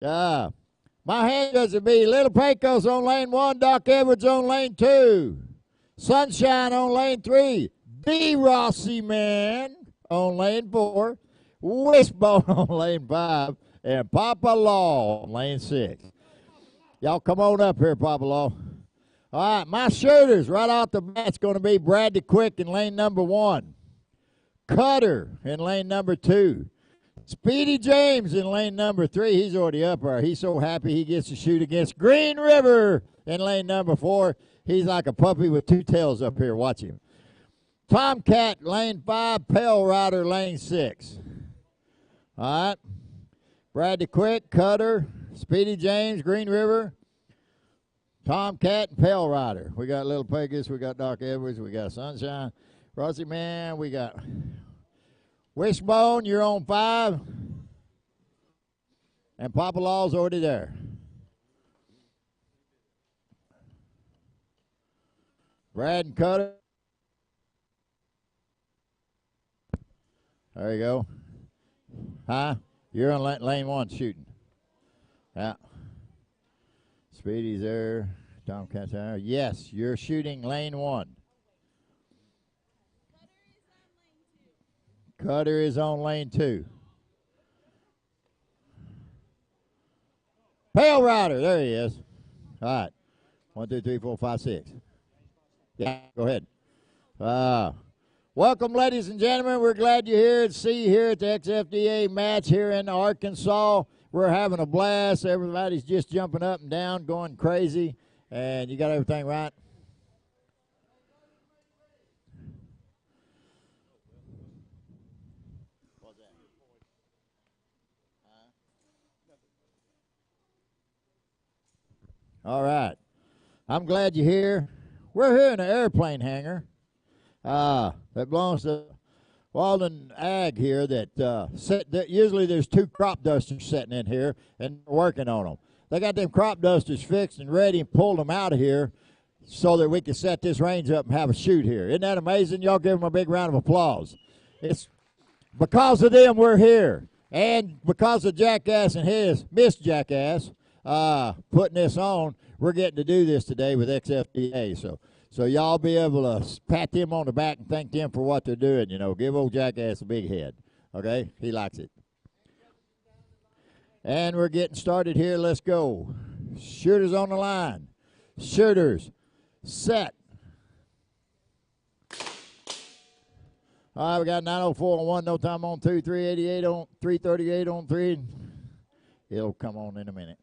My hand does it be Little Pecos on lane 1, Doc Edwards on lane 2, Sunshine on lane 3, D. Rossi Man on lane 4, Wishbone on lane 5, and Papa Law on lane 6. Y'all come on up here, Papa Law. All right, my shooters right off the bat's going to be Bradley Quick in lane number 1, Cutter in lane number 2, Speedy James in lane number 3. He's already up there. He's so happy he gets to shoot against Green River in lane number 4. He's like a puppy with two tails up here. Watch him. Tomcat lane 5, Pale Rider lane 6. All right. Bradley Quick, Cutter, Speedy James, Green River, Tomcat, and Pale Rider. We got Little Pegasus. We got Doc Edwards. We got Sunshine. Rossi Man. We got Wishbone, you're on 5. And Papa Law's already there. Brad and Cutter. There you go. Huh? You're on lane 1 shooting. Yeah. Speedy's there. Tomcat's there. Yes, you're shooting lane 1. Cutter is on lane 2. Pale Rider, there he is. All right. 1, 2, 3, 4, 5, 6. Yeah, go ahead. Welcome, ladies and gentlemen. We're glad you're here to see you here at the XFDA match here in Arkansas. We're having a blast. Everybody's just jumping up and down, going crazy. And you got everything right? All right. I'm glad you're here. We're here in an airplane hangar that belongs to Walden Ag here that usually there's 2 crop dusters sitting in here and working on them. They got them crop dusters fixed and ready and pulled them out of here so that we can set this range up and have a shoot here. Isn't that amazing? Y'all give them a big round of applause. It's because of them we're here. And because of Jackass and his Miss Jackass putting this on, we're getting to do this today with XFDA. So y'all be able to pat them on the back and thank them for what they're doing. You know, give old Jackass a big head. Okay? He likes it. And we're getting started here. Let's go. Shooters on the line. Shooters set. All right, we got 904 on 1, no time on 2, 388 on 338 on 3. It'll come on in a minute.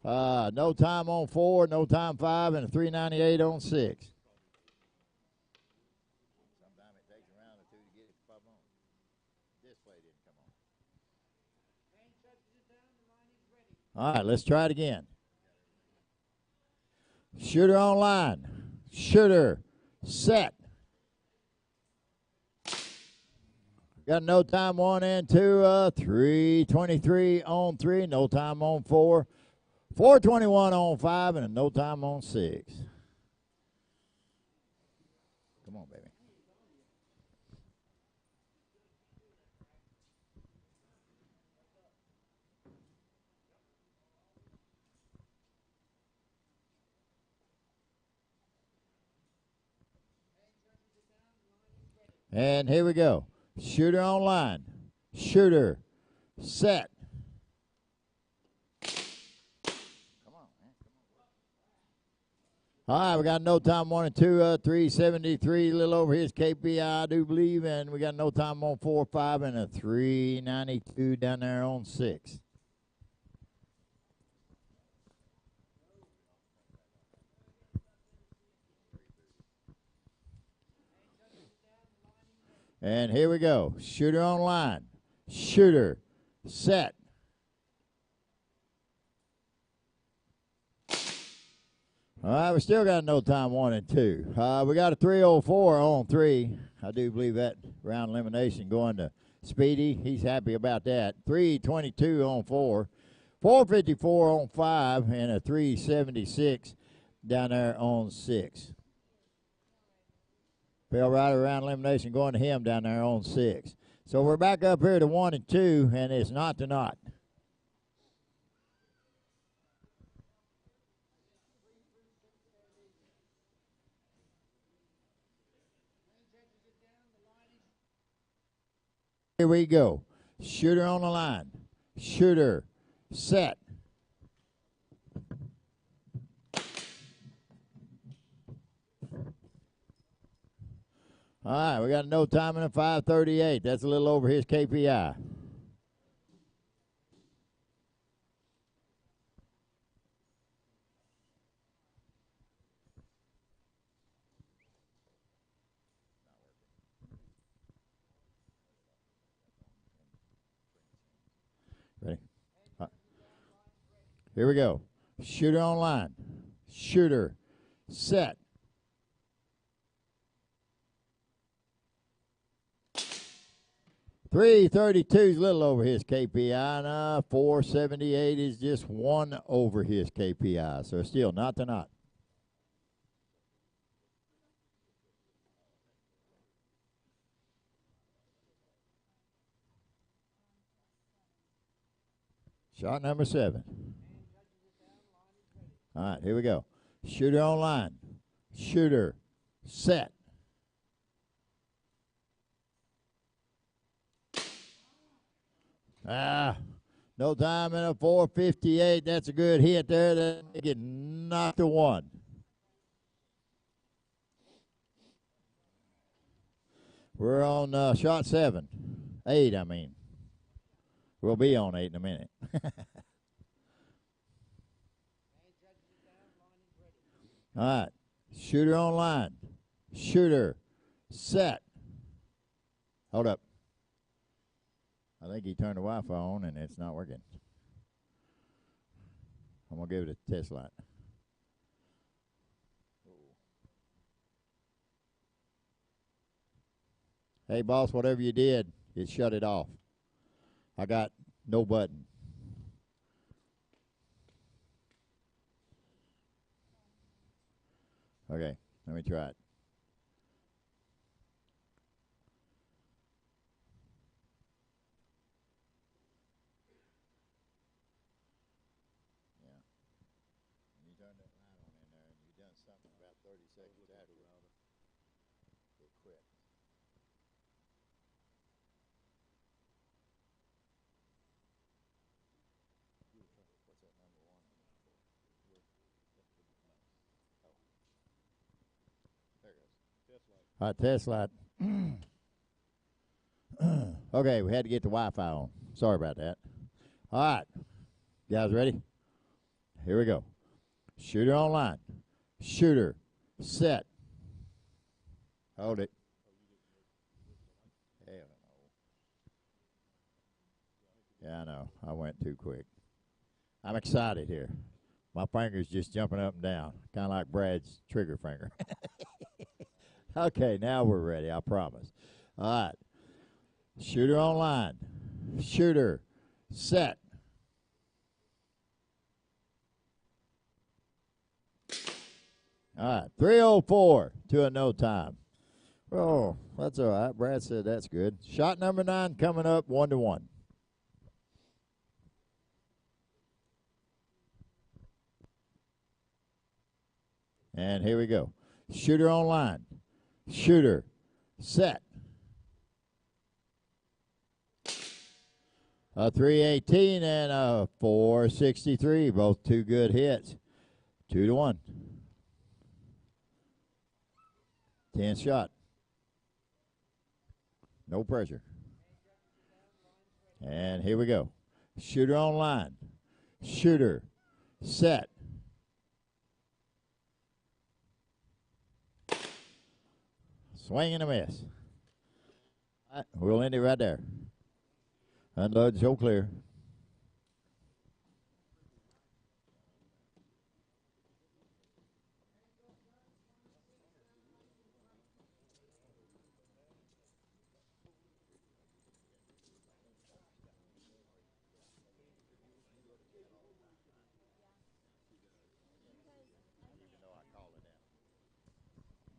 No time on 4, no time 5, and a 398 on 6. Sometimes it takes a round or 2 to get it to pop on. This way didn't come on. All right, let's try it again. Shooter on line. Shooter set. Got no time 1 and 2, 323 on 3, no time on 4, 421 on 5, and a no time on 6. Come on, baby. And here we go. Shooter on line. Shooter set. All right, we got no time 1 and 2, 373, a little over his KPI, I do believe, and we got no time on 4, 5, and a 392 down there on 6. And here we go. Shooter on line. Shooter set. All right, we still got no time 1 and 2. We got a 304 on 3. I do believe that round elimination going to Speedy. He's happy about that. 322 on 4. 454 on 5 and a 376 down there on 6. Pale Rider round elimination going to him down there on 6. So we're back up here to 1 and 2, and it's not to not. Here we go. Shooter on the line. Shooter. Set. All right, we got no time in a 5:38. That's a little over his KPI. Ready? Here we go. Shooter on line. Shooter. Set. .332 is a little over his KPI. And, 478 is just one over his KPI. So still not to not. Shot number 7. All right, here we go. Shooter on line. Shooter. Set. No time in a 4:58. That's a good hit there. They get knocked to one. We're on shot 7. 8, I mean. We'll be on 8 in a minute. All right. Shooter on line. Shooter. Set. Hold up. I think he turned the Wi-Fi on and it's not working. I'm going to give it a test light. Hey, boss, whatever you did, it shut it off. I got no button. Okay, let me try it. Yeah. And you turned that light on in there, and you done something about 30 seconds after it quit. What's that number 1? There it goes. Test light. All right, test light. Okay, we had to get the Wi-Fi on. Sorry about that. All right, guys ready? Here we go. Shooter on line. Shooter. Set. Hold it. Hell no. Yeah, I know. I went too quick. I'm excited here. My finger's just jumping up and down, kind of like Brad's trigger finger. Okay, now we're ready, I promise. All right. Shooter on line. Shooter. Set. All right. 3:04 to a no time. Oh, that's all right. Brad said that's good. Shot number 9 coming up 1-1. And here we go. Shooter on line. Shooter. Set. A 318 and a 463. Both two good hits. 2-1. 10th shot. No pressure. And here we go. Shooter on line. Shooter. Set. Swing and a miss. All right, we'll end it right there. Unload, show clear.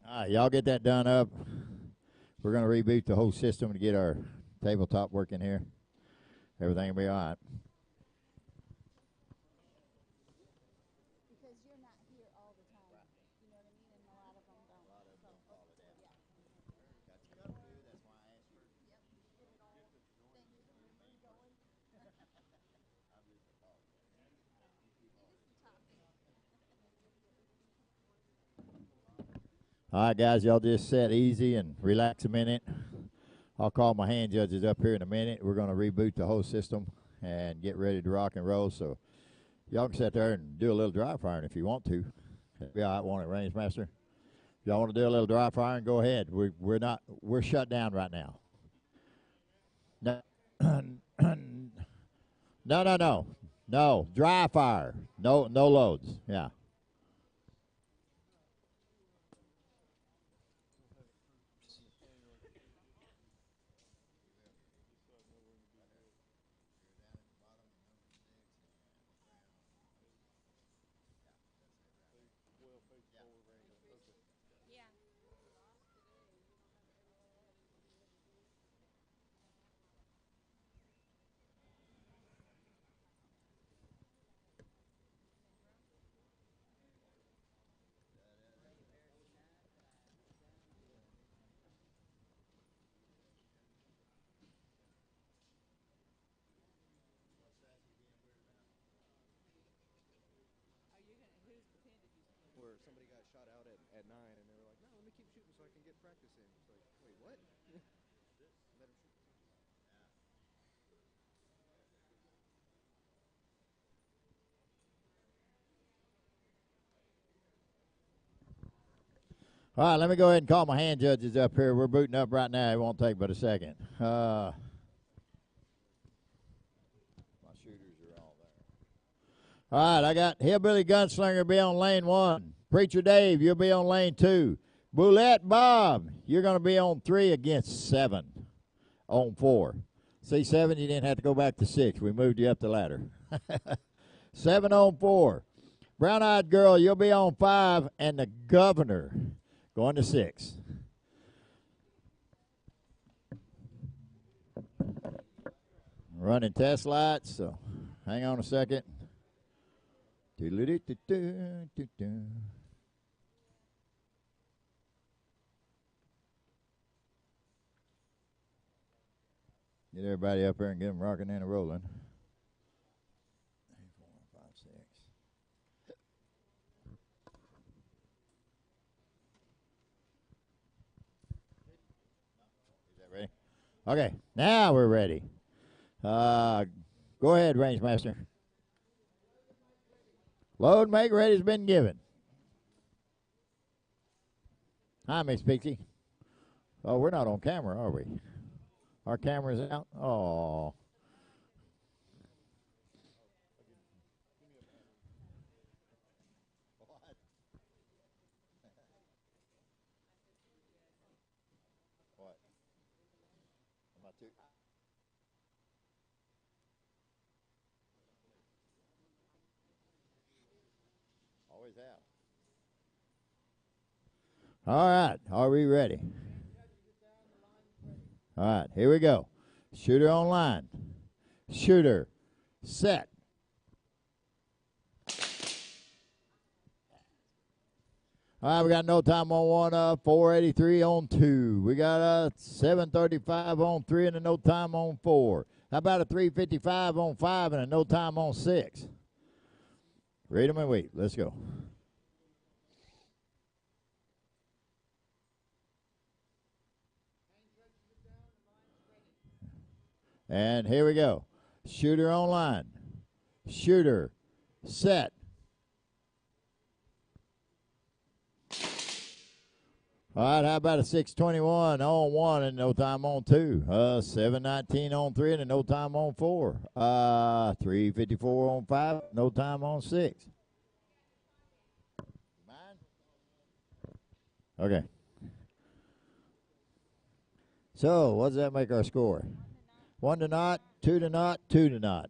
All right, y'all get that done up. We're going to reboot the whole system to get our tabletop working here. Everything will be all right. Because you're not here all the time. You know what I mean? And a lot of them don't. Got you got to do. That's why I asked you. All right, guys, y'all just sit easy and relax a minute. I'll call my hand judges up here in a minute. We're going to reboot the whole system and get ready to rock and roll. So y'all can sit there and do a little dry firing if you want to. Be all right, won't it, Range Master? If y'all want to do a little dry firing, go ahead. We're shut down right now. No, no, dry fire. No loads. Yeah. Where somebody got shot out at 9 and they were like, no, let me keep shooting so I can get practice in. It's like, wait, what? Let him shoot. All right, let me go ahead and call my hand judges up here. We're booting up right now. It won't take but a second. My shooters are all there. All right, I got Hillbilly Gunslinger be on lane 1. Preacher Dave, you'll be on lane 2. Boulette Bob, you're going to be on 3 against 7 on 4. See, 7, you didn't have to go back to 6. We moved you up the ladder. 7 on 4. Brown Eyed Girl, you'll be on 5, and the Governor going to 6. Running test lights, so hang on a second. Get everybody up there and get them rocking and rolling. 3, 4, 5, 6. Is that ready? Okay, now we're ready. Go ahead, Range Master. Load make ready has been given. Hi, Miss Pixie. Oh, we're not on camera, are we? Our camera's out? Oh. What? Am I too? Always have. All right, are we ready? All right, here we go. Shooter on line. Shooter, set. All right, we got no time on 1, 483 on 2. We got a 735 on 3 and a no time on 4. How about a 355 on 5 and a no time on 6? Read them and wait. Let's go. And here we go. Shooter on line. Shooter, set. All right, how about a 621 on 1 and no time on 2? 719 on 3 and no time on 4. 354 on 5, no time on 6. Mine? Okay. So, what does that make our score? 1 to naught, 2 to naught, 2 to naught.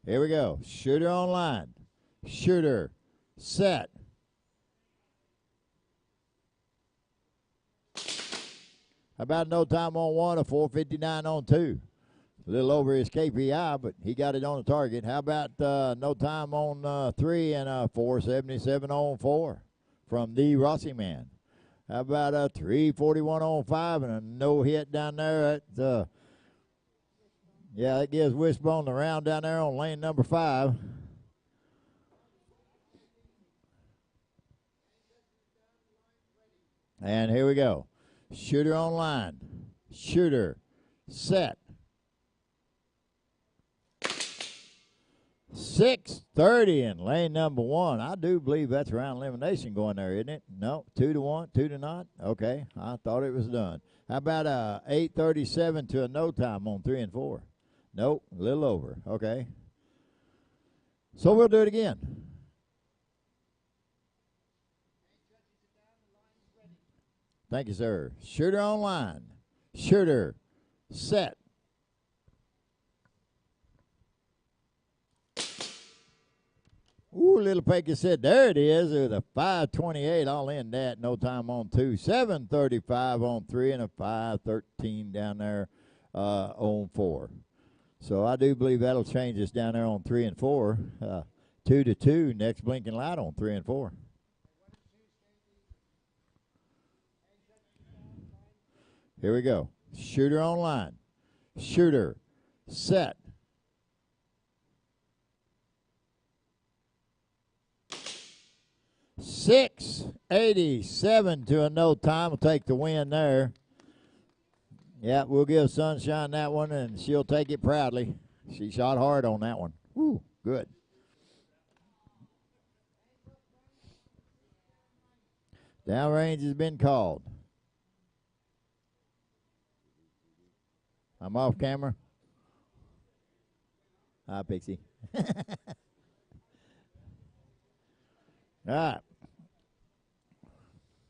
Here we go. Shooter on line. Shooter, set. How about no time on 1, a 459 on 2? A little over his KPI, but he got it on the target. How about no time on 3 and a 477 on 4 from the Rossi man? How about a 341 on 5 and a no hit down there at Yeah, that gives Wishbone the round down there on lane number 5. And here we go. Shooter on line. Shooter. Set. 6:30 in lane number 1. I do believe that's round elimination going there, isn't it? No, 2-1, 2-0. Okay, I thought it was done. How about 8:37 to a no time on 3 and 4? Nope, a little over. Okay. So we'll do it again. Thank you, sir. Shooter on line. Shooter. Set. Ooh, Little Pakey said, there it is. With a 5:28, I'll end that. No time on 2. 7:35 on 3 and a 5:13 down there on 4. So I do believe that'll change us down there on 3 and 4. 2-2, next blinking light on 3 and 4. Here we go. Shooter on line. Shooter. Set. $6.87 to a no time. Will take the win there. Yeah, we'll give Sunshine that one, and she'll take it proudly. She shot hard on that one. Woo, good. Downrange has been called. I'm off camera. Hi, Pixie. All right.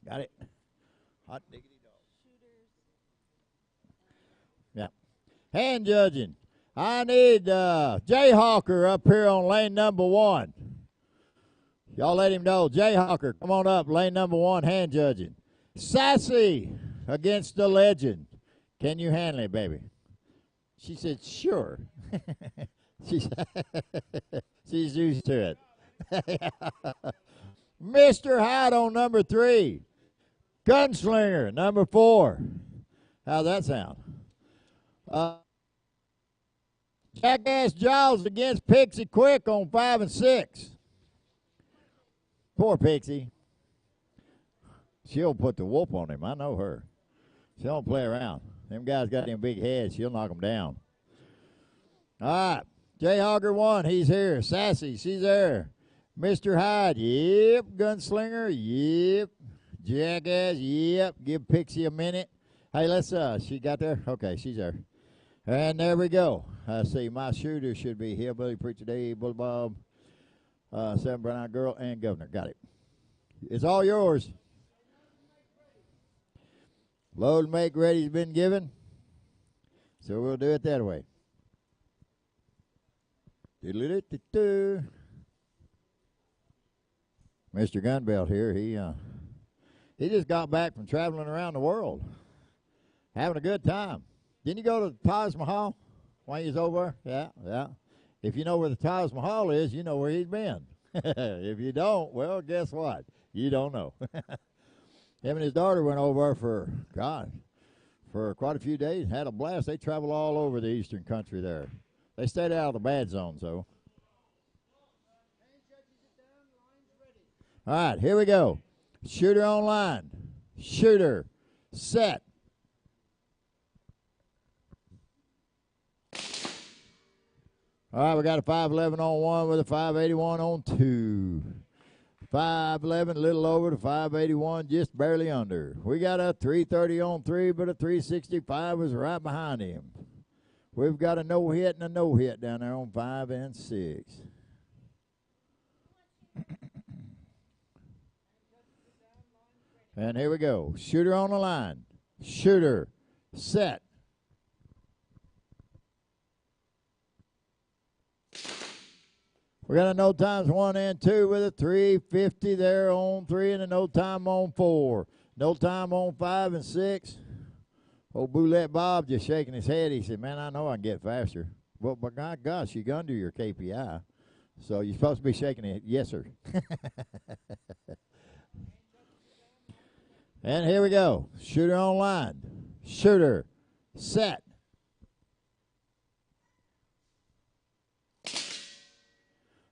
Got it. Hot diggity dog. Yeah. Hand judging. I need Jayhawker up here on lane number 1. Y'all let him know. Jayhawker, come on up. Lane number 1, hand judging. Sassy against the legend. Can you handle it, baby? She said, sure. She's used to it. Mr. Hyde on number 3. Gunslinger, number 4. How's that sound? Jackass Giles against Pixie Quick on 5 and 6. Poor Pixie. She'll put the whoop on him. I know her. She don't play around. Them guys got them big heads. She'll knock them down. All right. Jayhawker 1, he's here. Sassy, she's there. Mr. Hyde, yep. Gunslinger, yep. Jackass, yep. Give Pixie a minute. Hey, let's, she got there? Okay, she's there. And there we go. I see my shooter should be Hillbilly Preacher Dave, Bully Bob, 7 Brown Eyed Girl, and Governor. Got it. It's all yours. Load and make ready's been given. So we'll do it that way. Mr. Gunbelt here, he just got back from traveling around the world, having a good time. Didn't you go to the Taj Mahal while he was over? Yeah. If you know where the Taj Mahal is, you know where he's been. If you don't, well, guess what? You don't know. Him and his daughter went over for quite a few days, had a blast. They traveled all over the eastern country there. They stayed out of the bad zones, though. All right, here we go. Shooter on line. Shooter. Set. All right, we got a 511 on 1 with a 581 on 2. 511, a little over to 581, just barely under. We got a 330 on 3, but a 365 was right behind him. We've got a no-hit and a no-hit down there on 5 and 6. And here we go. Shooter on the line. Shooter. Set. We got a no times 1 and 2 with a 350 there on 3 and a no time on 4. No time on 5 and 6. Old Boulette Bob just shaking his head. He said, man, I know I can get faster. Well, but my gosh, you're going to do your KPI. So you're supposed to be shaking it. Yes, sir. And here we go. Shooter on line. Shooter. Set.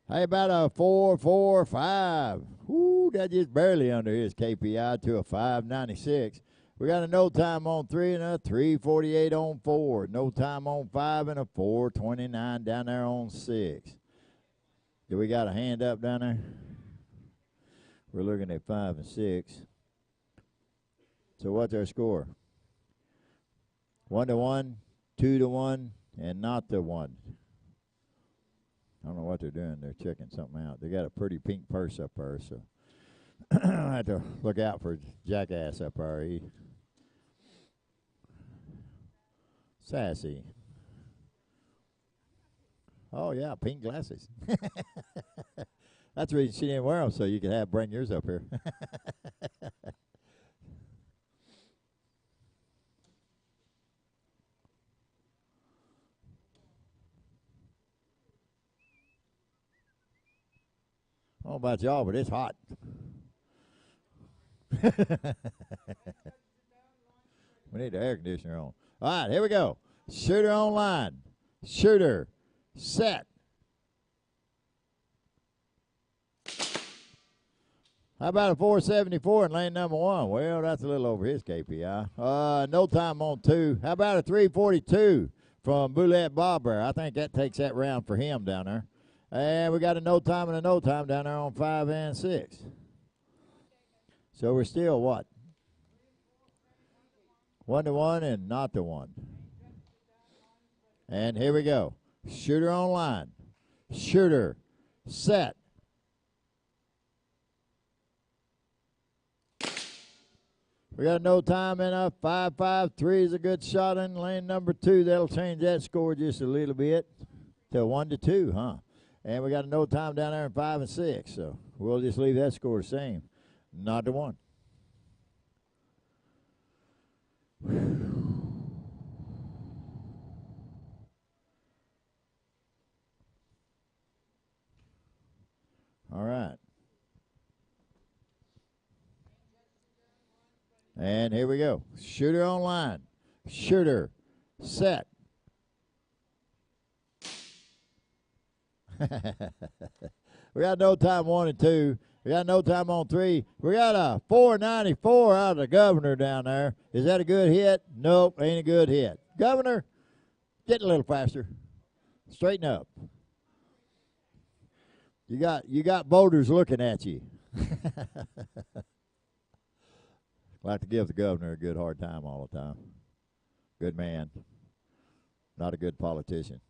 How about a 4.45? Whoo, that just barely under his KPI to a 5.96. We got a no time on 3 and a 3.48 on 4. No time on 5 and a 4.29 down there on 6. Do we got a hand up down there? We're looking at 5 and 6. So what's our score? 1-1, 2-1, and not the 1. I don't know what they're doing. They're checking something out. They got a pretty pink purse up there, so I have to look out for jackass up there. He sassy. Oh yeah, pink glasses. That's the reason she didn't wear them, so you could bring yours up here. I don't know about y'all, but it's hot. We need the air conditioner on. All right, here we go. Shooter online. Shooter. Set. How about a 4.74 in lane number 1? Well, that's a little over his KPI. No time on 2. How about a 3.42 from Boulette Bobber? I think that takes that round for him down there. And we got a no time and a no time down there on 5 and 6. So we're still what? 1-1 and not the 1. And here we go. Shooter online. Shooter. Set. We got no time in a 5.53 is a good shot in lane number 2. That'll change that score just a little bit to 1-2, huh? And we got a no time down there in 5 and 6. So we'll just leave that score the same. Not the 1. All right. And here we go. Shooter online. Shooter. Set. We got no time 1 and 2. We got no time on 3. We got a 4.94 out of the governor down there. Is that a good hit? Nope, ain't a good hit. Governor, get a little faster. Straighten up. You got voters looking at you. Like to give the governor a good hard time all the time. Good man. Not a good politician.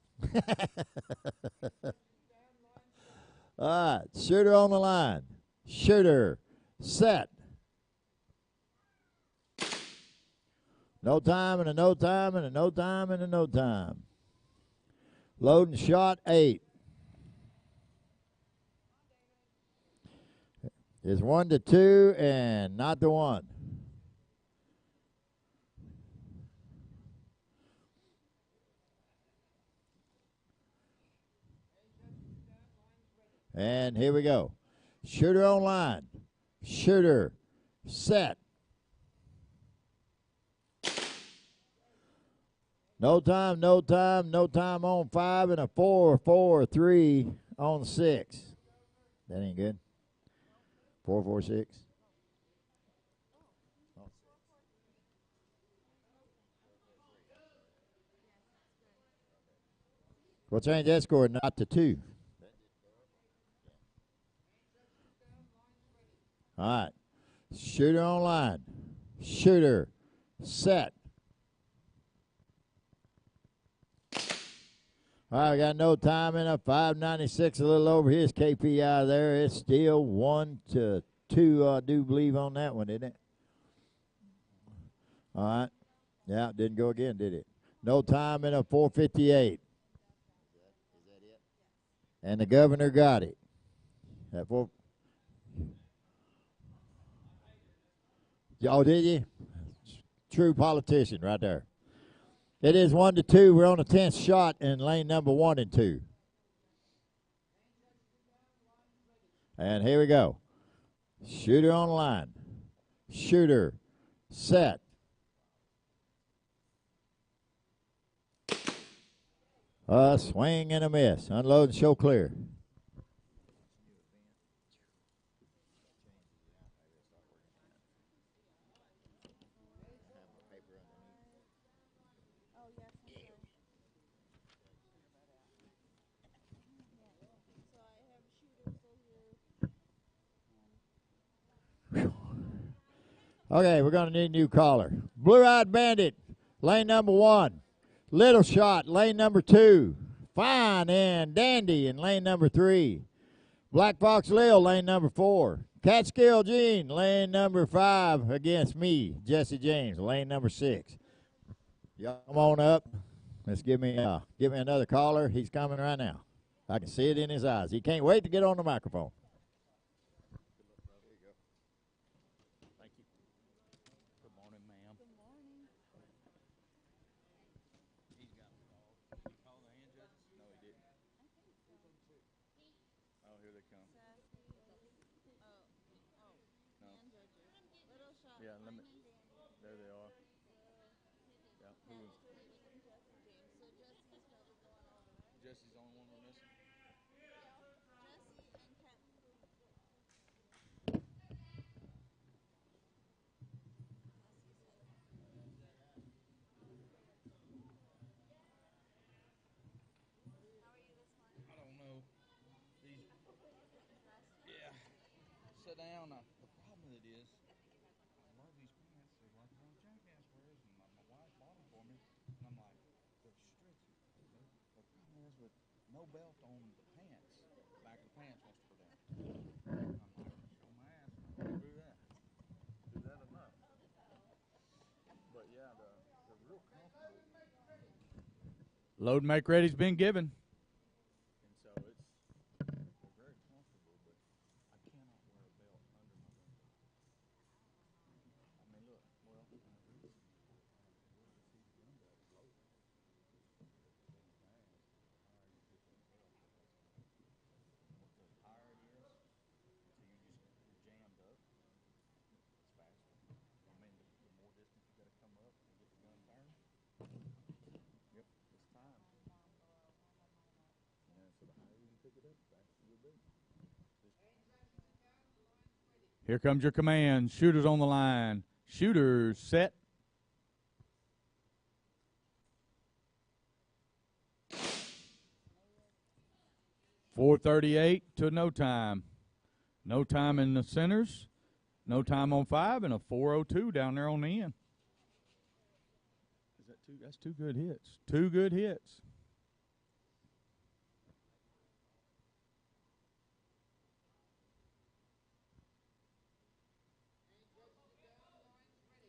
All right, shooter on the line. Shooter, set. No time and a no time and a no time and a no time. Loading shot 8. It's 1-2 and not the 1. And here we go. Shooter online. Shooter. Set. No time, no time, no time on 5 and a 4.43 on 6. That ain't good. 4.46. We'll change that score not to 2. All right. Shooter online. Shooter. Set. All right, we got no time in a 5.96, a little over his KPI there. It's still 1-2, I do believe, on that one, isn't it? All right. Yeah, it didn't go again, did it? No time in a 4.58. And the governor got it. That 4. Oh, did you? True politician right there. It is 1-2. We're on the 10th shot in lane number 1 and 2. And here we go. Shooter on the line. Shooter. Set. A swing and a miss. Unload and show clear. Okay, we're going to need a new caller. Blue-Eyed Bandit, lane number 1. Little Shot, lane number 2. Fine and Dandy in lane number 3. Black Fox Lil, lane number 4. Catskill Gene, lane number 5 against me, Jesse James, lane number 6. Y'all come on up. Let's give me another caller. He's coming right now. I can see it in his eyes. He can't wait to get on the microphone. Thank you. Good morning, ma'am. Good morning. He's got a call. Did he call the hand judges? No, he didn't. Oh, here they come. Sassy. No. Hand judges. Little Shot. Yeah, let me. Fine and Dandy. There they are. Yeah. Who was? And Jesse James. So Jesse's probably going over, right? Jesse's the only one we're missing. Jesse and Cat. I don't know. These. Yeah. Sit down. The problem with it is, I love these pants. They're like one Jackass wears, and my wife bought them for me. And I'm like, they're stretchy. The problem is with no belt on the pants, back of the pants wants to go down. I'm like, show my ass. Do that. Do that enough. But yeah, they're real comfortable. Load and make ready's been given. And so they're very comfortable, but I cannot wear a belt under my belt. I mean, look, well, higher it is, so you're jammed up. It's faster. I mean, the more distance you got to come up and get the gun turned. Yep, it's time. Yeah, so the higher you can pick it up, the faster you'll be. Here comes your command. Shooters on the line. Shooters set. .438 to no time. No time in the centers. No time on 5 and a 4:02 down there on the end. Is that two? That's 2 good hits. 2 good hits.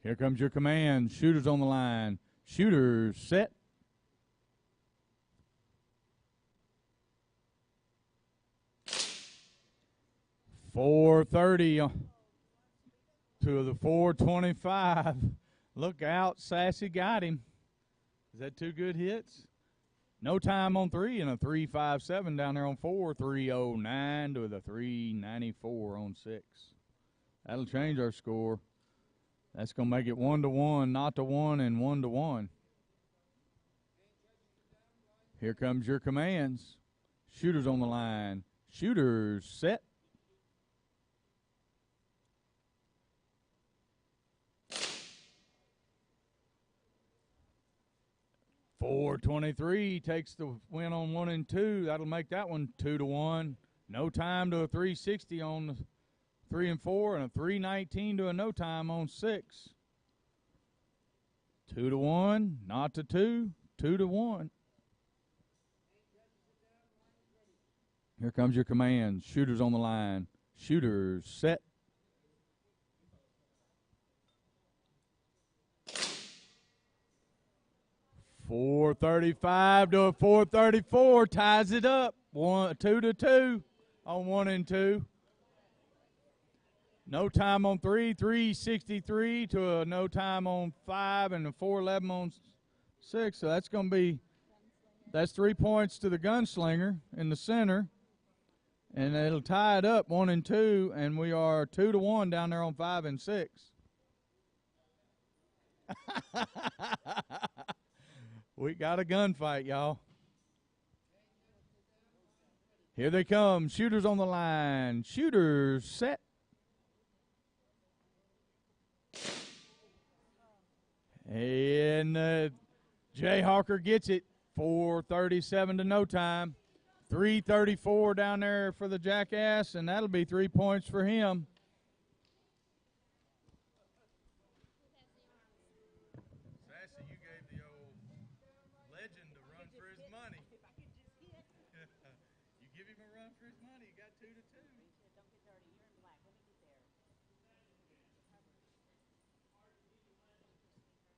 Here comes your command. Shooters on the line. Shooters set. .430 to the 425. Look out, Sassy got him. Is that 2 good hits? No time on 3 and a 357 down there on 4. 309 to the 394 on 6. That'll change our score. That's going to make it 1-1, not to 1, and 1-1. Here comes your commands. Shooters on the line. Shooters set. .423 takes the win on 1 and 2. That'll make that one 2-1. No time to a 360 on the 3 and 4, and a 319 to a no time on 6. 2-1, not to 2, 2-1. Here comes your command. Shooters on the line. Shooters set. .435 to a 434 ties it up. 2-2 on 1 and 2. No time on 3, 363 to a no time on 5, and a 411 on 6. So that's going to be, that's 3 points to the gunslinger in the center. And it'll tie it up 1 and 2, and we are 2-1 down there on 5 and 6. We got a gunfight, y'all. Here they come. Shooters on the line. Shooters set. And Jayhawker gets it. 4:37 to no time. 3:34 down there for the Jackass, and that'll be 3 points for him. for his money. If I could just hit. You give him a run for his money. You got 2-2. Don't get dirty. You're in black. Let me get there.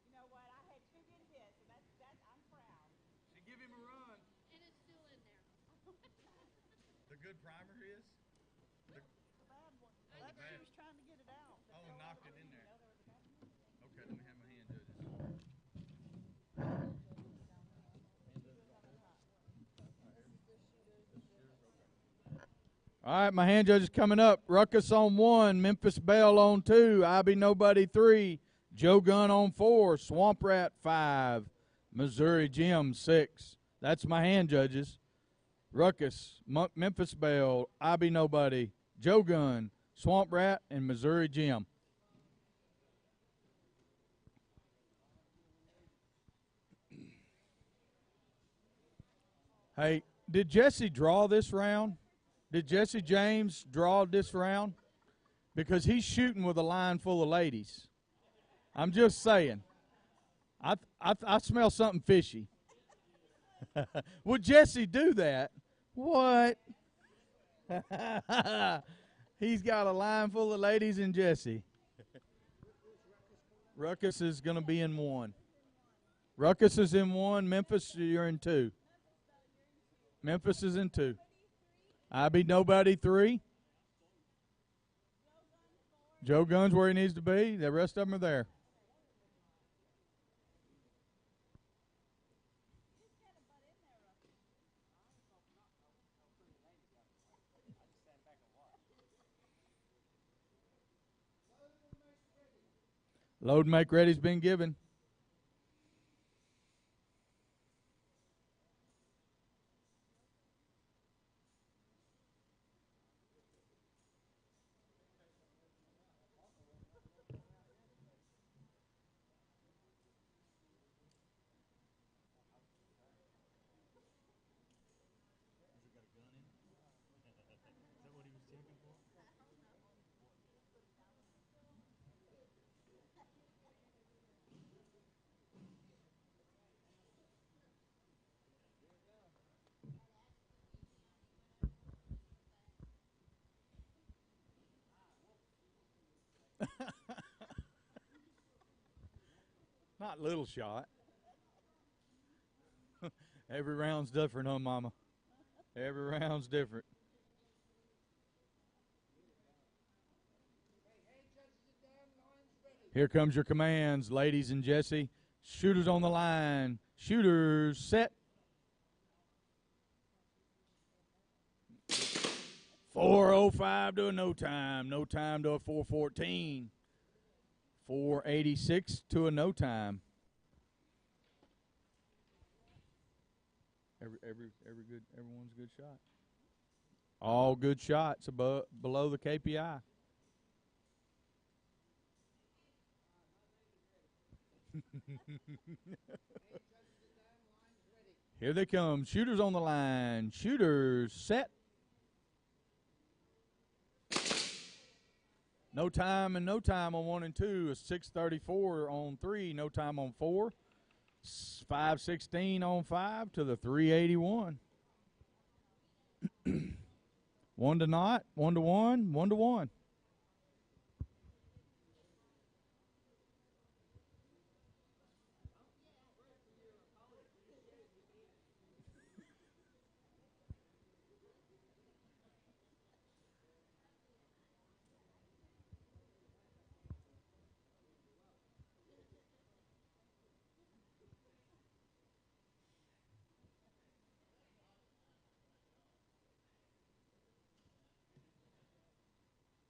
You know what? I had 2 good hits, and that's I'm proud. She give him a run. And it's still in there. The good primer is? The bad one. Oh, the bad. She was trying to get it out. Oh, knocked it in there. No, there was a bad one. Okay, let me have my hand judges. All right, my hand judge is coming up. Ruckus on 1, Memphis Belle on 2, I Be Nobody 3, Joe Gunn on 4, Swamp Rat 5, Missouri Jim 6. That's my hand judges. Ruckus, Memphis Belle, I Be Nobody, Joe Gunn, Swamp Rat, and Missouri Jim. Hey, did Jesse draw this round? Did Jesse James draw this round? Because he's shooting with a line full of ladies. I'm just saying. I smell something fishy. Would Jesse do that? What? He's got a line full of ladies and Jesse. Ruckus is going to be in 1. Ruckus is in 1. Memphis, you're in 2. Memphis is in 2. I Be Nobody 3. Joe Gunn's where he needs to be. The rest of them are there. Load and make ready's been given. Not little shot. Every round's different, huh, Mama? Every round's different. Here comes your commands, ladies and Jesse. Shooters on the line. Shooters set. 4:05 to a no time. No time to a 4:14. 4:86 to a no time. Everyone's a good shot. All good shots above below the KPI. Here they come. Shooters on the line. Shooters set. No time and no time on 1 and 2 is 6:34 on 3. No time on 4. 5:16 on 5 to the 381. 1 to not. 1 to 1. 1 to 1.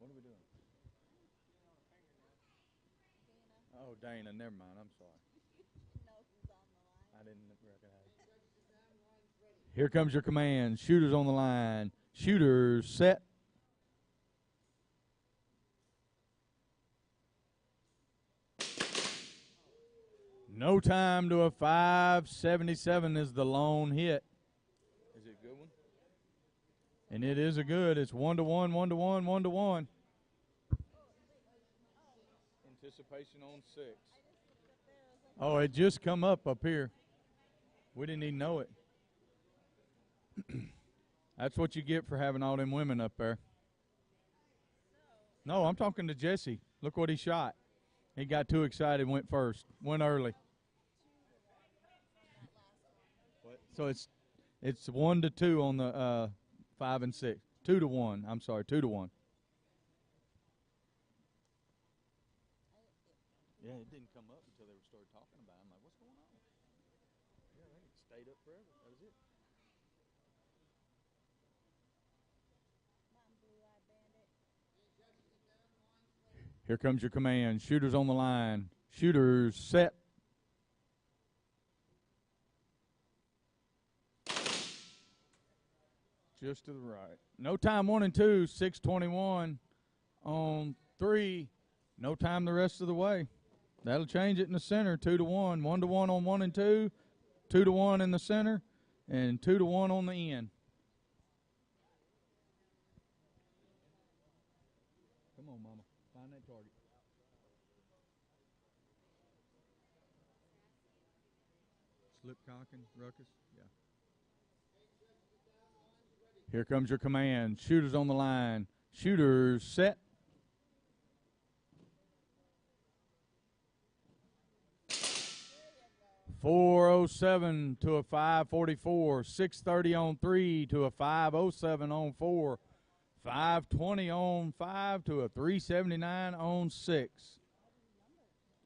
What are we doing? Oh, Dana, never mind. I'm sorry. I didn't recognize it. Here comes your command. Shooters on the line. Shooters set. No time to a 577 is the lone hit. Is it a good one? And it is a good. It's 1 to 1, 1 to 1, 1 to 1. Anticipation on 6. Oh, it just come up here. We didn't even know it. That's what you get for having all them women up there. No, I'm talking to Jesse. Look what he shot. He got too excited, went first, went early. So it's 1-2 on the 5 and 6. 2-1. I'm sorry, 2-1. Yeah, it didn't come up until they started talking about it. I'm like, what's going on? Yeah, they stayed up forever. That was it. Here comes your command. Shooters on the line. Shooters set. Just to the right. No time 1 and 2. 6:21 on 3. No time the rest of the way. That'll change it in the center. 2-1. 1-1 on 1 and 2. 2-1 in the center. And 2-1 on the end. Come on, Mama. Find that target. Slip cocking, ruckus. Yeah. Here comes your command. Shooters on the line. Shooters set. .407 to a 5:44. 6:30 on 3 to a 5:07 on 4. 5:20 on 5 to a 3:79 on 6.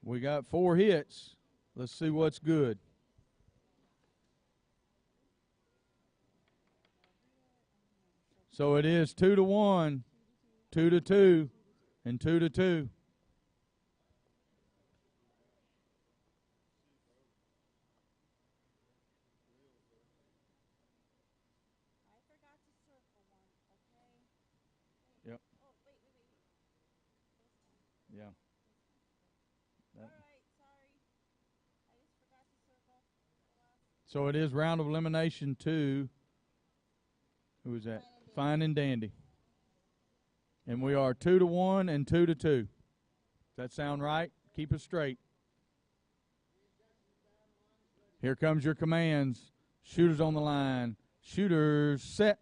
We got 4 hits. Let's see what's good. So it is 2-1, 2-2, and 2-2. I forgot to circle one, okay? Yep. Oh, wait. Yeah. All right, sorry. I just forgot to circle the last. So it is round of elimination 2. Who is that? Fine and Dandy. And we are 2-1 and 2-2. Does that sound right? Keep us straight. Here comes your commands. Shooters on the line. Shooters set.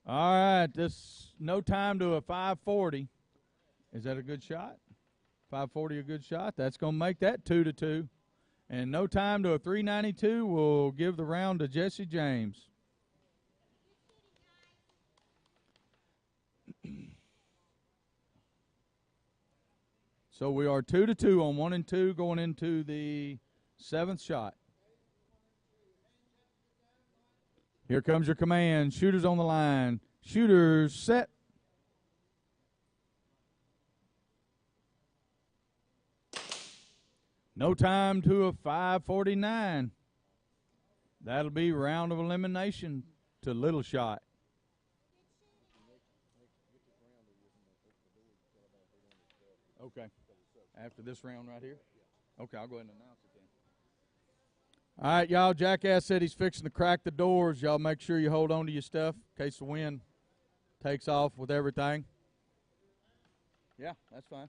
All right, this no time to a 5:40. Is that a good shot? 5:40 a good shot. That's going to make that 2-2. And no time to a 3:92 will give the round to Jesse James. So we are 2-2 on 1 and 2 going into the 7th shot. Here comes your command. Shooters on the line. Shooters set. No time to a 5:49. That'll be round of elimination to Little Shot. Okay. After this round right here? Okay, I'll go ahead and announce it then. All right, y'all, Jackass said he's fixing to crack the doors. Y'all make sure you hold on to your stuff in case the wind takes off with everything. Yeah, that's fine.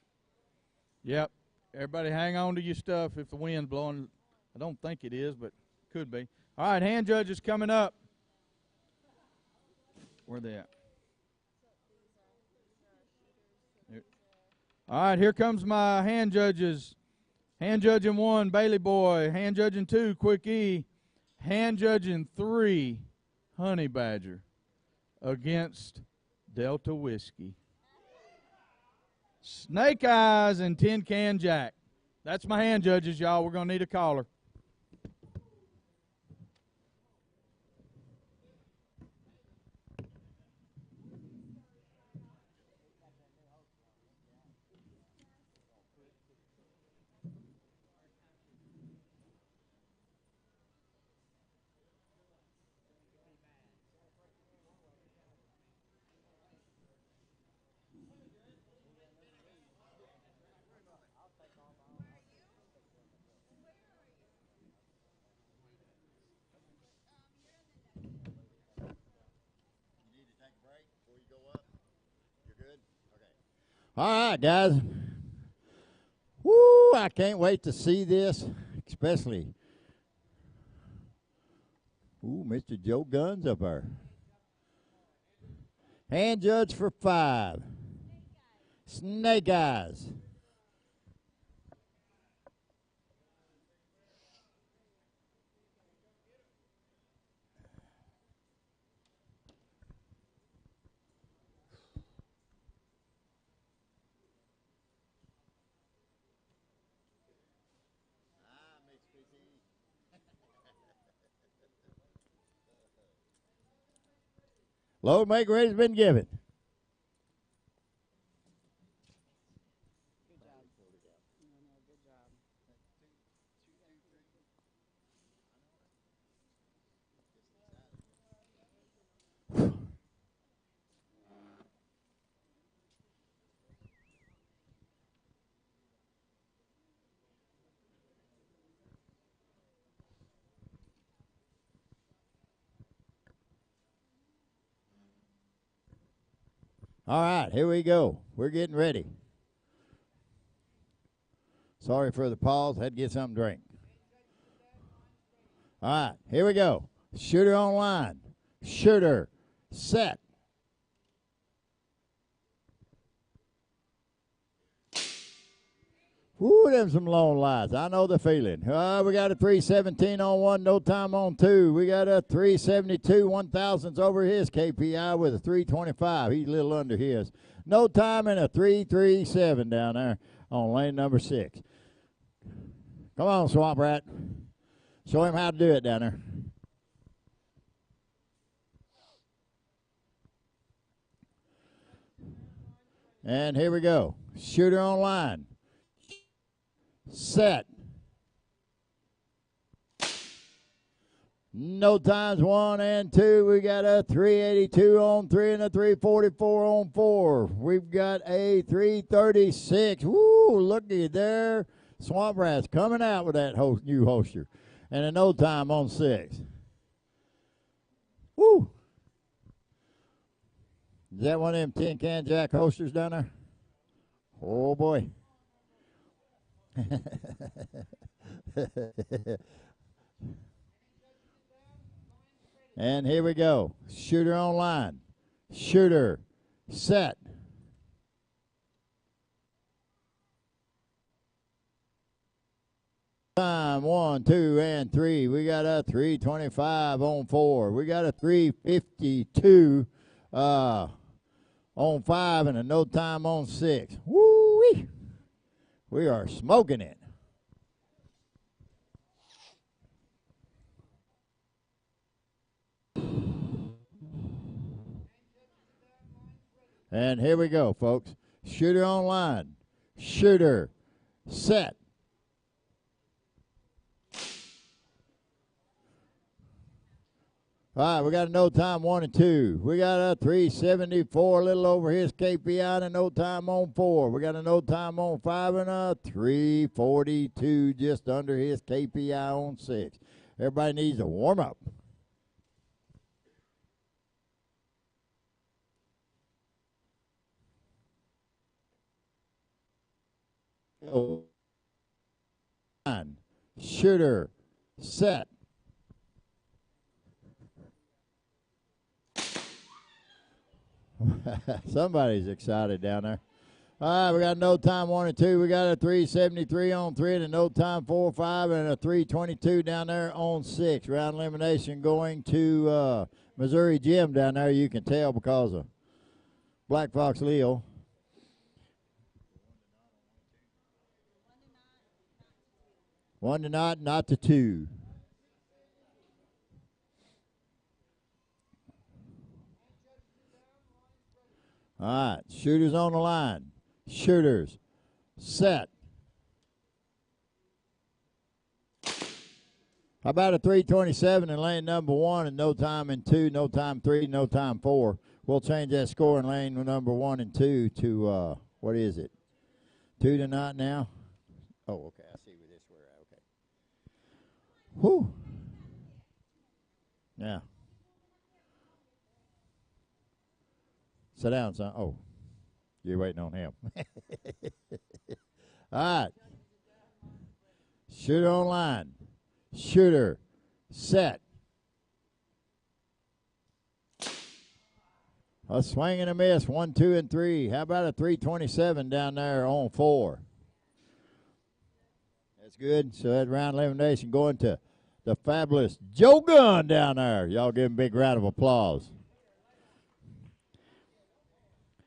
Yep. Everybody hang on to your stuff if the wind's blowing. I don't think it is, but could be. All right, hand judges coming up. Where they at? Here. All right, here comes my hand judges. Hand judging 1, Bailey Boy. Hand judging 2, Quick E. Hand judging 3, Honey Badger. Against Delta Whiskey. Snake Eyes and Tin Can Jack. That's my hand judges, y'all. We're going to need a caller. All right, guys. Woo, I can't wait to see this, especially. Ooh, Mr. Joe Guns up there. Hand judge for 5. Snake Eyes. Load maker rate's been given. Good job. No, good job. All right, here we go. We're getting ready. Sorry for the pause. Had to get something to drink. All right, here we go. Shooter online. Shooter. Set. Woo, them some long lights. I know the feeling. We got a 317 on 1, no time on 2. We got a 372, 1,000's over his KPI with a 325. He's a little under his. No time and a 337 down there on lane number 6. Come on, Swamp Rat. Show him how to do it down there. And here we go. Shooter online. Set. No times 1 and 2. We got a 382 on 3 and a 344 on 4. We've got a 336. Woo, looky there. Swamp Rat's coming out with that new holster. And a no time on 6. Woo. Is that one of them tin can jack holsters down there? Oh, boy. And here we go. Shooter online. Shooter. Set. Time 1, 2, and 3. We got a 325 on 4. We got a 352 on 5 and a no time on 6. Woo-wee. We are smoking it. And here we go, folks. Shooter online. Shooter. Set. All right, we got a no time 1 and 2. We got a 374, a little over his KPI, and a no time on 4. We got a no time on 5 and a 342, just under his KPI on 6. Everybody needs a warm up. Shooter. Set. Somebody's excited down there. All right, we got no time 1 and 2. We got a 373 on 3 and a no time 4, 5 and a 322 down there on 6. Round elimination going to Missouri Jim down there. You can tell because of Black Fox Leo. One to not to 2. All right, shooters on the line. Shooters, set. How about a 327 in lane number 1 and no time in 2, no time 3, no time 4. We'll change that score in lane number 1 and 2 to, what is it? 2 to not now? Oh, okay, I see where this we're at, okay. Whew. Yeah. Sit down, son. Oh, you're waiting on him. All right. Shooter on line. Shooter. Set. A swing and a miss. 1, 2, and 3. How about a 327 down there on 4? That's good. So that round elimination going to the fabulous Joe Gunn down there. Y'all give him a big round of applause.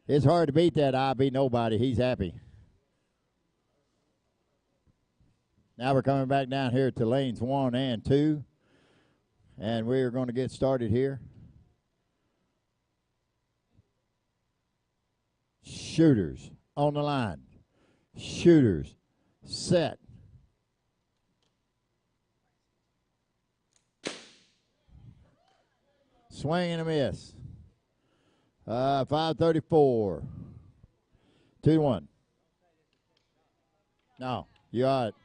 It's hard to beat that I Be Nobody. He's happy. Now we're coming back down here to lanes 1 and 2. And we're going to get started here. Shooters on the line. Shooters set. Swing and a miss. 534. 2-1. No, you got it.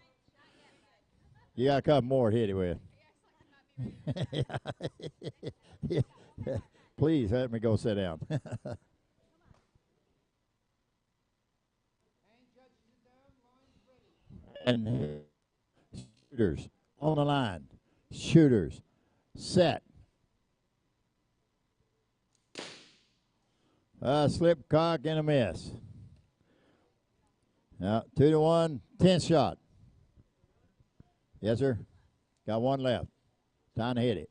You got a couple more to hit it with. Please let me go sit down. And shooters on the line. Shooters set. Slip, cock, and a miss. Now, 2-1, 10 shot. Yes, sir. Got one left. Time to hit it.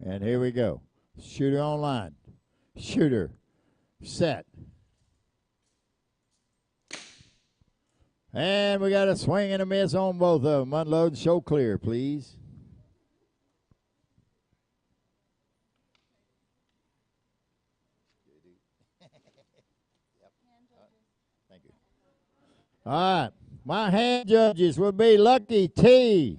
And here we go. Shooter on line. Shooter set. And we got a swing and a miss on both of them. Unload and show clear, please. Thank you. All right. My hand judges will be Lucky T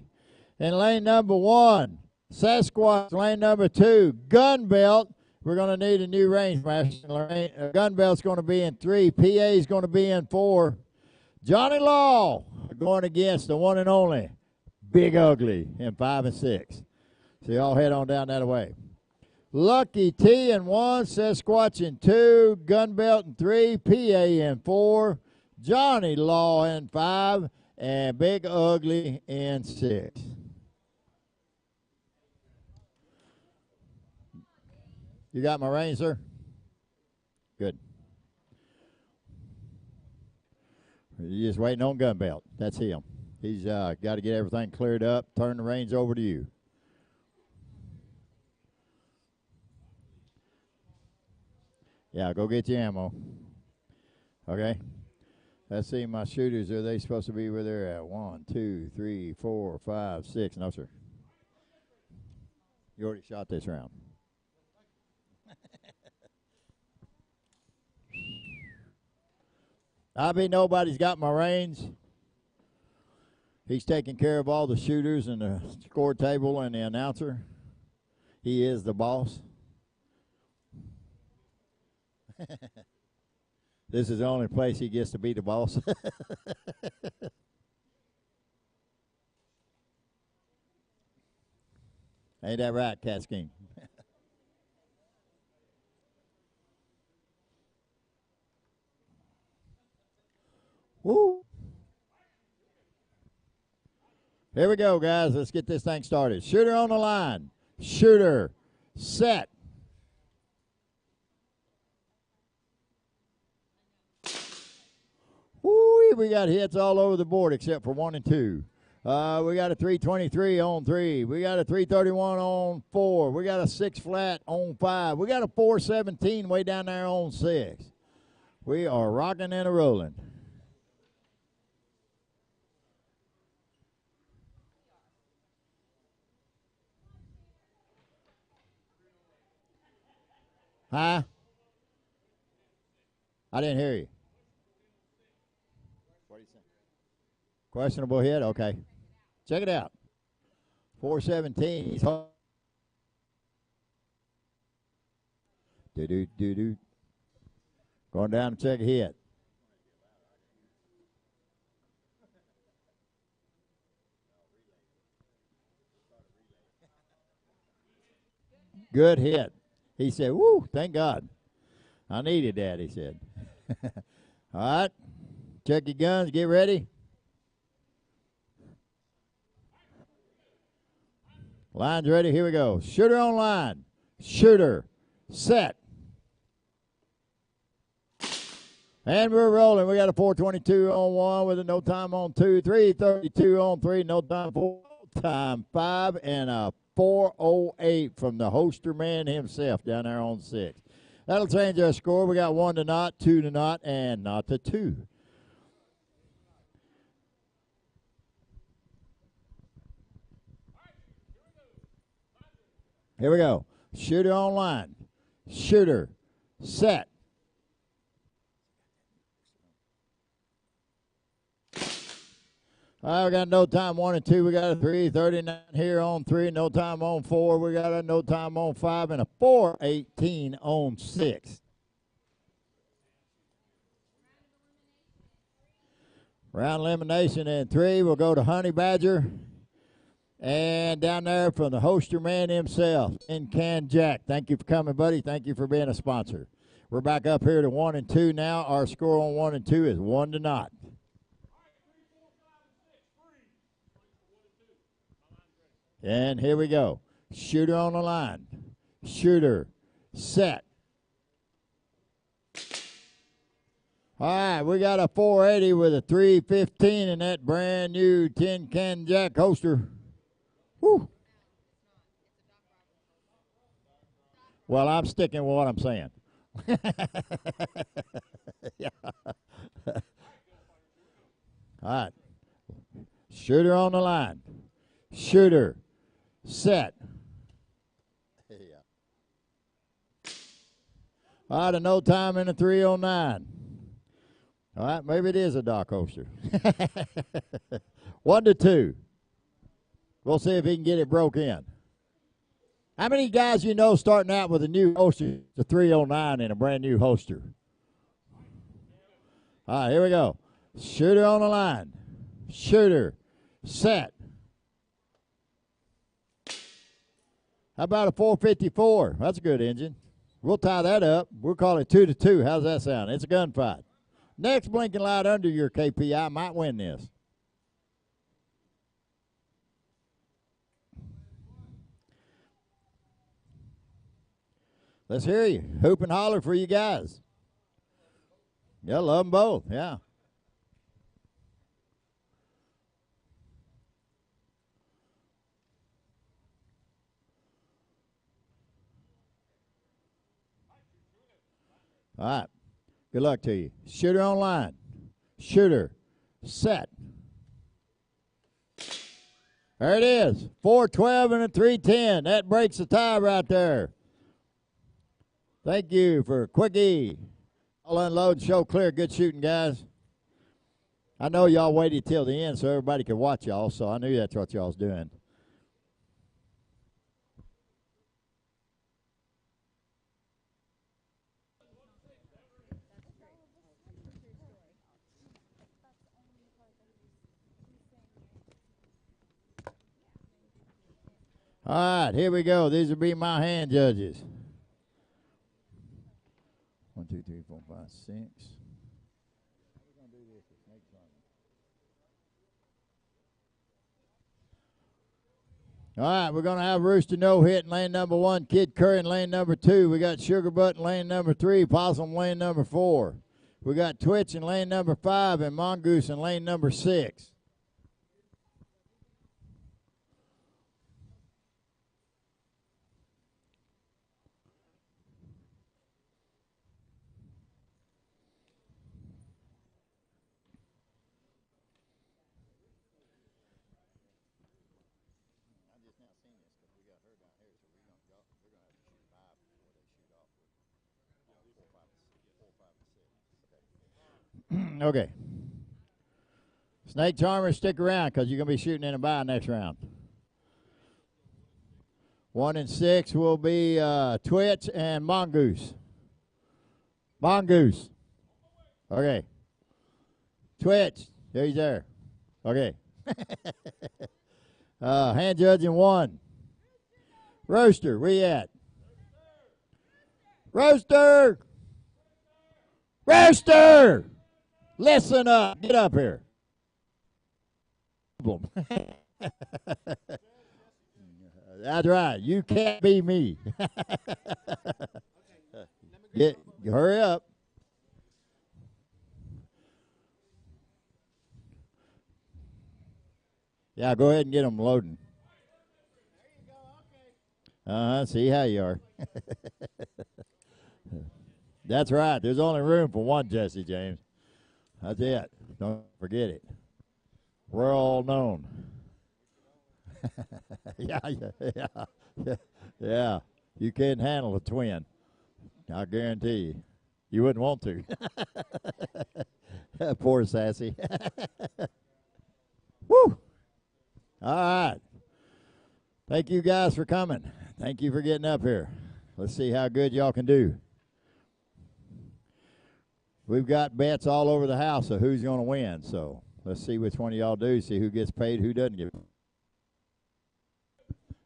in lane number 1. Sasquatch, lane number 2. Gun Belt, we're going to need a new range master. Gun Belt's going to be in 3. PA's going to be in 4. Johnny Law going against the one and only Big Ugly in 5 and 6. So y'all head on down that way. Lucky T in 1, Sasquatch in 2, Gun Belt in 3, PA in 4, Johnny Law in 5, and Big Ugly in 6. You got my reins, sir? Good. You're just waiting on Gun Belt. That's him. He's got to get everything cleared up. Turn the reins over to you. Yeah, go get your ammo. Okay. Let's see my shooters. Are they supposed to be where they're at? 1, 2, 3, 4, 5, 6. No, sir. You already shot this round. I Be Nobody's got my reins. He's taking care of all the shooters and the score table and the announcer. He is the boss. This is the only place he gets to be the boss. Ain't that right, Cat King? Woo. Here we go, guys. Let's get this thing started. Shooter on the line. Shooter set. Woo, we got hits all over the board except for 1 and 2. We got a 323 on 3. We got a 331 on 4. We got a 6 flat on 5. We got a 417 way down there on 6. We are rocking and a rolling. Huh? I didn't hear you. What are you saying? Questionable hit? Okay. Check it out. 417. He's do. Going down to check a hit. Good hit. He said, woo, thank God. I needed that, he said. All right. Check your guns. Get ready. Line's ready. Here we go. Shooter on line. Shooter. Set. And we're rolling. We got a 4:22 on 1 with a no time on 2, 3:32 on 3, no time 4, time 5, and a 4:08 from the hoster man himself down there on 6. That'll change our score. We got 1 to not, 2 to not, and not to 2. Here we go. Shooter on line. Shooter. Set. All right, we got no time 1 and 2. We got a 3:39 here on 3. No time on 4. We got a no time on 5 and a 4:18 on 6. Round elimination in 3. We'll go to Honey Badger. And down there from the hoster man himself, in Can Jack. Thank you for coming, buddy. Thank you for being a sponsor. We're back up here to 1 and 2 now. Our score on 1 and 2 is 1 to not. And here we go. Shooter on the line. Shooter. Set. All right, we got a 480 with a 315 in that brand new Tin Can Jack holster. Whew. Well, I'm sticking with what I'm saying. Yeah. All right. Shooter on the line. Shooter. Set. Yeah. All right, a no time in a 309. All right, maybe it is a Doc holster. 1 to 2. We'll see if he can get it broke in. How many guys you know starting out with a new holster, the 309 and a brand new holster? All right, here we go. Shooter on the line. Shooter. Set. How about a 454? That's a good engine. We'll tie that up. We'll call it 2 to 2. How's that sound? It's a gunfight. Next blinking light under your KPI might win this. Let's hear you. Hoop and holler for you guys. Yeah, love them both. Yeah. All right. Good luck to you. Shooter on line. Shooter. Set. There it is. 412 and a 310. That breaks the tie right there. Thank you for Quickie. I'll unload and show clear. Good shooting, guys. I know y'all waited till the end so everybody could watch y'all, so I knew that's what y'all was doing. All right, here we go. These will be my hand judges. 1, 2, 3, 4, 5, 6. All right, we're going to have Rooster No Hit in lane number 1, Kid Curry in lane number 2. We got Sugar Butt in lane number 3, Possum in lane number 4. We got Twitch in lane number 5 and Mongoose in lane number 6. Okay. Snake Charmer, stick around because you're going to be shooting in a bye next round. 1 and 6 will be Twitch and Mongoose. Mongoose. Okay. Twitch. There he's there. Okay. Hand judging 1. Rooster, where you at? Rooster! Rooster! Listen up. Get up here. That's right. You can't be me. Hurry up. Yeah, go ahead and get them loading. See how you are. That's right. There's only room for one Jesse James. That's it. Don't forget it. We're all known. yeah. You can't handle a twin. I guarantee you. You wouldn't want to. Poor Sassy. Woo! All right. Thank you guys for coming. Thank you for getting up here. Let's see how good y'all can do. We've got bets all over the house of who's going to win. So let's see which one of y'all do, see who gets paid, who doesn't get paid.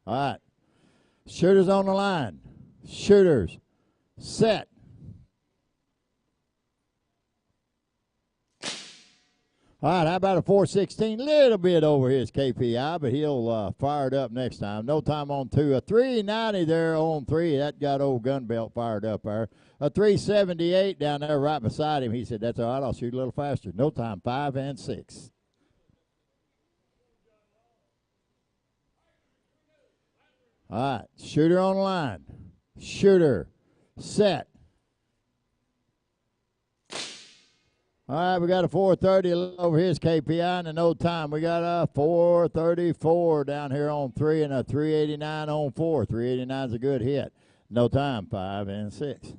All right. Shooters on the line. Shooters. Set. All right, how about a 416? Little bit over his KPI, but he'll fire it up next time. No time on 2. A 390 there on 3. That got old gun belt fired up there. A 378 down there right beside him. He said, that's all right, I'll shoot a little faster. No time, 5 and 6. All right, shooter on the line. Shooter, set. All right, we got a 430 over his KPI and a no time. We got a 434 down here on 3 and a 389 on 4. 389 is a good hit. No time, 5 and 6.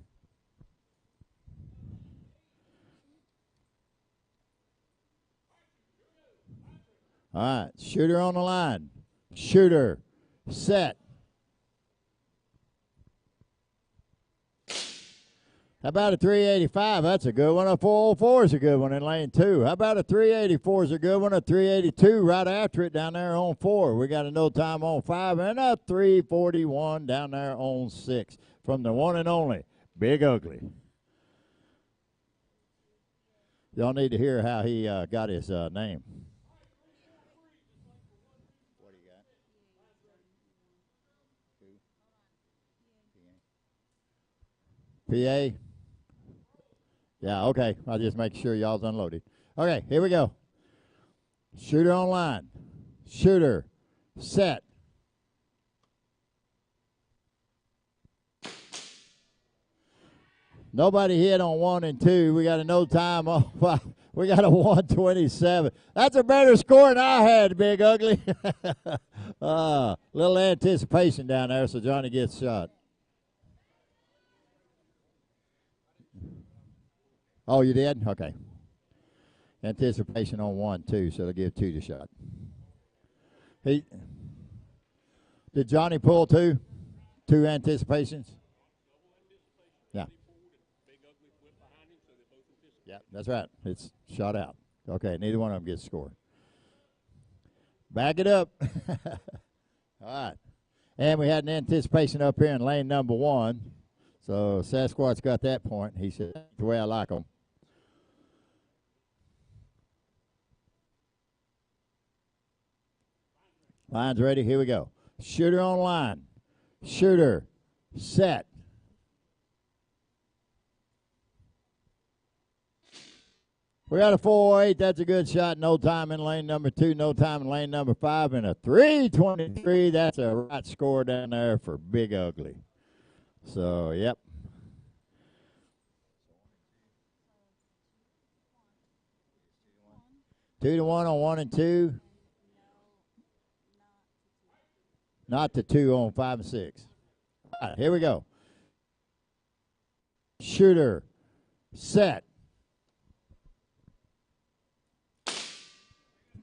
All right, shooter on the line. Shooter, set. How about a 385? That's a good one. A 404 is a good one in lane 2. How about a 384 is a good one. A 382 right after it down there on 4. We got a no time on 5 and a 341 down there on 6 from the one and only Big Ugly. Y'all need to hear how he got his name. What do you got? PA? Yeah, okay. I'll just make sure y'all's unloaded. Okay, here we go. Shooter on line. Shooter. Set. Nobody hit on 1 and 2. We got a no time on 5. We got a 127. That's a better score than I had, Big Ugly. Little anticipation down there, so Johnny gets shot. Oh, you did? Okay. Anticipation on 1, 2, so they'll give 2 the shot. Did Johnny pull 2? 2 anticipations? Yeah. Yeah, that's right. It's shot out. Okay, neither one of them gets a score. Back it up. All right. And we had an anticipation up here in lane number 1. So Sasquatch got that point. He said, that's the way I like them. Line's ready. Here we go. Shooter on line. Shooter. Set. We got a 408. That's a good shot. No time in lane number 2. No time in lane number 5. And a 323. That's a right score down there for Big Ugly. So, yep. Two to 1 on 1 and 2. Not to 2 on 5 and 6. All right, here we go. Shooter. Set.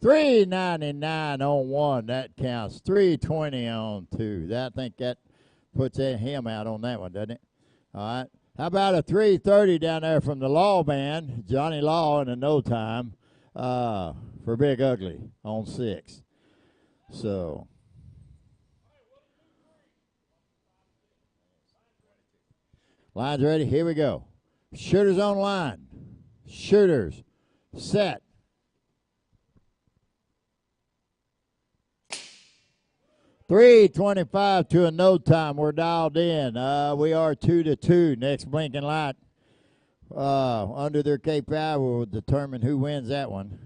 399 on 1. That counts. 320 on 2. I think that puts him out on that one, doesn't it? All right. How about a 330 down there from the Law Band, Johnny Law, in a no time for Big Ugly on 6. So. Lines ready. Here we go. Shooters on line. Shooters. Set. .325 to a no time. We're dialed in. We are 2-2. Next blinking light under their KPI will determine who wins that one.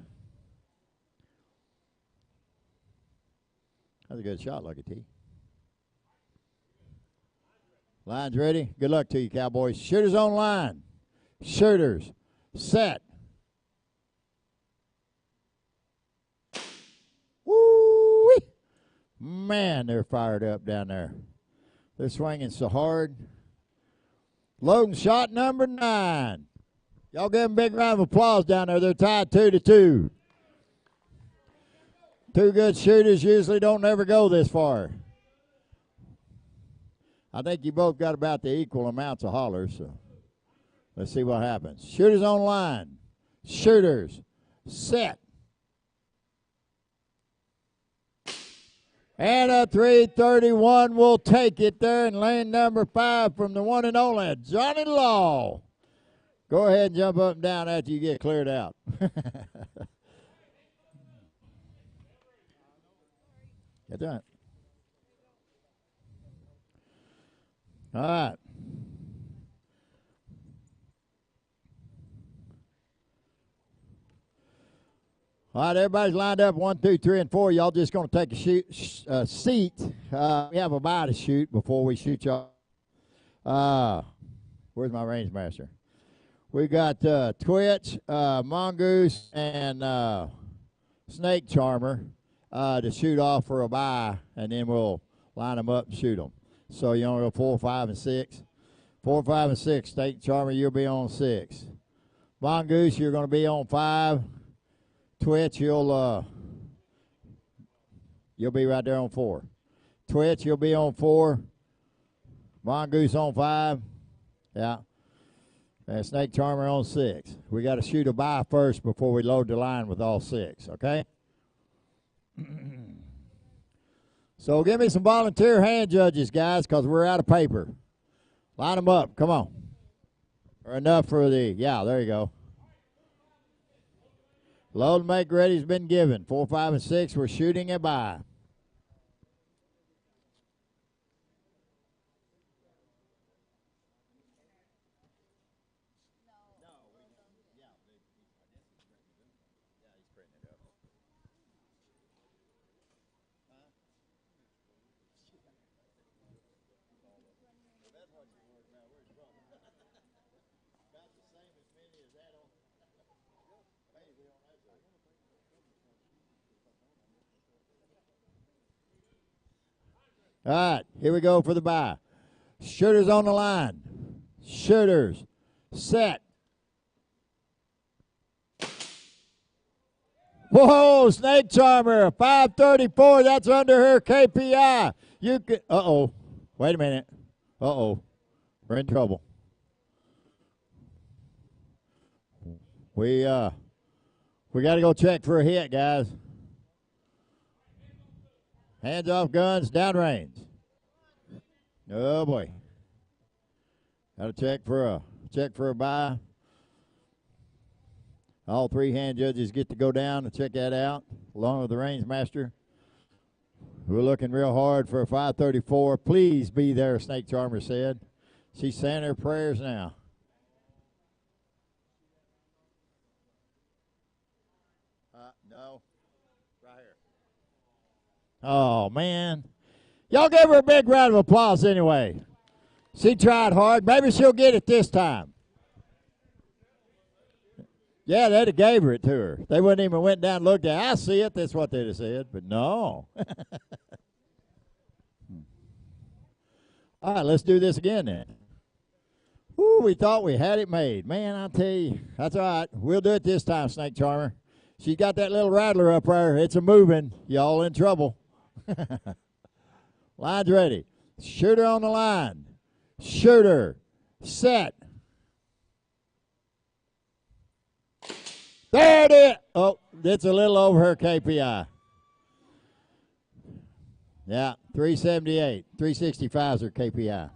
That's a good shot, Lucky T. Lines ready. Good luck to you, Cowboys. Shooters on line. Shooters. Set. Woo-wee. Man, they're fired up down there. They're swinging so hard. Loading shot number 9. Y'all give them a big round of applause down there. They're tied 2-2. Two good shooters usually don't ever go this far. I think you both got about the equal amounts of hollers, so let's see what happens. Shooters on line. Shooters. Set. And a 331 will take it there in lane number 5 from the one and only Johnny Law. Go ahead and jump up and down after you get cleared out. That's right. All right. All right, everybody's lined up 1, 2, 3, and 4. Y'all just going to take a seat. We have a bye to shoot before we shoot y'all. Where's my range master? We got Twitch, Mongoose, and Snake Charmer to shoot off for a bye, and then we'll line them up and shoot them. So you only go 4, 5, and 6. 4, 5, and 6. Snake Charmer, you'll be on 6. Mongoose, you're going to be on 5. Twitch, you'll be right there on 4. Twitch, you'll be on 4. Mongoose on 5. Yeah. And Snake Charmer on 6. We got to shoot a bye first before we load the line with all 6, okay? So give me some volunteer hand judges, guys, because we're out of paper. Line them up. Come on. Or enough for the, yeah, there you go. Load and make ready has been given. 4, 5, and 6, we're shooting a bye. All right, here we go for the bye. Shooters on the line. Shooters. Set. Whoa, Snake Charmer, 534. That's under her KPI. You can. Uh-oh. Wait a minute. Uh-oh. We're in trouble. We got to go check for a hit, guys. Hands off guns, downrange. Oh boy. Got to check for a bye. All 3 hand judges get to go down and check that out, along with the range master. We're looking real hard for a 534. Please be there, Snake Charmer said. She's saying her prayers now. No. Right here. Oh, man. Y'all give her a big round of applause anyway. She tried hard. Maybe she'll get it this time. Yeah, they'd have gave her it to her. They wouldn't even went down and looked at it. I see it. That's what they'd have said. But no. All right, let's do this again then. Woo, we thought we had it made. Man, I tell you, that's all right. We'll do it this time, Snake Charmer. She's got that little rattler up there. It's a moving. Y'all in trouble. Line's ready. Shooter on the line. Shooter. Set. There it is. Oh, it's a little over her KPI. Yeah, 378. 365 is her KPI.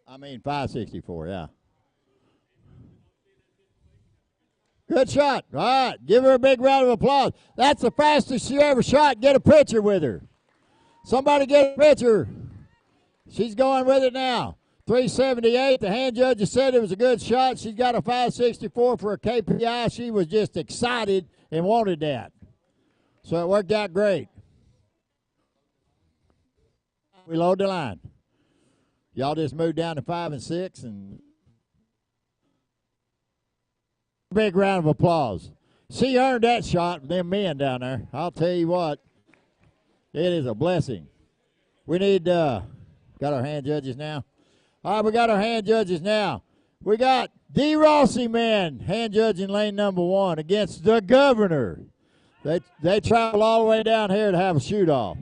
I mean 564, yeah. Good shot. All right, give her a big round of applause. That's the fastest she ever shot. Get a picture with her. Somebody get a picture. She's going with it now. 378. The hand judges said it was a good shot. She's got a 564 for a KPI. She was just excited and wanted that. So it worked out great. We load the line. Y'all just moved down to 5 and 6 and big round of applause. She earned that shot with them men down there. I'll tell you what, it is a blessing. We need, got our hand judges now. All right, we got our hand judges now. We got D. Rossi men hand judging lane number 1 against the Governor. They travel all the way down here to have a shoot-off.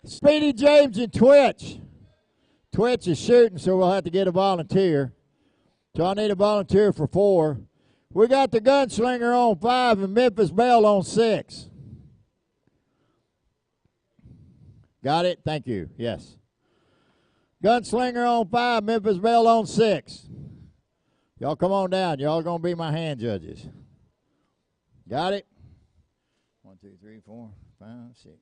Speedy James and Twitch. Twitch is shooting, so we'll have to get a volunteer. So I need a volunteer for 4. We got the Gunslinger on 5 and Memphis Bell on 6. Got it? Thank you. Yes. Gunslinger on 5, Memphis Bell on 6. Y'all come on down. Y'all going to be my hand judges. Got it? 1, 2, 3, 4, 5, 6.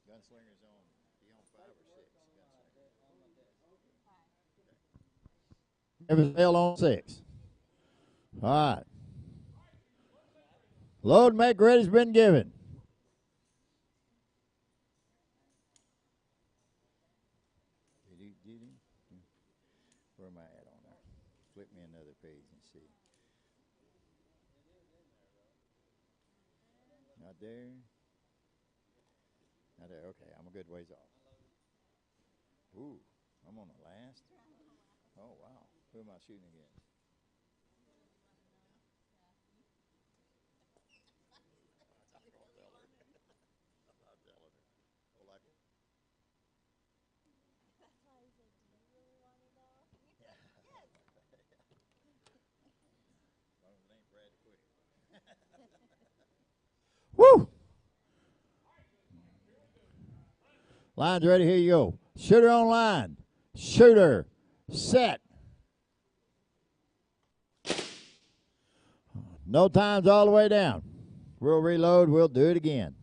Gunslinger's on. He on 5 or 6? Memphis Bell on 6. All right. Load and make ready's been given. Where am I at on there? Flip me another page and see. Not there. Not there. Okay, I'm a good ways off. Ooh, I'm on the last. Oh, wow. Who am I shooting against? Woo! Line's ready. Here you go. Shooter on line. Shooter. Set. No times all the way down. We'll reload. We'll do it again.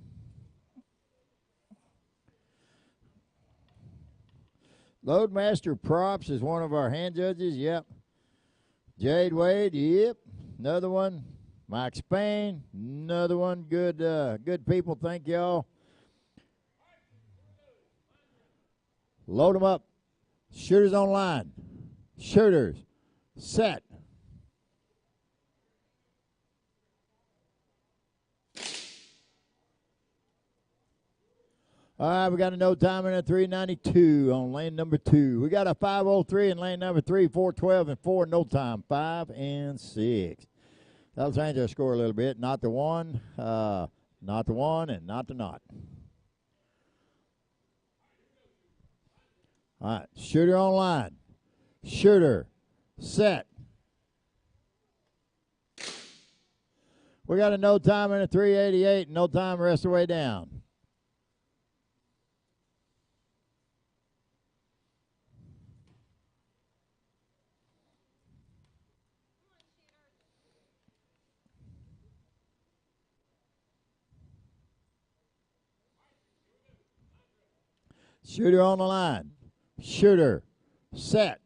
Loadmaster Props is one of our hand judges. Yep. Jade Wade. Yep. Another one. Mike Spain. Another one. Good, good people. Thank y'all. Load them up. Shooters on line. Shooters. Set. All right, we got a no timer and a 392 on lane number 2. We got a 503 in lane number 3, 412 and 4 no time, 5 and 6. That'll change our score a little bit. Not the 1, not the 1, and not the not. All right, shooter on line. Shooter, set. We got a no timer and a 388, no time rest of the way down. Shooter on the line. Shooter. Set.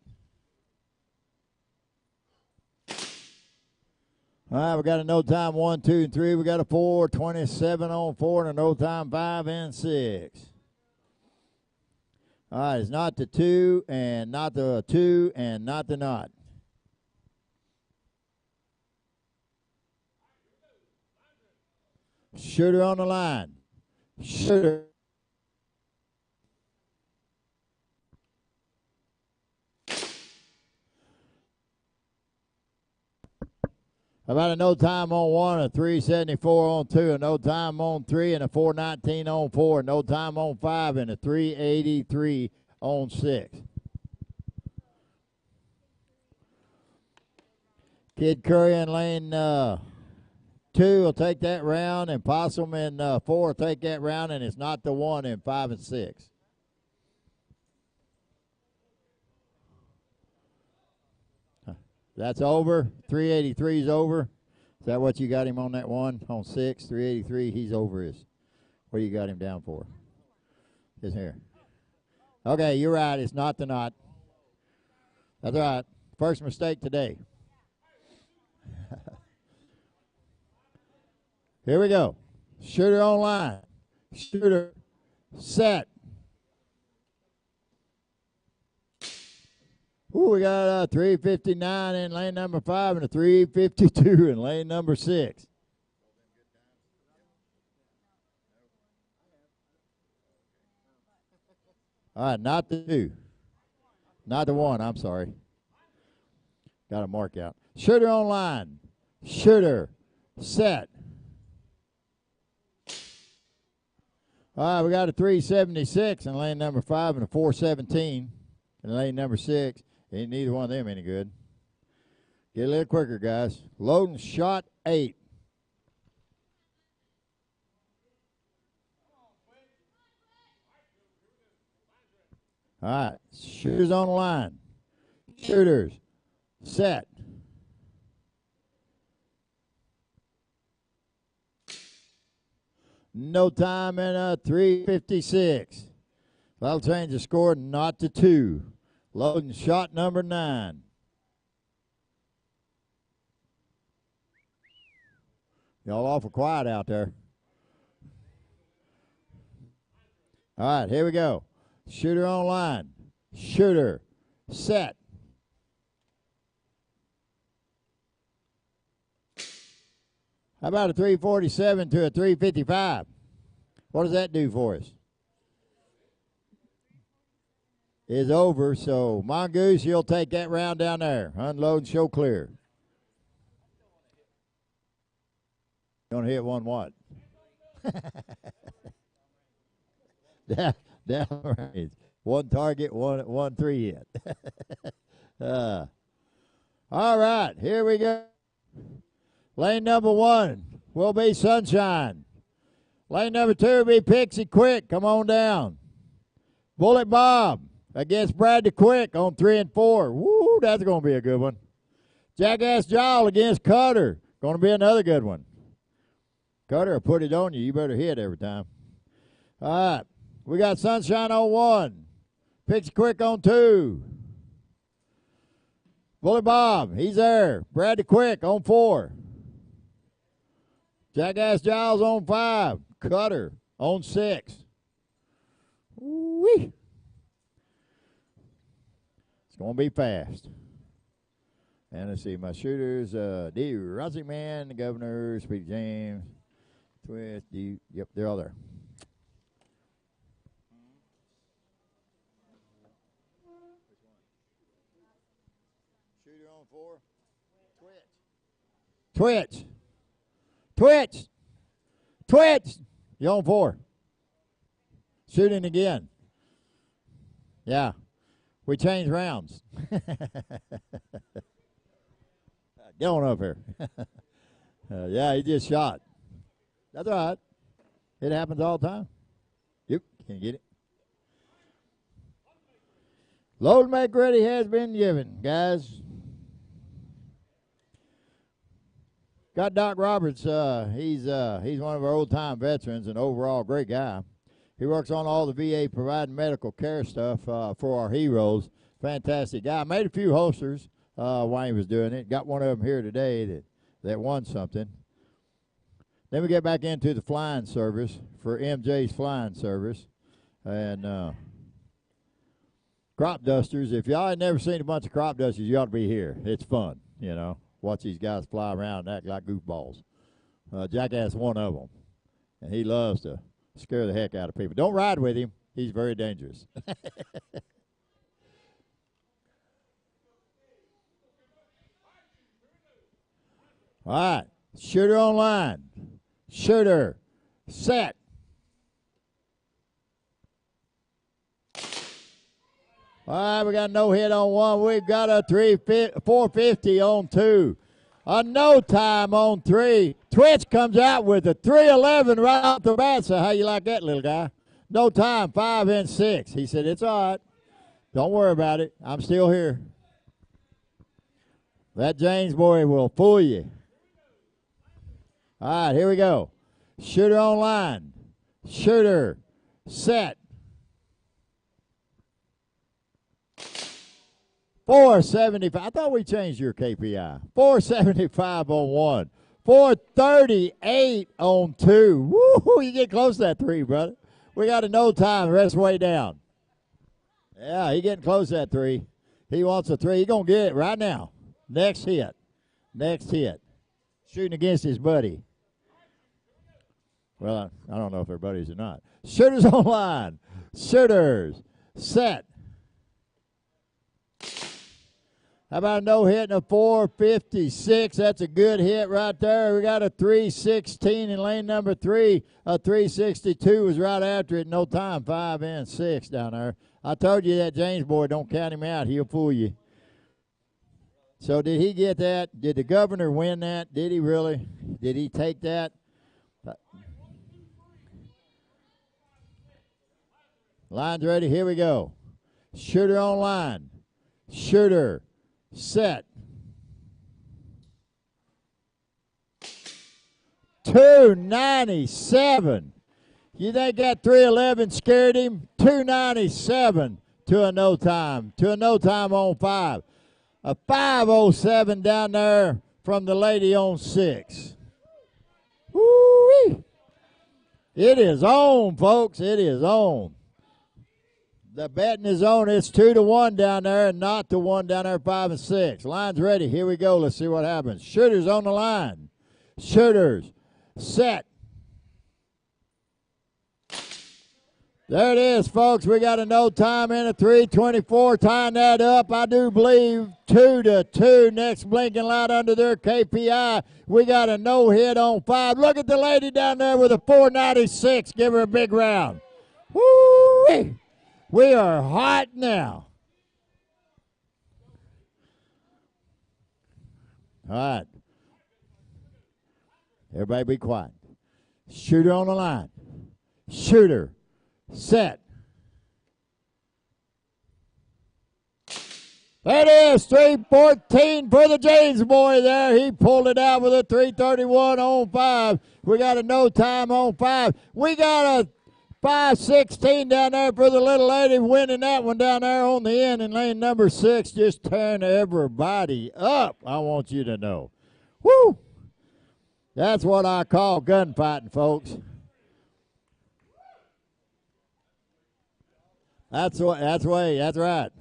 All right, we got a no time 1, 2, and 3. We got a 4:27 on 4 and a no time 5 and 6. All right, it's not the 2 and not the 2 and not the not. Shooter on the line. Shooter. About a no time on 1, a 374 on 2, a no time on 3, and a 419 on 4, no time on 5, and a 383 on 6. Kid Curry in lane 2 will take that round, and Possum in 4 will take that round, and it's not the 1 in 5 and 6. That's over. 383 is over. Is that what you got him on that one? On 6, 383, he's over his. What you got him down for? His here. Okay, you're right. It's not the knot. That's right. First mistake today. Here we go. Shooter on line. Shooter set. Ooh, we got a 359 in lane number 5 and a 352 in lane number 6. All right, not the 2. Not the 1, I'm sorry. Got a mark out. Shooter on line. Shooter set. All right, we got a 376 in lane number 5 and a 417 in lane number 6. Ain't neither one of them any good. Get a little quicker, guys. Loading shot 8. All right, shooters on the line. Shooters set. No time in a 356. That'll change the score, not to 2. Loading shot number 9. Y'all awful quiet out there. All right, here we go. Shooter on line. Shooter set. How about a 347 to a 355? What does that do for us? Is over, so Mongoose, you'll take that round down there. Unload and show clear. You want to hit one what? down range. One target, one 3 hit. All right, here we go. Lane number 1 will be Sunshine. Lane number 2 will be Pixie Quick. Come on down. Bullet Bob against Bradley Quick on 3 and 4. Woo, that's going to be a good one. Jackass Jowl against Cutter. Going to be another good one. Cutter will put it on you. You better hit every time. All right. We got Sunshine on 1. Pixie Quick on 2. Bullet Bob, he's there. Bradley Quick on 4. Jackass Giles on 5. Cutter on 6. Whee! It's going to be fast. And let's see, my shooters, D. Rossi Man, the Governor, Speedy James, Twist, D. Yep, they're all there. Shooter on 4. Twitch. Twitch. Twitch. You on 4. Shooting again. Yeah. We changed rounds. Get on up here. Yeah, he just shot. That's all right. It happens all the time. Yep. Can you get it? Load make ready has been given, guys. Got Doc Roberts. He's one of our old-time veterans and overall great guy. He works on all the VA providing medical care stuff for our heroes. Fantastic guy. Made a few holsters while he was doing it. Got one of them here today that won something. Then we get back into the flying service for MJ's flying service. And crop dusters. If y'all ain't never seen a bunch of crop dusters, you ought to be here. It's fun, you know. Watch these guys fly around and act like goofballs. Jackass one of them. And he loves to scare the heck out of people. Don't ride with him. He's very dangerous. All right. Shooter on line. Shooter. Set. All right, we got no hit on 1. We've got a 450 on 2. A no time on 3. Twitch comes out with a 311 right off the bat. So how you like that, little guy? No time, 5 and 6. He said, it's all right. Don't worry about it. I'm still here. That James boy will fool you. All right, here we go. Shooter on line. Shooter. Set. 475. I thought we changed your KPI. 475 on one. 438 on two. Woo! You get close to that three, brother. We got a no time. Rest way down. Yeah, he getting close to that three. He wants a three. He going to get it right now. Next hit. Next hit. Shooting against his buddy. Well, I don't know if they're buddies or not. Shooters on line. Shooters. Set. How about a no hit and a 456? That's a good hit right there. We got a 316 in lane number 3. A 362 was right after it. No time. 5 and 6 down there. I told you that James boy, don't count him out. He'll fool you. So did he get that? Did the governor win that? Did he really? Did he take that? Line's ready. Here we go. Shooter on line. Shooter. Set. 297. You think that 311 scared him? 297 to a no time. To a no time on 5. A 507 down there from the lady on 6. Woo-wee. It is on, folks. It is on. The betting is on. It's 2-1 down there and not to 1 down there, 5 and 6. Line's ready. Here we go. Let's see what happens. Shooters on the line. Shooters. Set. There it is, folks. We got a no time in a 3:24. Tying that up, I do believe 2-2. Next blinking light under their KPI. We got a no hit on 5. Look at the lady down there with a 496. Give her a big round. Woo-wee. We are hot now. All right. Everybody be quiet. Shooter on the line. Shooter. Set. That is 314 for the James boy there. He pulled it out with a 331 on 5. We got a no time on 5. We got a 516 down there for the little lady, winning that one down there on the end in lane number 6, just tearing everybody up, I want you to know. Woo! That's what I call gunfighting, folks. That's right.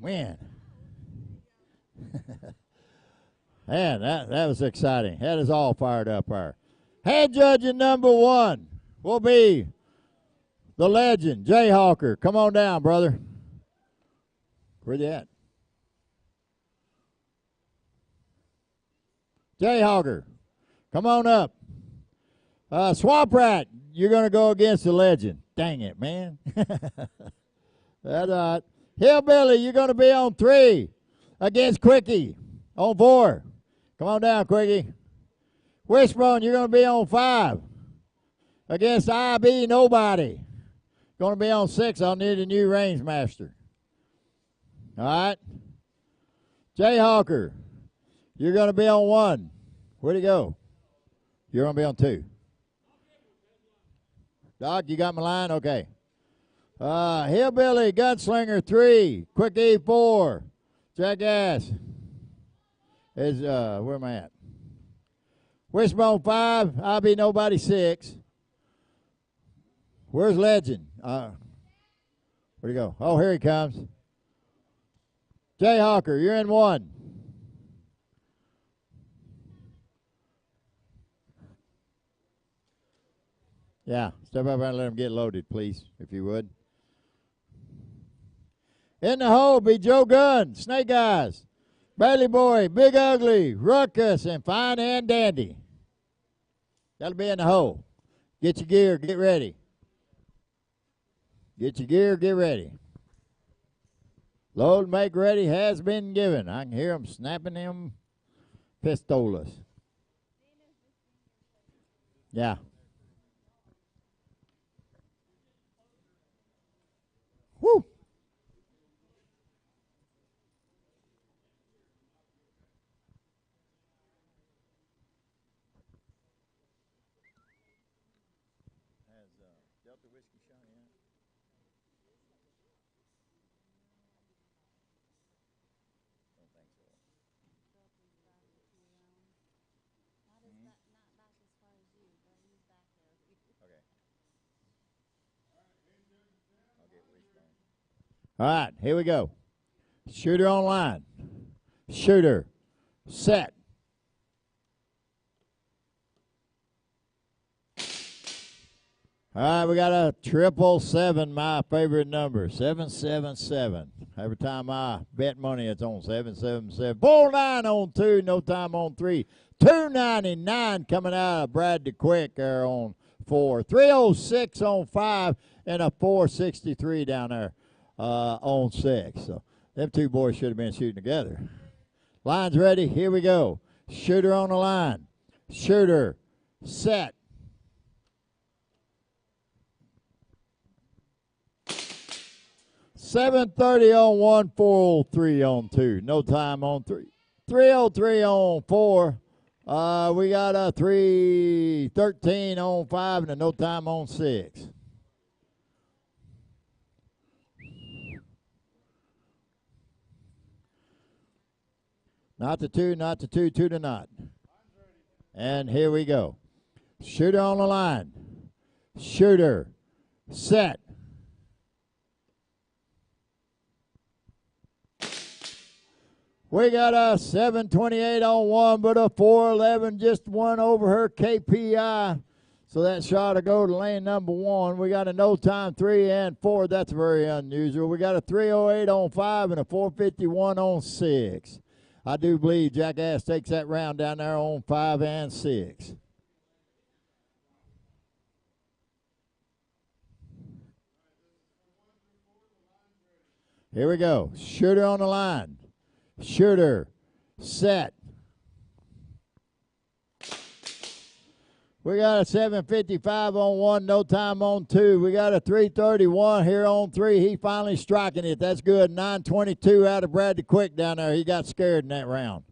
Man. Man, that was exciting. That is all fired up there. Head judging number 1 will be the legend, Jay Hawker. Come on down, brother. Where you at? Jay Hawker, come on up. Swamp Rat, you're going to go against the legend. Dang it, man. That's all right. Hillbilly, you're going to be on 3 against Quickie on 4. Come on down, Quickie. Wishbone, you're going to be on 5 against IB Nobody. Going to be on 6. I'll need a new range master. All right. Jay Hawker, you're going to be on 1. Where'd he go? You're going to be on 2. Doc, you got my line? Okay. Hillbilly, Gunslinger 3. Quickie 4. Jackass is, where am I at? Wishbone 5. I'll be Nobody 6. Where's Legend? Where'd he go? Oh, here he comes. Jay Hawker, you're in 1. Yeah, step up and let him get loaded, please, if you would. In the hole be Joe Gunn, Snake Eyes, Bailey Boy, Big Ugly, Ruckus, and Fine and Dandy. That'll be in the hole. Get your gear, get ready. Get your gear, get ready. Load, make ready has been given. I can hear them snapping them pistolas. Yeah. Woo. Delta Whiskey Cheyenne. Don't think so. Not back as far as you, but he's back there. Okay. I'll get Wishbone. All right, here we go. Shooter online. Shooter. Set. All right, we got a 777, my favorite number, 777. Every time I bet money, it's on 777. 49 on 2, no time on 3. 299 coming out of Brad DeQuick there on 4. 306 on 5, and a 463 down there on 6. So them two boys should have been shooting together. Line's ready. Here we go. Shooter on the line. Shooter. Set. .730 on 1, 403 on 2. No time on 3. 303 on 4. We got a 313 on 5 and a no time on 6. Not the 2, not the 2, 2 to not. And here we go. Shooter on the line. Shooter. Set. We got a 728 on 1, but a 411, just one over her KPI. So that shot will go to lane number 1. We got a no time 3 and 4. That's very unusual. We got a 308 on 5 and a 451 on 6. I do believe Jackass takes that round down there on 5 and 6. Here we go. Shooter on the line. Shooter. Set. We got a 755 on 1, no time on 2. We got a 331 here on 3. He finally striking it. That's good. 922 out of Brad DeQuick down there. He got scared in that round.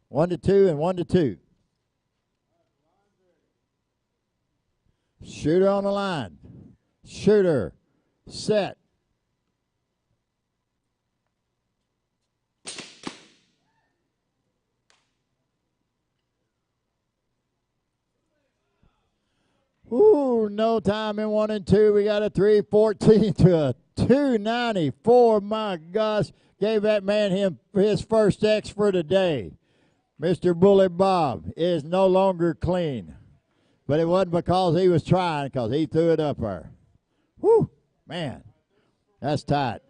1 to 2 and 1 to 2. Shooter on the line. Shooter. Set. Ooh, no time in 1 and 2. We got a 314 to a 294. My gosh. Gave that man his first X for the day. Mr. Bullet Bob is no longer clean. But it wasn't because he was trying, because he threw it up there. Whew, man. That's tight.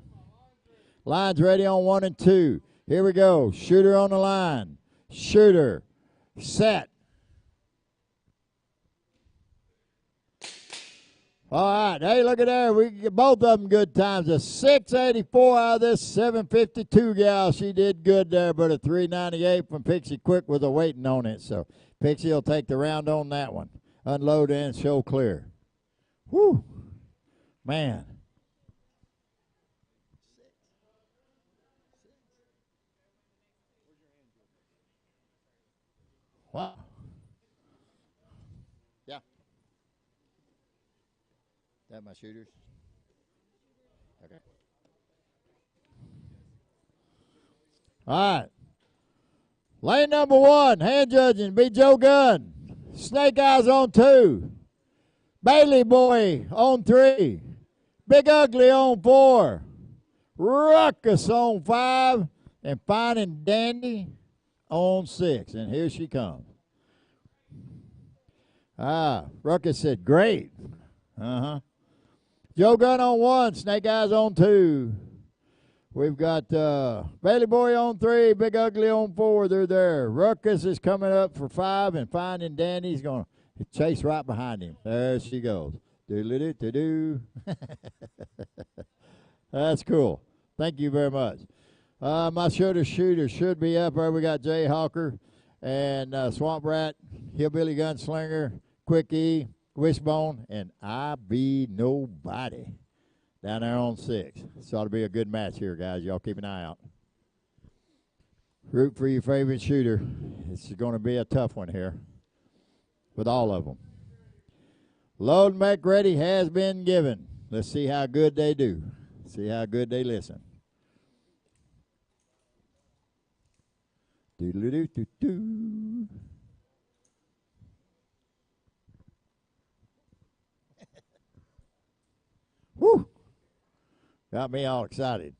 Line's ready on 1 and 2. Here we go. Shooter on the line. Shooter. Set. All right. Hey, look at there. We get both of them good times. A 684 out of this 752 gal. She did good there, but a 398 from Pixie Quick with a waiting on it. So Pixie will take the round on that one. Unload and show clear. Whew. Man. Wow. Yeah. That my shooters? Okay. All right. Lane number 1, hand judging, be Joe Gunn. Snake Eyes on 2. Bailey Boy on 3. Big Ugly on 4. Ruckus on 5. And Fine and Dandy on 6. And here she comes. Ruckus said, great. Joe Gunn on 1. Snake Eyes on 2. We've got Bailey Boy on 3, Big Ugly on 4. They're there. Ruckus is coming up for 5, and Finding Danny's going to chase right behind him. There she goes. Do-do-do-do-do. That's cool. Thank you very much. My shooter should be up there. We got Jay Hawker and Swamp Rat, Hillbilly Gunslinger, Quickie, Wishbone, and I Be Nobody. Down there on 6. This ought to be a good match here, guys. Y'all keep an eye out. Root for your favorite shooter. It's going to be a tough one here with all of them. Load and make ready has been given. Let's see how good they do. See how good they listen. Doodle-doo-doo-doo. Woo! Got me all excited.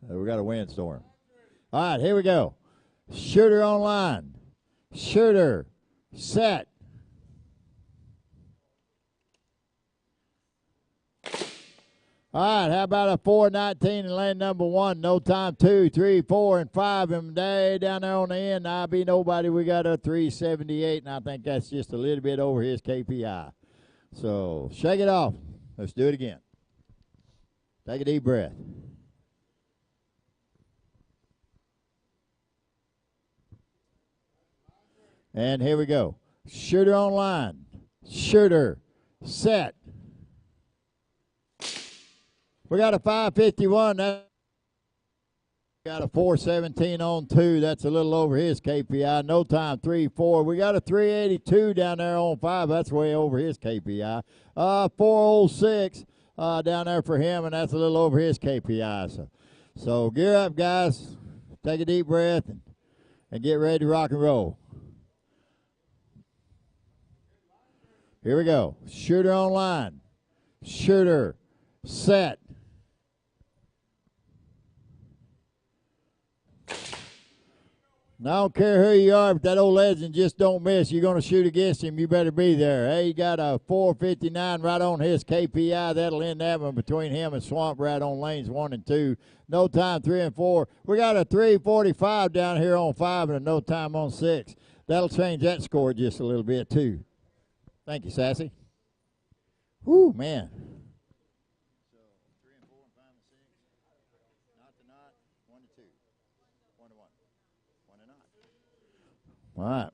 We got a windstorm. All right, here we go. Shooter online. Shooter set. All right, how about a 419 in lane number 1? No time 2, 3, 4, and 5. And day down there on the end, I be nobody. We got a 378, and I think that's just a little bit over his KPI. So shake it off. Let's do it again. Take a deep breath. And here we go. Shooter online. Shooter set. We got a 551. Got a 417 on 2. That's a little over his KPI. No time 3, 4. We got a 382 down there on 5. That's way over his KPI. 406 down there for him, and that's a little over his KPI. So gear up, guys. Take a deep breath and get ready to rock and roll. Here we go. Shooter online. Shooter set. And I don't care who you are, if that old legend just don't miss, you're going to shoot against him, you better be there. Hey, he got a 459 right on his KPI. That'll end that one between him and Swamp Rat on lanes 1 and 2. No time 3 and 4. We got a 345 down here on 5 and a no time on 6. That'll change that score just a little bit, too. Thank you, Sassy. Whoo, man. So 3 and 4 and 5 and 6. Not to not. 1 to 2. 1 to 1. 1 to not. All right.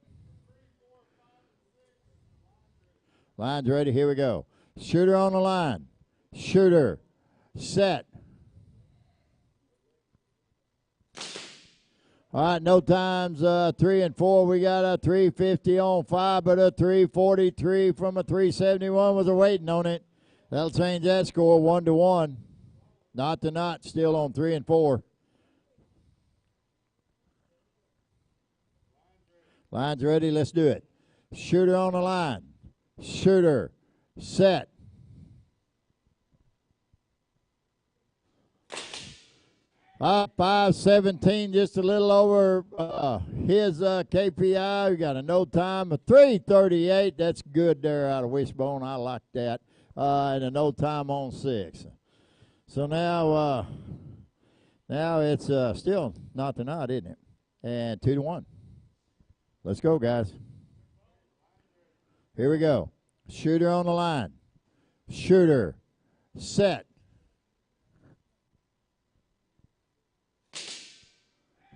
Line's ready. Here we go. Shooter on the line. Shooter. Set. All right, no times 3 and 4. We got a 350 on 5, but a 343 from a 371 was a waiting on it. That'll change that score 1 to 1. Not to not, still on 3 and 4. Line's ready. Let's do it. Shooter on the line. Shooter. Set. Up 517, just a little over his KPI. We got a no time of 338. That's good there out of Wishbone. I like that. And a no time on 6. So now it's still not to not, isn't it? And 2 to 1. Let's go, guys. Here we go. Shooter on the line. Shooter. Set.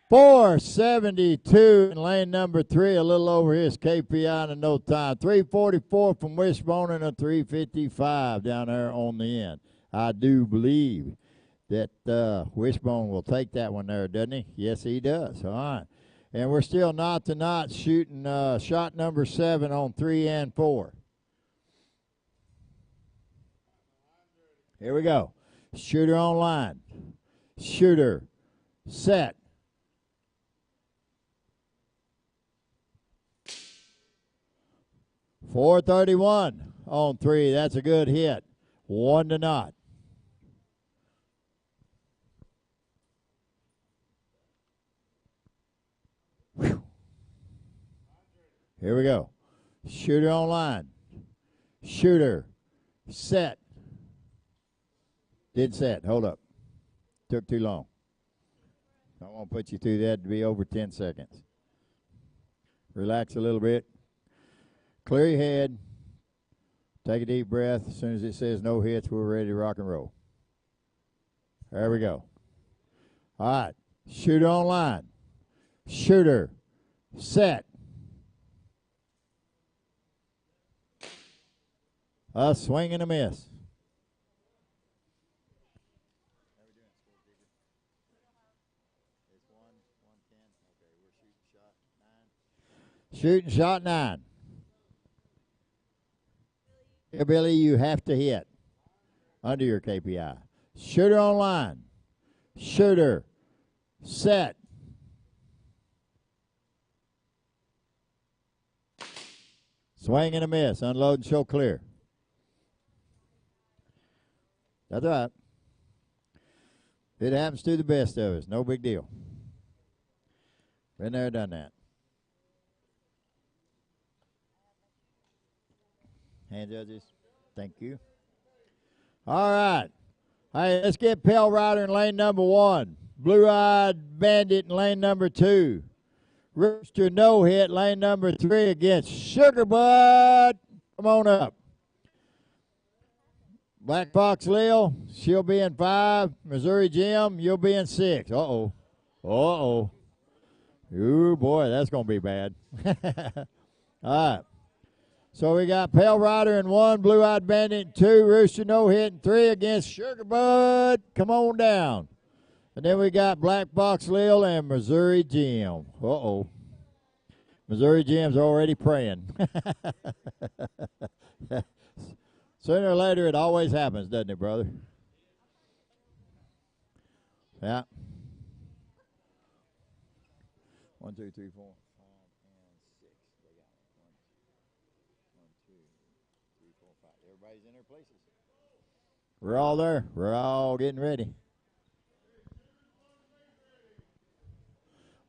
472 in lane number 3, a little over his KPI in no time. 344 from Wishbone and a 355 down there on the end. I do believe that Wishbone will take that one there, doesn't he? Yes, he does. All right. And we're still not to not shooting shot number 7 on 3 and 4. Here we go. Shooter on line. Shooter. Set. 431 on 3. That's a good hit. 1 to not. Whew. Here we go. Shooter on line. Shooter. Set. Did set. Hold up. Took too long. I won't put you through that to be over 10 seconds. Relax a little bit. Clear your head. Take a deep breath. As soon as it says no hits, we're ready to rock and roll. There we go. All right. Shooter on line. Shooter. Set. A swing and a miss. Shooting shot 9. Here, Billy, you have to hit under your KPI. Shooter on line. Shooter. Set. Swing and a miss. Unload and show clear. That's all right. It happens to the best of us. No big deal. Been there, done that. Hand judges. Thank you. All right. Hey, let's get Pale Rider in lane number 1. Blue-Eyed Bandit in lane number 2. Rooster No Hit, lane number 3 against Sugar Bud. Come on up. Black Fox Lil, she'll be in 5. Missouri Jim, you'll be in 6. Uh-oh. Uh-oh. Ooh, boy, that's going to be bad. All right. So we got Pale Rider in 1, Blue-Eyed Bandit in 2, Rooster No Hit in 3 against Sugar Bud. Come on down. And then we got Black Box Lil and Missouri Jim. Uh-oh. Missouri Jim's already praying. Sooner or later, it always happens, doesn't it, brother? Yeah. 1, 2, 3, 4, 5, and 6. They got it. 1, 2, 3, 4, 5. Everybody's in their places. We're all there. We're all getting ready.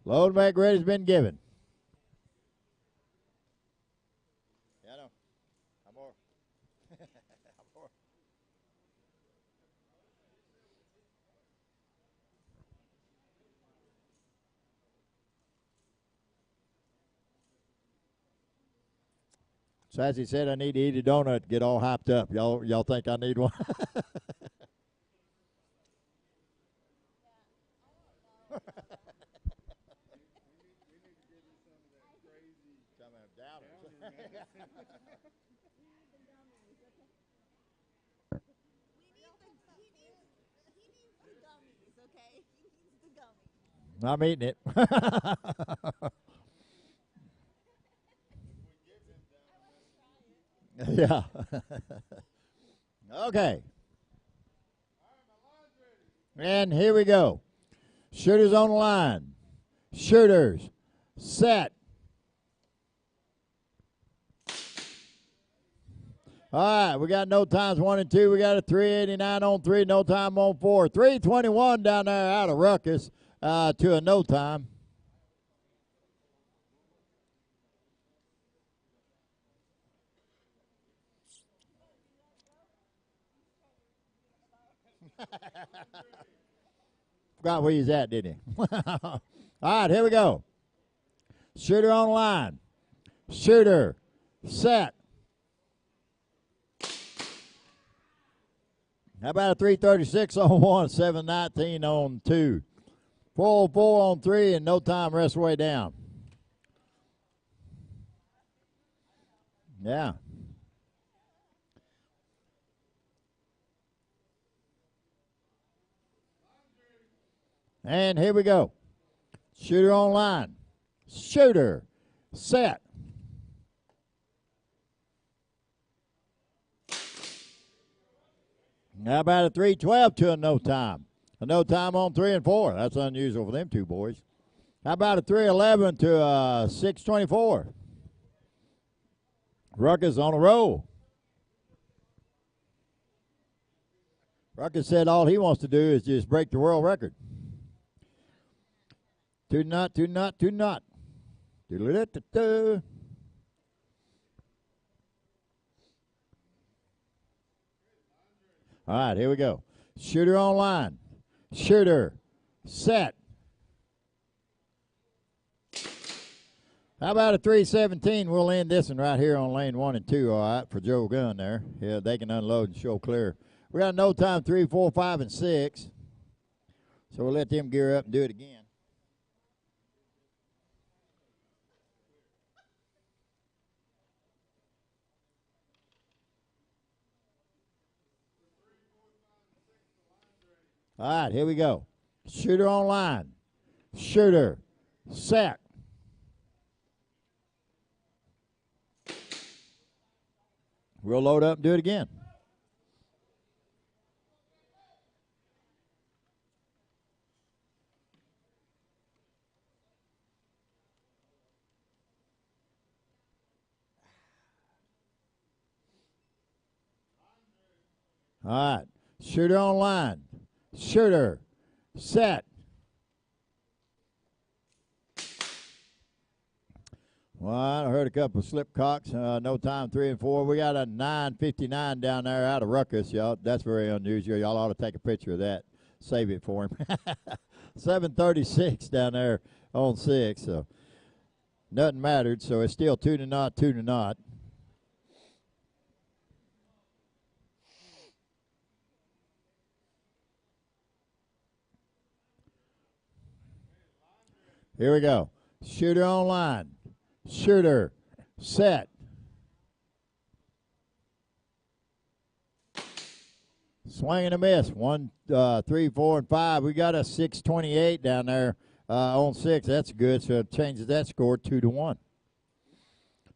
Load make ready's been given. Yeah, I know. I'm more. I'm more. Sassy said I need to eat a donut to get all hyped up. Y'all think I need one? I'm eating it. Yeah. Okay. And here we go. Shooters on the line. Shooters. Set. All right, we got no times 1 and 2. We got a 389 on 3, no time on 4. 321 down there out of Ruckus to a no time. Forgot where he's at, didn't he? All right, here we go. Shooter on line. Shooter. Set. How about a 336 on 1, 719 on 2. 404 on 3, and no time, rest way down. Yeah. And here we go. Shooter on line. Shooter. Set. How about a 312 to a no time? A no time on 3 and 4. That's unusual for them two boys. How about a 311 to a 624? Ruckus on a roll. Ruckus said all he wants to do is just break the world record. Two knot. Do-do-do-do-do. All right, here we go. Shooter on line. Shooter. Set. How about a 317? We'll end this one right here on lane 1 and 2, all right, for Joe Gunn there. Yeah, they can unload and show clear. We got no time 3, 4, 5, and 6. So we'll let them gear up and do it again. All right, here we go. Shooter on line. Shooter. Set. We'll load up and do it again. All right. Shooter on line. Shooter. Set. Well, I heard a couple of slip cocks. No time 3 and 4. We got a 9:59 down there out of Ruckus, y'all. That's very unusual. Y'all ought to take a picture of that. Save it for him. 7:36 down there on 6. So nothing mattered. So it's still 2-0, 2-0. Here we go. Shooter on line. Shooter. Set. Swing and a miss. 1, 3, 4, and 5. We got a 6:28 down there on 6. That's good. So it changes that score 2-1.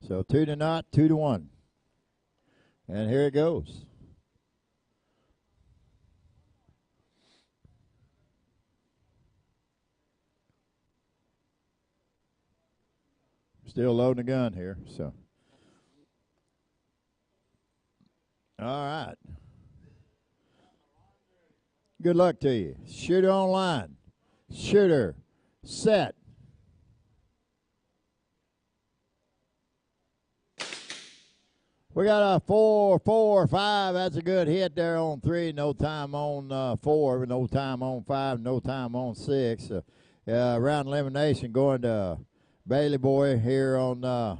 So 2-0, 2-1. And here it goes. Still loading the gun here, so. All right. Good luck to you. Shooter on line. Shooter. Set. We got a 4, 4, 5. That's a good hit there on 3. No time on 4. No time on 5. No time on 6. Round elimination going to Bailey Boy here on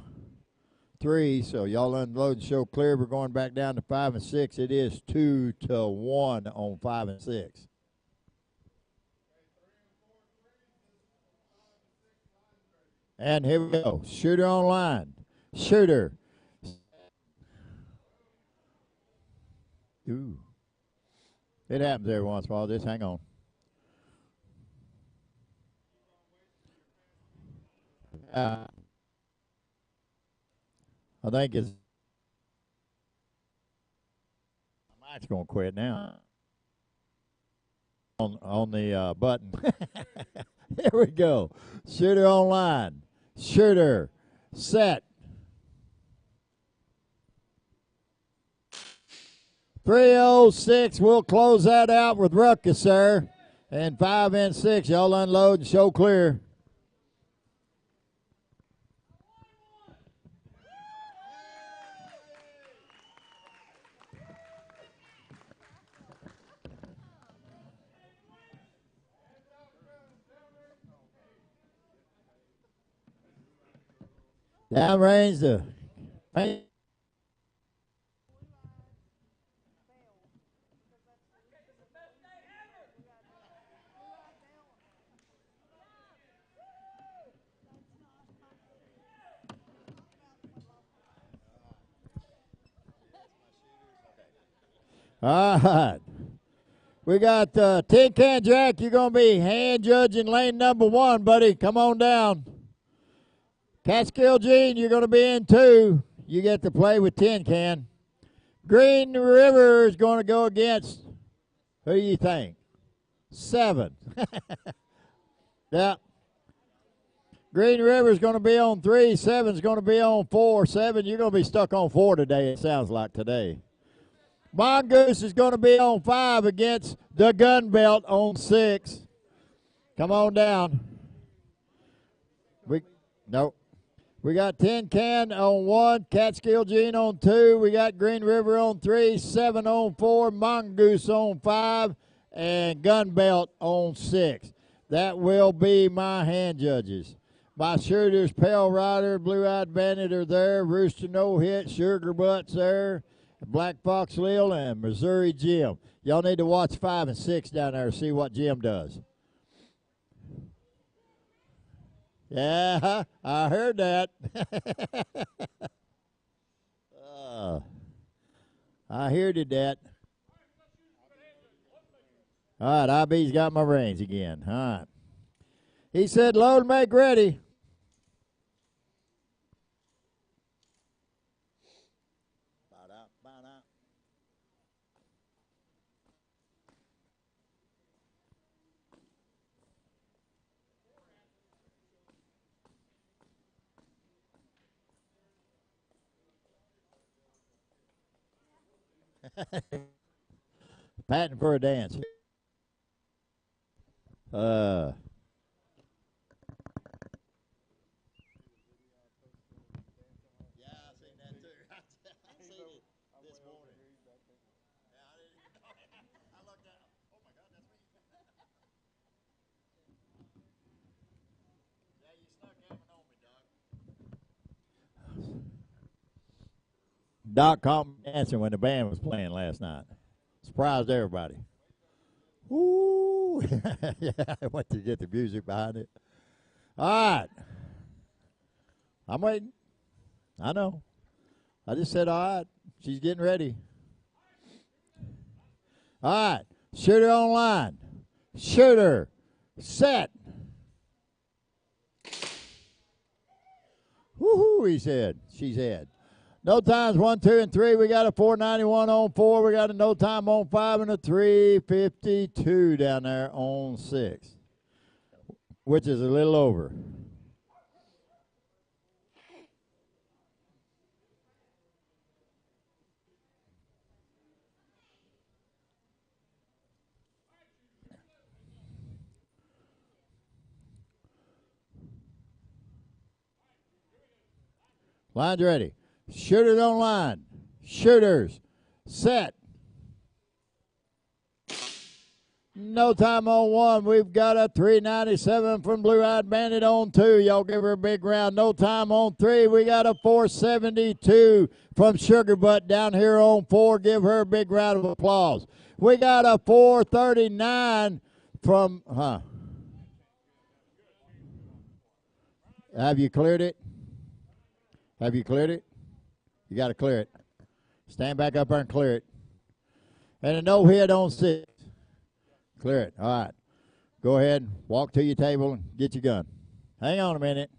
3. So y'all unload and show clear. We're going back down to 5 and 6. It is 2-1 on 5 and 6. And here we go. Shooter on line. Shooter. Ooh. It happens every once in a while. Just hang on. I think it's. My mic's going to quit now. On the button. Here we go. Shooter on line. Shooter. Set. 3:06. We'll close that out with Ruckus, sir. And 5 and 6. Y'all unload and show clear. Downrange the. All right. We got Tin Can Jack. You're going to be hand judging lane number 1, buddy. Come on down. Catskill Gene, you're going to be in 2. You get to play with Tin Can. Green River is going to go against, who do you think? 7. Yeah. Green River is going to be on 3. 7 is going to be on 4. 7, you're going to be stuck on 4 today, it sounds like today. Mongoose is going to be on 5 against the Gun Belt on 6. Come on down. Nope. We got Tin Can on 1, Catskill Gene on 2. We got Green River on 3, 7 on 4, Mongoose on 5, and Gun Belt on 6. That will be my hand judges. My shooters, Pale Rider, Blue Eyed Bandit are there, Rooster No Hit, Sugar Butt's there, Black Fox Lil, and Missouri Jim. Y'all need to watch 5 and 6 down there to see what Jim does. Yeah, I heard that. I heard it, that. All right, IB's got my reins again. All right. He said, load and make ready. Patting for a dance. Yeah, I seen that too. I seen it this morning. Yeah, I didn't. I looked at. Oh my God, that's me. Yeah, you snuck that one on me, Doc. Doc caught me dancing when the band was playing last night. Surprised everybody. Woo! Yeah, I went to get the music behind it. All right. I'm waiting. I know. I just said, all right. She's getting ready. All right. Shooter online. Shooter. Set. Woohoo, he said. She said. No times 1, 2, and 3. We got a 491 on 4. We got a no time on 5 and a 352 down there on 6, which is a little over. Line's ready. Shooters on line. Shooters. Set. No time on 1. We've got a 397 from Blue Eyed Bandit on 2. Y'all give her a big round. No time on 3. We got a 472 from Sugar Butt down here on 4. Give her a big round of applause. We got a 439 from, Have you cleared it? Have you cleared it? You got to clear it. Stand back up there and clear it. And a no hit on 6. Clear it. All right. Go ahead, walk to your table and get your gun. Hang on a minute.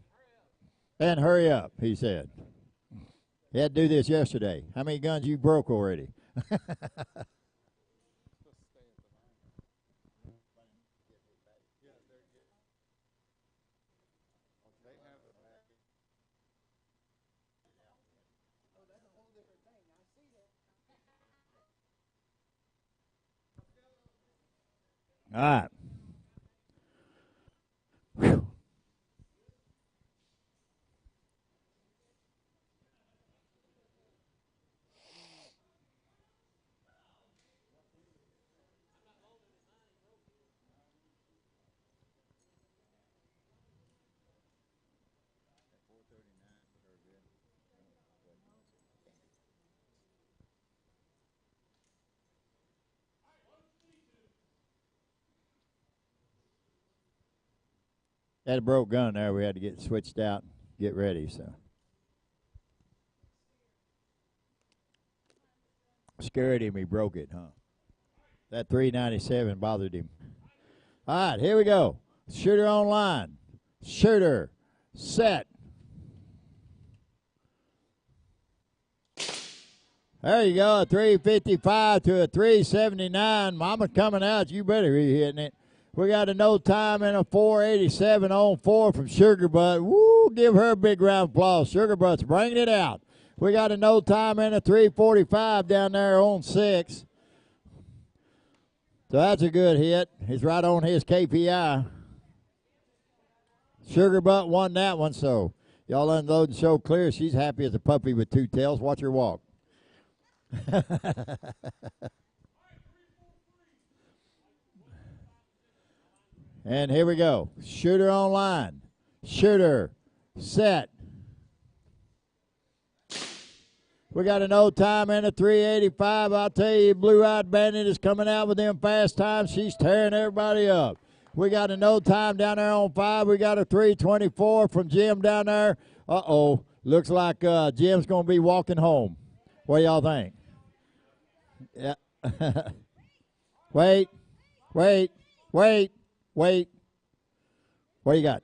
And hurry up, he said. He had to do this yesterday. How many guns you broke already? All right. Whew. Had a broke gun there. We had to get switched out, get ready. So scared him. He broke it, huh? That 397 bothered him. All right, here we go. Shooter on line. Shooter. Set. There you go, a 355 to a 379. Mama coming out. You better be hitting it. We got a no time and a 487 on 4 from Sugar Butt. Woo, give her a big round of applause. Sugar Butt's bringing it out. We got a no time and a 345 down there on 6. So that's a good hit. He's right on his KPI. Sugar Butt won that one, so y'all unload and show clear. She's happy as a puppy with 2 tails. Watch her walk. And here we go. Shooter on line. Shooter. Set. We got an no time and a 385. I'll tell you, Blue Eyed Bandit is coming out with them fast times. She's tearing everybody up. We got a no time down there on 5. We got a 3:24 from Jim down there. Uh-oh. Looks like Jim's going to be walking home. What do y'all think? Yeah. Wait. What do you got?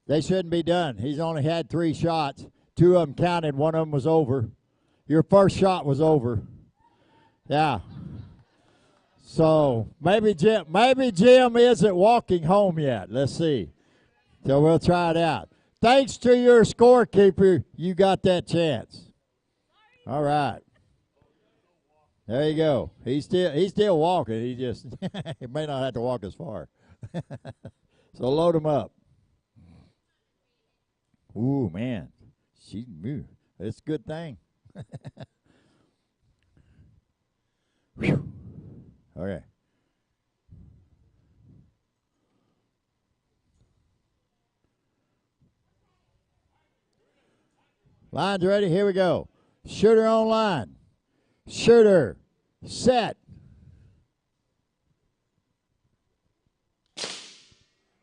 They shouldn't be done. He's only had 3 shots. 2 of them counted. 1 of them was over. Your first shot was over. Yeah. So maybe Jim isn't walking home yet. Let's see. So we'll try it out. Thanks to your scorekeeper, you got that chance. All right. There you go. He's still walking. He just he may not have to walk as far. So load him up. Ooh, man. It's a good thing. Whew. Okay. Line's ready. Here we go. Shooter on line. Shooter. Set.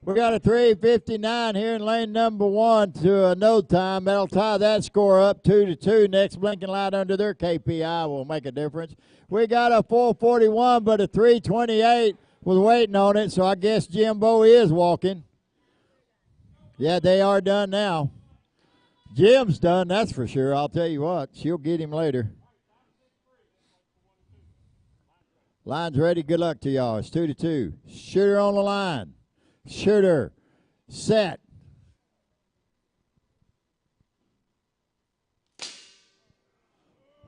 We got a 3:59 here in lane number 1 to a no time. That'll tie that score up 2-2. Next blinking light under their KPI will make a difference. We got a 4:41, but a 3:28 was waiting on it, so I guess Jimbo is walking. Yeah, they are done now. Jim's done, that's for sure. I'll tell you what, she'll get him later. Line's ready. Good luck to y'all. It's 2-2. Shooter on the line. Shooter. Set.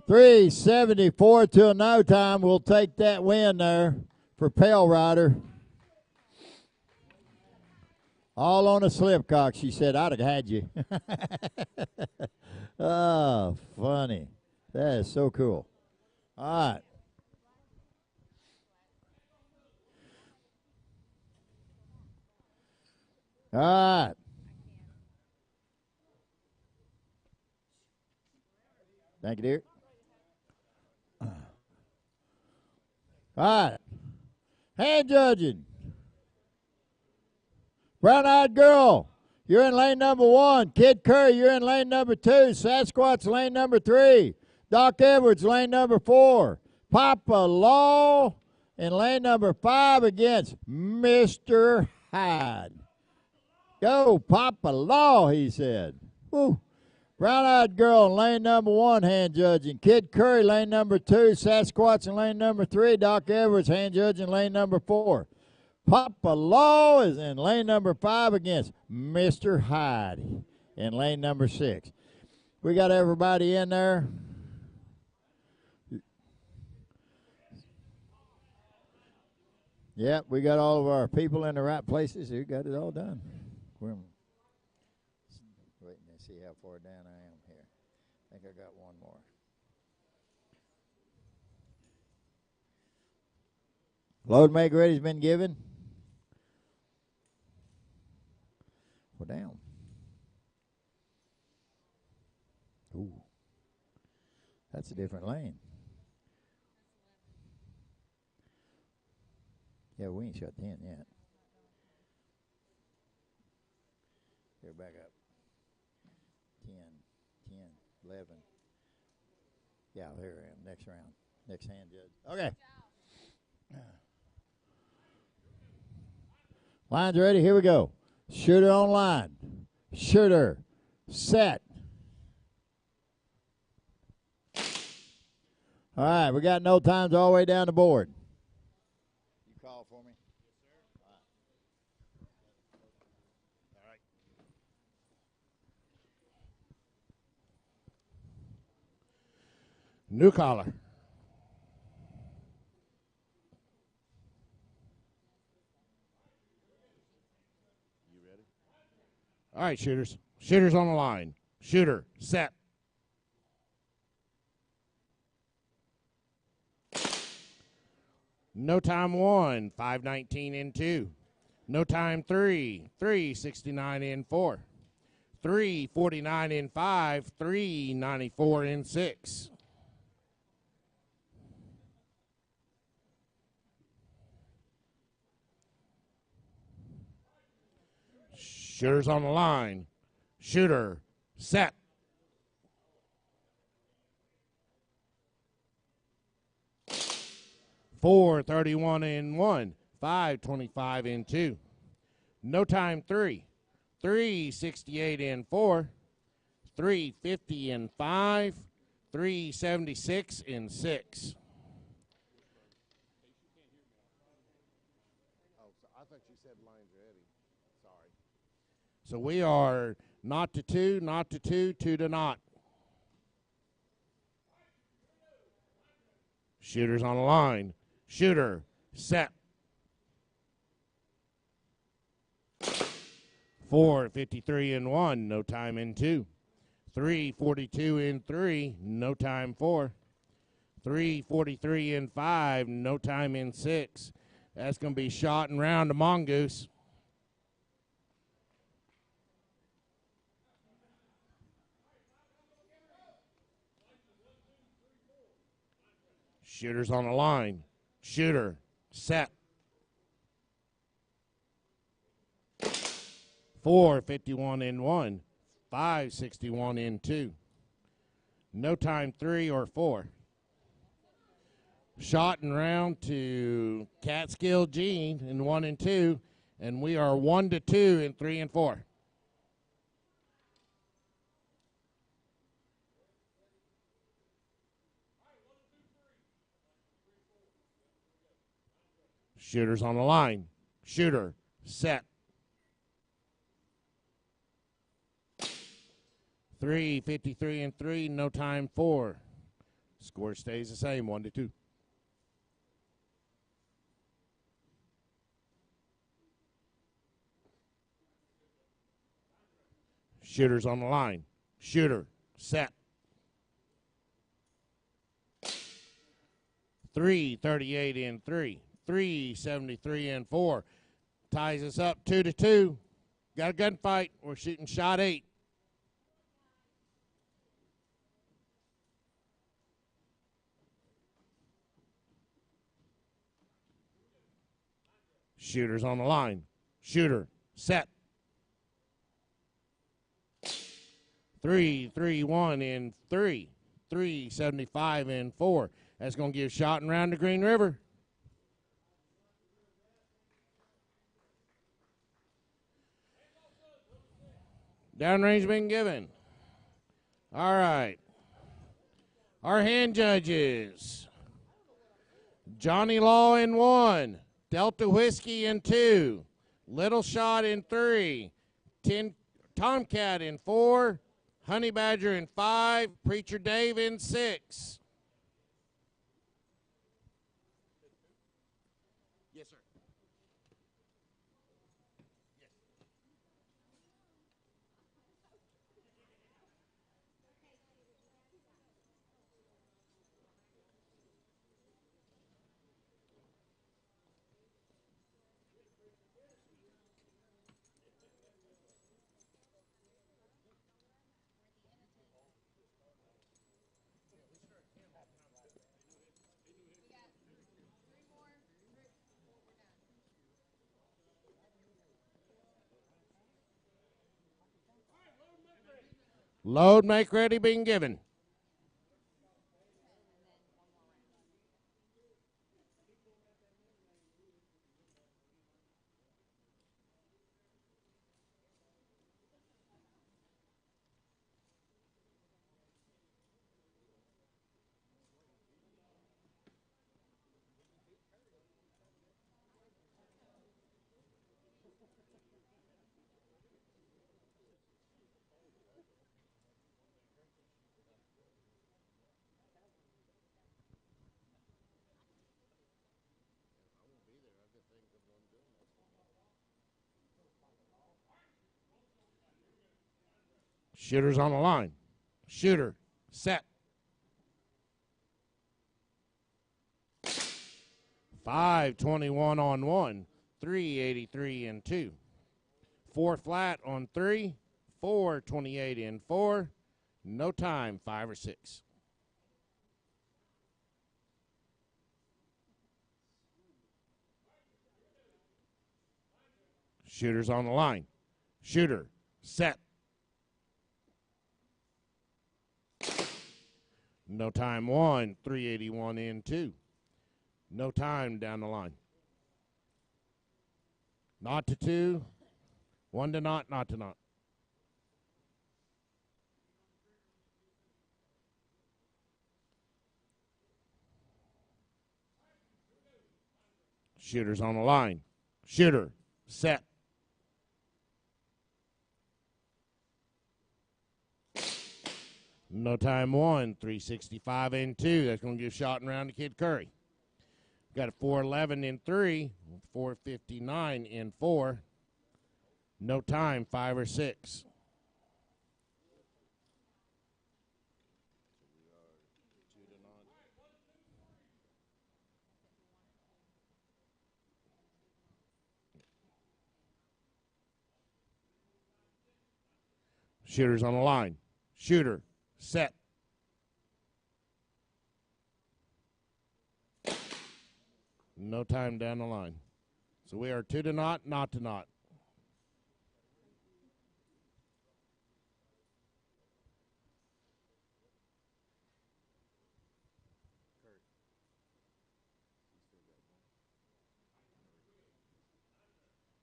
$3.74 till no time. We'll take that win there for Pale Rider. All on a slipcock, she said. I'd have had you. Oh, funny. That is so cool. All right. All right. Thank you, dear. All right. Hand judging. Brown-eyed girl, you're in lane number 1. Kid Curry, you're in lane number 2. Sasquatch, lane number 3. Doc Edwards, lane number 4. Papa Law in lane number 5 against Mr. Hyde. Go, Papa Law, he said. Woo. Brown-eyed girl in lane number 1, hand judging. Kid Curry, lane number 2. Sasquatch in lane number 3. Doc Edwards, hand judging, lane number 4. Papa Law is in lane number 5 against Mr. Hyde in lane number 6. We got everybody in there. Yep, we got all of our people in the right places. We got it all done. We're waiting to see how far down I am here. I think I got one more. Load make ready's been given. Well, down. Ooh. That's a different lane. Yeah, we ain't shut the end yet. Here, back up. 10, 11. Yeah, here I am. Next round. Next hand judge. Okay. Line's ready. Here we go. Shooter on line. Shooter. Set. All right, we got no times all the way down the board. You call for me? Yes, sir. All right. New caller. All right, shooters. Shooters on the line. Shooter, set. No time 1, 5:19 in 2. No time 3, 3:69 in 4. 3:49 in 5, 3:94 in 6. Shooter's on the line. Shooter, set. Four 31 in 1, 5:25 in 2. No time 3, 3:68 in 4, 3:50 in 5, 3:76 in 6. Oh, so I thought you said lines ready. Sorry. So we are not to 2, not to 2, 2 to not. Shooter's on the line. Shooter, set. 4:53 in 1, no time in 2. 3:42 in 3, no time 4. 3:43 in 5, no time in 6. That's going to be shot and round to Mongoose. Shooter's on the line. Shooter, set. 4:51 in 1, 5:61 in 2. No time 3 or 4. Shot and round to Catskill Gene in 1 and 2, and we are 1 to 2 in 3 and 4. Shooter's on the line. Shooter, set. 3:53 in 3, no time 4. Score stays the same, 1 to 2. Shooter's on the line. Shooter, set. 3:38 in 3, 3:73 in 4. Ties us up 2 to 2. Got a gunfight. We're shooting shot 8. Shooter's on the line. Shooter, set. 3:31 in 3, 3:75 in 4. That's going to give shot and round to Green River. Downrange been given. All right. Our hand judges. Johnny Law in 1. Delta Whiskey in 2. Little Shot in 3. Tomcat in 4. Honey Badger in 5. Preacher Dave in 6. Yes, sir. Load, make ready, being given. Shooter's on the line. Shooter, set. 5:21 on 1, 3:83 in 2. 4 flat on 3, 4:28 in 4. No time, 5 or 6. Shooter's on the line. Shooter, set. No time 1, 381 in 2. No time down the line. Not to 2, 1 to not to not. Shooter's on the line. Shooter, set. No time 1, 365 in 2. That's going to give shot and round to Kid Curry. Got a 411 in 3, 459 in 4. No time, 5 or 6. Shooter's on the line. Shooter, set. No time down the line. So we are 2 to not to not.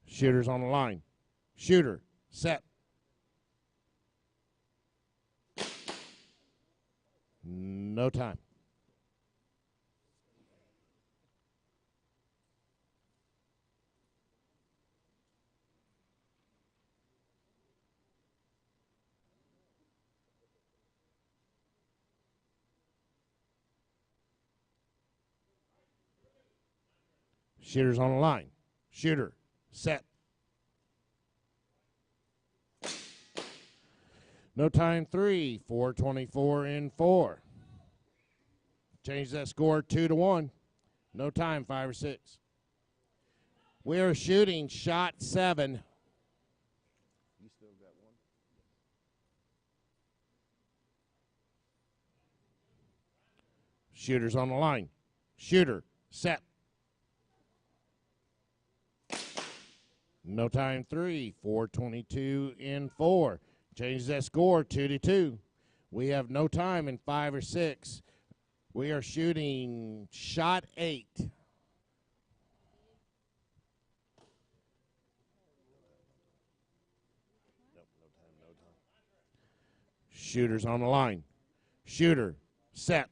Shooter's on the line. Shooter, set. No time. Shooter's on the line. Shooter, set. No time 3, 424 in 4. Change that score 2 to 1. No time, 5 or 6. We are shooting shot 7. You still got one? Shooter's on the line. Shooter, set. No time 3, 422 in 4. Change that score 2 to 2. We have no time in 5 or 6. We are shooting shot 8. Shooter's on the line. Shooter, set.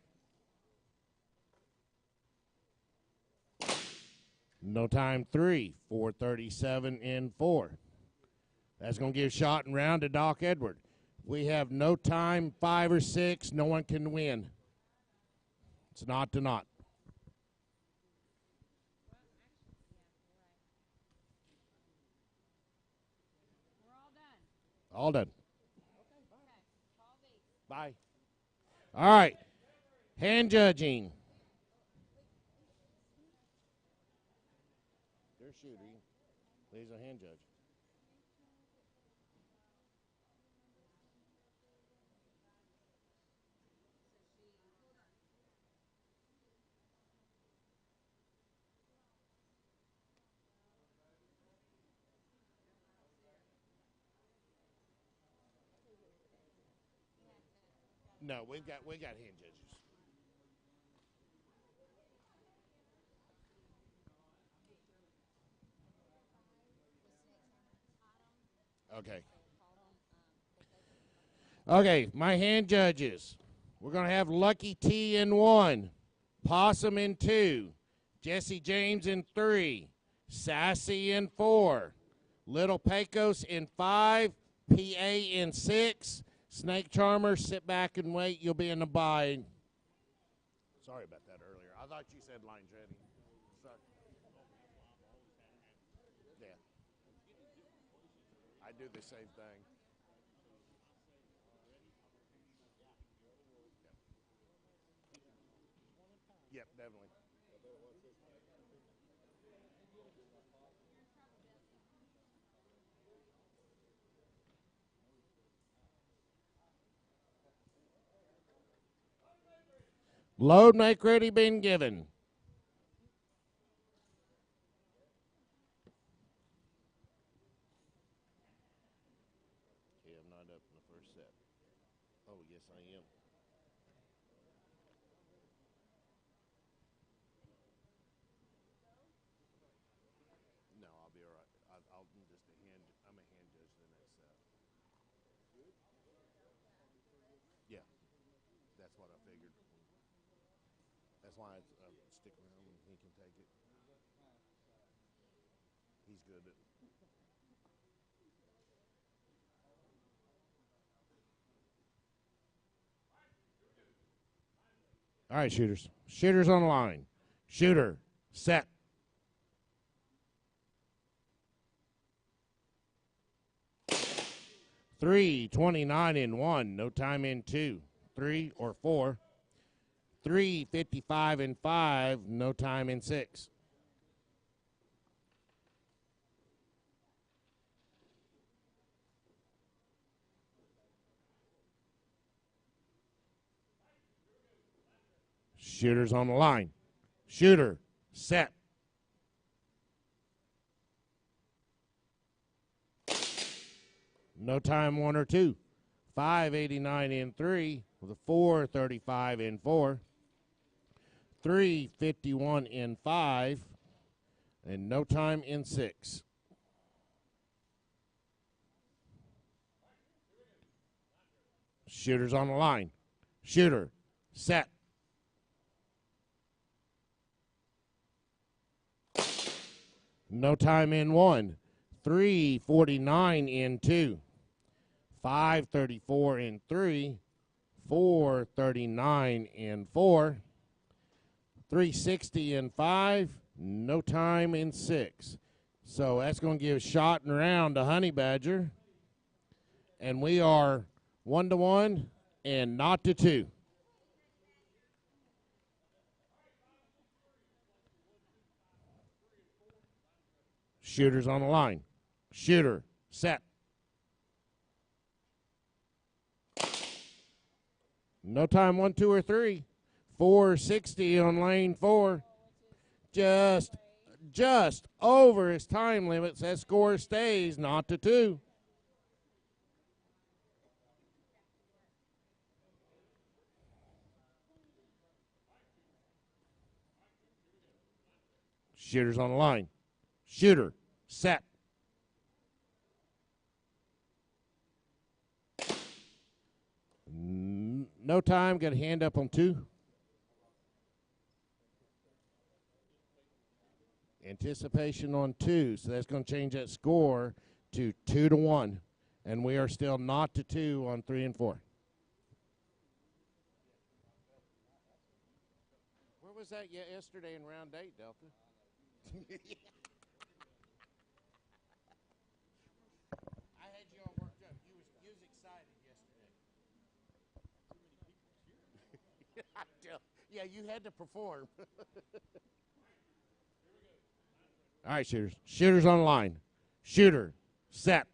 No time 3, 437 in 4. That's going to give shot and round to Doc Edward. We have no time, 5 or 6. No one can win. It's not to not. We're all done. All done. Okay, call these. Bye. All right. Hand judging. They're shooting. There's a hand judge. No, we got hand judges. Okay. Okay, my hand judges. We're going to have Lucky T in 1, Possum in 2, Jesse James in 3, Sassy in 4, Little Pecos in 5, PA in 6, Snake Charmer, sit back and wait. You'll be in the bye. Sorry about that earlier. I thought you said lines ready. Sorry. Yeah. I do the same thing. Yep, definitely. Load, make ready, been given. up in the first set. Oh, yes, I am. No, I'll be all right. I'm just a hand. I'm a hand judge the next set. Yeah, that's what I figured. That's why I stick around and he can take it. He's good at. All right, shooters. Shooters on the line. Shooter, set. Three, 29 in one. No time in two. 3 or 4. 3, 55 in 5. No time in 6. Shooters on the line. Shooter, set. No time 1 or 2. 589 in 3 with a 435 in 4. 351 in 5 and no time in 6. Shooters on the line. Shooter, set. No time in 1. 349 in 2. 534 in 3. 439 in 4. 360 in 5. No time in 6. So that's going to give shot and round to Honey Badger. And we are 1-1 and not to 2. Shooters on the line. Shooter, set. No time 1, 2, or 3. 460 on lane 4. Just over his time limits. That score stays not to 2. Shooters on the line. Shooter, set. No time, got a hand up on 2. Anticipation on 2, so that's going to change that score to 2-1. And we are still not to 2 on 3 and 4. Where was that yesterday in round 8, Delta? I had you all worked up. You was excited yesterday. Yeah, you had to perform. All right, shooters. Shooters on the line. Shooter, set.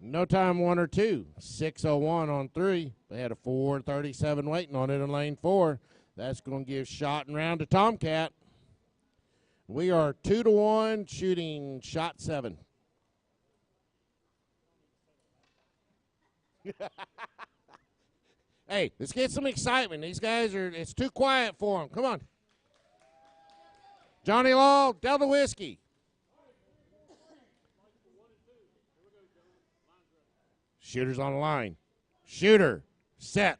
No time 1 or 2. 6:01 on 3. They had a 4:37 waiting on it in lane 4. That's going to give shot and round to Tomcat. We are 2-1, shooting shot 7. Hey, let's get some excitement. These guys it's too quiet for them. Come on. Johnny Law, Delta Whiskey. Shooters on the line. Shooter, set.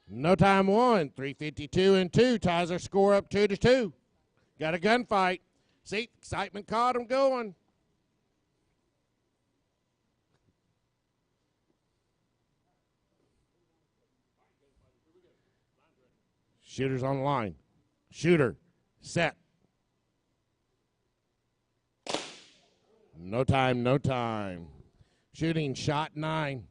No time 1. 3:52 and 2 ties our score up 2-2. Got a gunfight. See, excitement caught them going. Shooters on the line. Shooter, set. No time, no time. Shooting shot 9.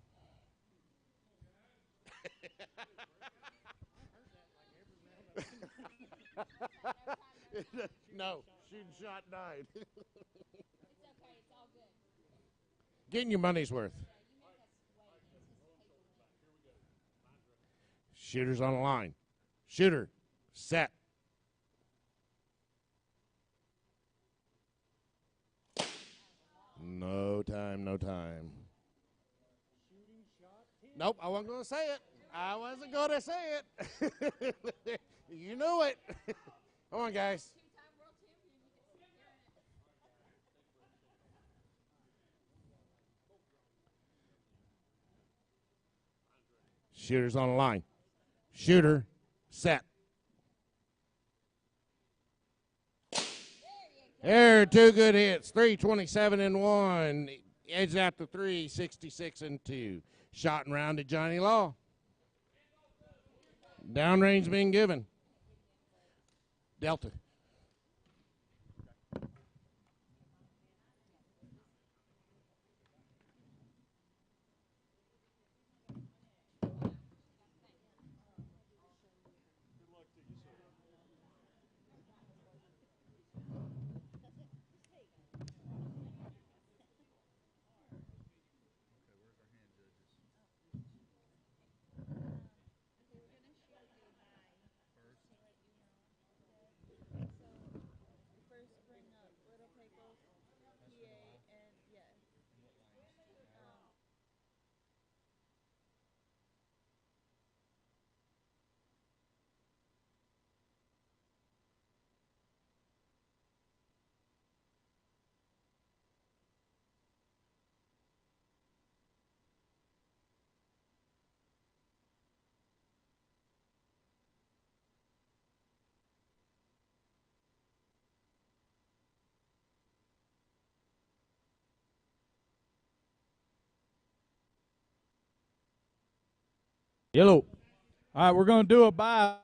No, shooting shot 9. It's okay. It's all good. Getting your money's worth. Shooters on the line. Shooter, set. No time, no time. Nope, I wasn't going to say it. I wasn't going to say it. You knew it. Come on, guys. Shooter's on the line. Shooter, set. There, 2 good hits. 327 and 1. Edge out to 366 and 2. Shot and round to Johnny Law. Downrange being given. Delta. First bring up Little Pecos, PA, and yeah. Yellow. All right, we're going to do a bye.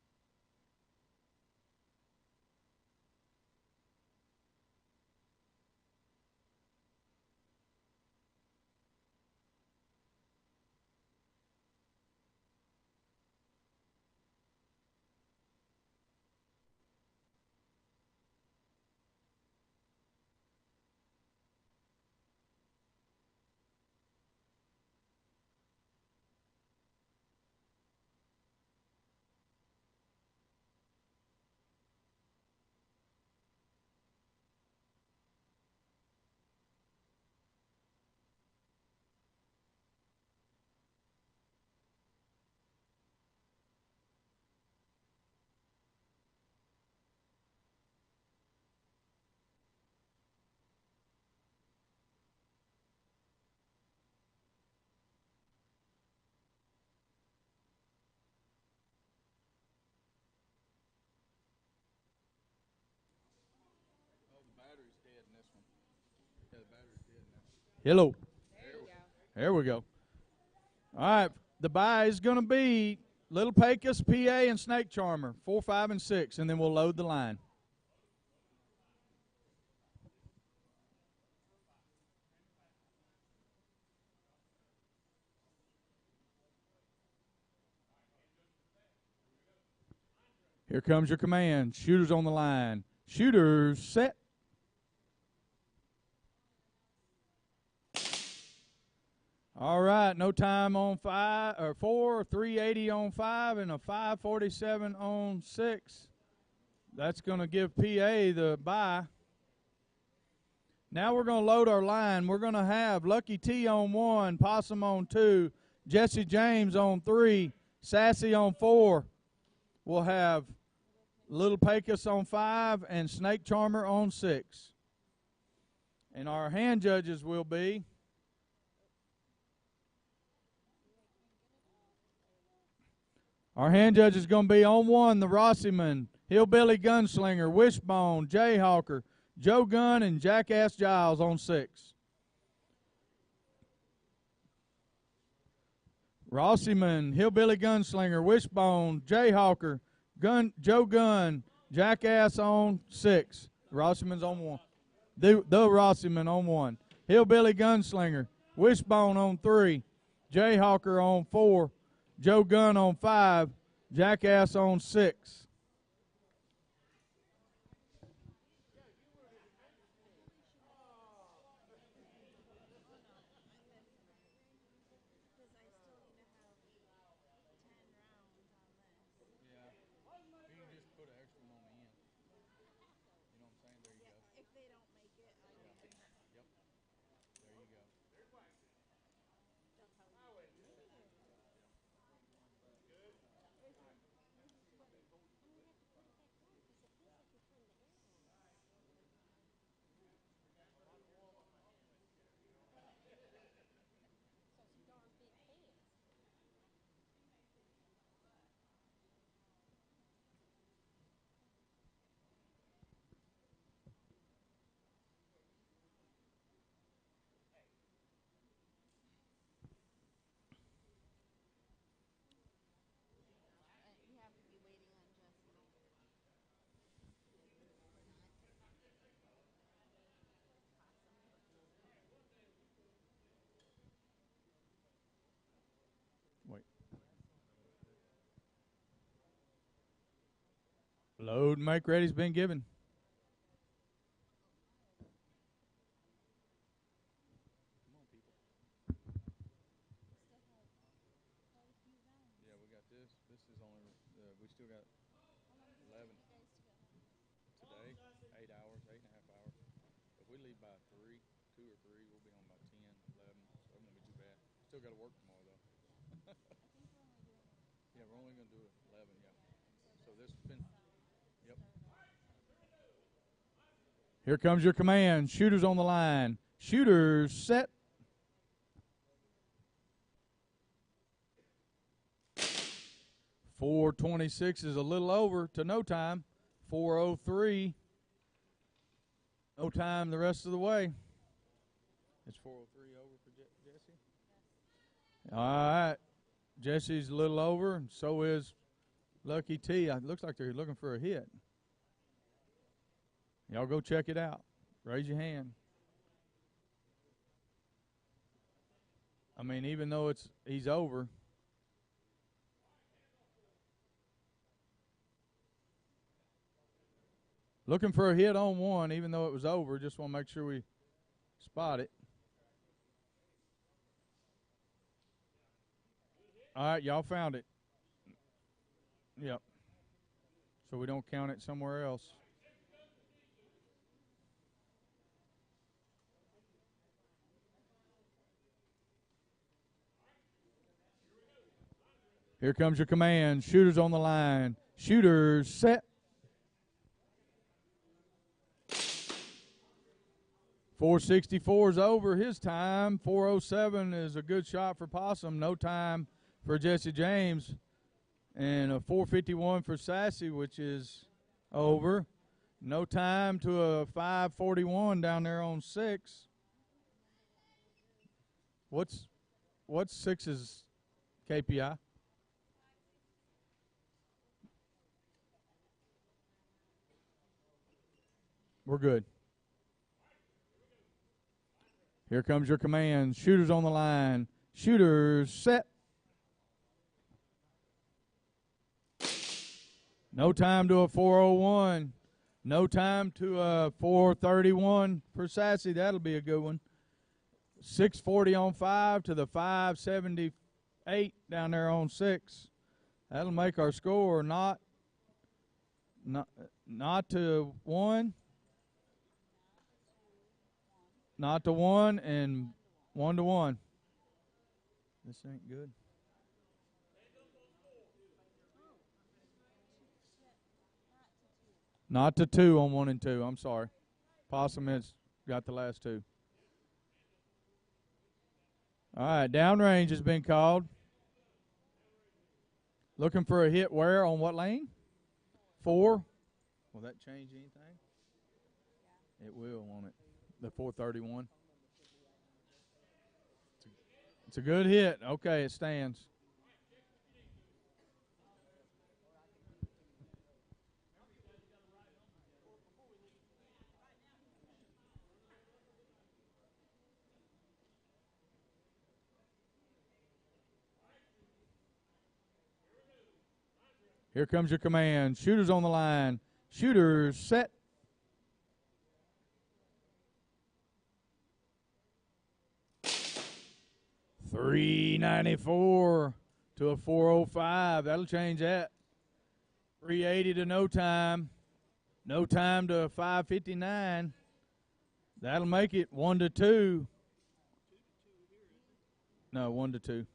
Oh, the battery's dead in this one. Yeah, the battery's dead now. Yellow. There you go. There we go. All right, the bye is going to be Little Pecos, PA, and Snake Charmer, 4, 5, and 6, and then we'll load the line. Here comes your command. Shooters on the line. Shooters set. All right, no time on 5 or 4, 380 on 5, and a 547 on 6. That's going to give PA the bye. Now we're going to load our line. We're going to have Lucky T on 1, Possum on 2, Jesse James on 3, Sassy on 4. We'll have Little Pecos on 5 and Snake Charmer on 6. And our hand judges will be our hand judge is going to be on 1, the Rossiman, Hillbilly Gunslinger, Wishbone, Jayhawker, Joe Gunn, and Jackass Giles on 6. Rossiman, Hillbilly Gunslinger, Wishbone, Jayhawker, Joe Gunn, Jackass on 6. Rossiman's on 1. The Rossiman on 1. Hillbilly Gunslinger, Wishbone on 3. Jayhawker on 4. Joe Gunn on 5. Jackass on 6. Yeah. You can just put a Load and make ready's been given. Yeah, we got this. This is only, we still got 11 today, 8 hours, 8.5 hours. If we leave by 2 or 3, we'll be on by 10, 11. So it won't be too bad. Still got to work tomorrow, though. Yeah, we're only going to do 11, yeah. So this has been, yep. Here comes your command. Shooters on the line. Shooters set. .426 is a little over to no time. 4:03. No time the rest of the way. It's 4:03 over for Jesse. All right. Jesse's a little over, and so is Lucky T. It looks like they're looking for a hit. Y'all go check it out. Raise your hand. I mean, even though he's over. Looking for a hit on one, even though it was over. Just want to make sure we spot it. All right, y'all found it. Yep. So we don't count it somewhere else. Here comes your command. Shooters on the line. Shooters set. .464 is over his time. 4:07 is a good shot for Possum. No time for Jesse James. And a 4:51 for Sassy, which is over. No time to a 5:41 down there on 6. What's 6's KPI? We're good. Here comes your command. Shooters on the line. Shooters set. No time to a 4:01. No time to a 4:31 for Sassy. That'll be a good one. 6:40 on 5 to the 5:78 down there on 6. That'll make our score not to 1. Not to 1 and 1 to 1. This ain't good. Not to 2 on 1 and 2. I'm sorry. Possum has got the last 2. All right, downrange has been called. Looking for a hit where on what lane? 4. Will that change anything? It will, won't it? The 4:31. It's a good hit. Okay, it stands. Here comes your command. Shooters on the line. Shooters set. .394 to a 4:05. That'll change that. 380 to no time. No time to a 5:59. That'll make it 1 to 2. No, 1 to 2.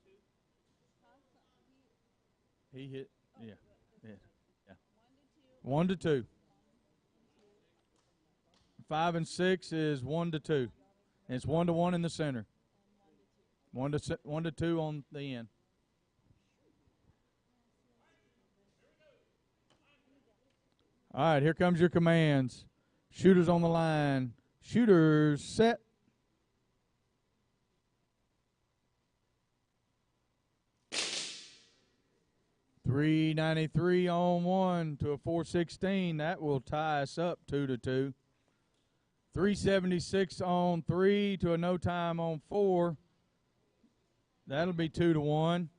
He hit. Yeah. 1 to 2. 5 and 6 is 1 to 2. And it's 1 to 1 in the center. 1 to 2 on the end. All right, here comes your commands. Shooters on the line. Shooters set. .393 on 1 to a 4:16. That will tie us up 2 to 2. 376 on 3 to a no time on 4. That'll be 2 to 1.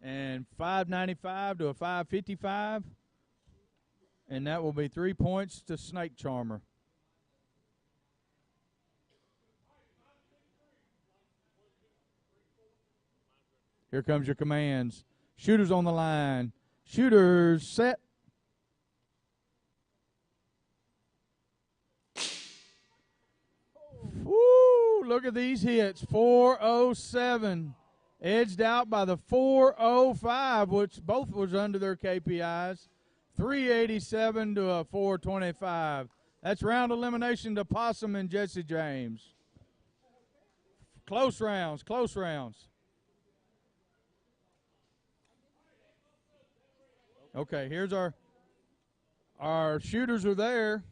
And 595 to a 5:55. and that will be 3 points to Snake Charmer. Here comes your commands. Shooters on the line. Shooters set. Woo! Look at these hits. 407. Edged out by the 405, which both was under their KPIs. 387 to a 425. That's round elimination to Possum and Jesse James. Close rounds, close rounds. Okay, here's our shooters are there.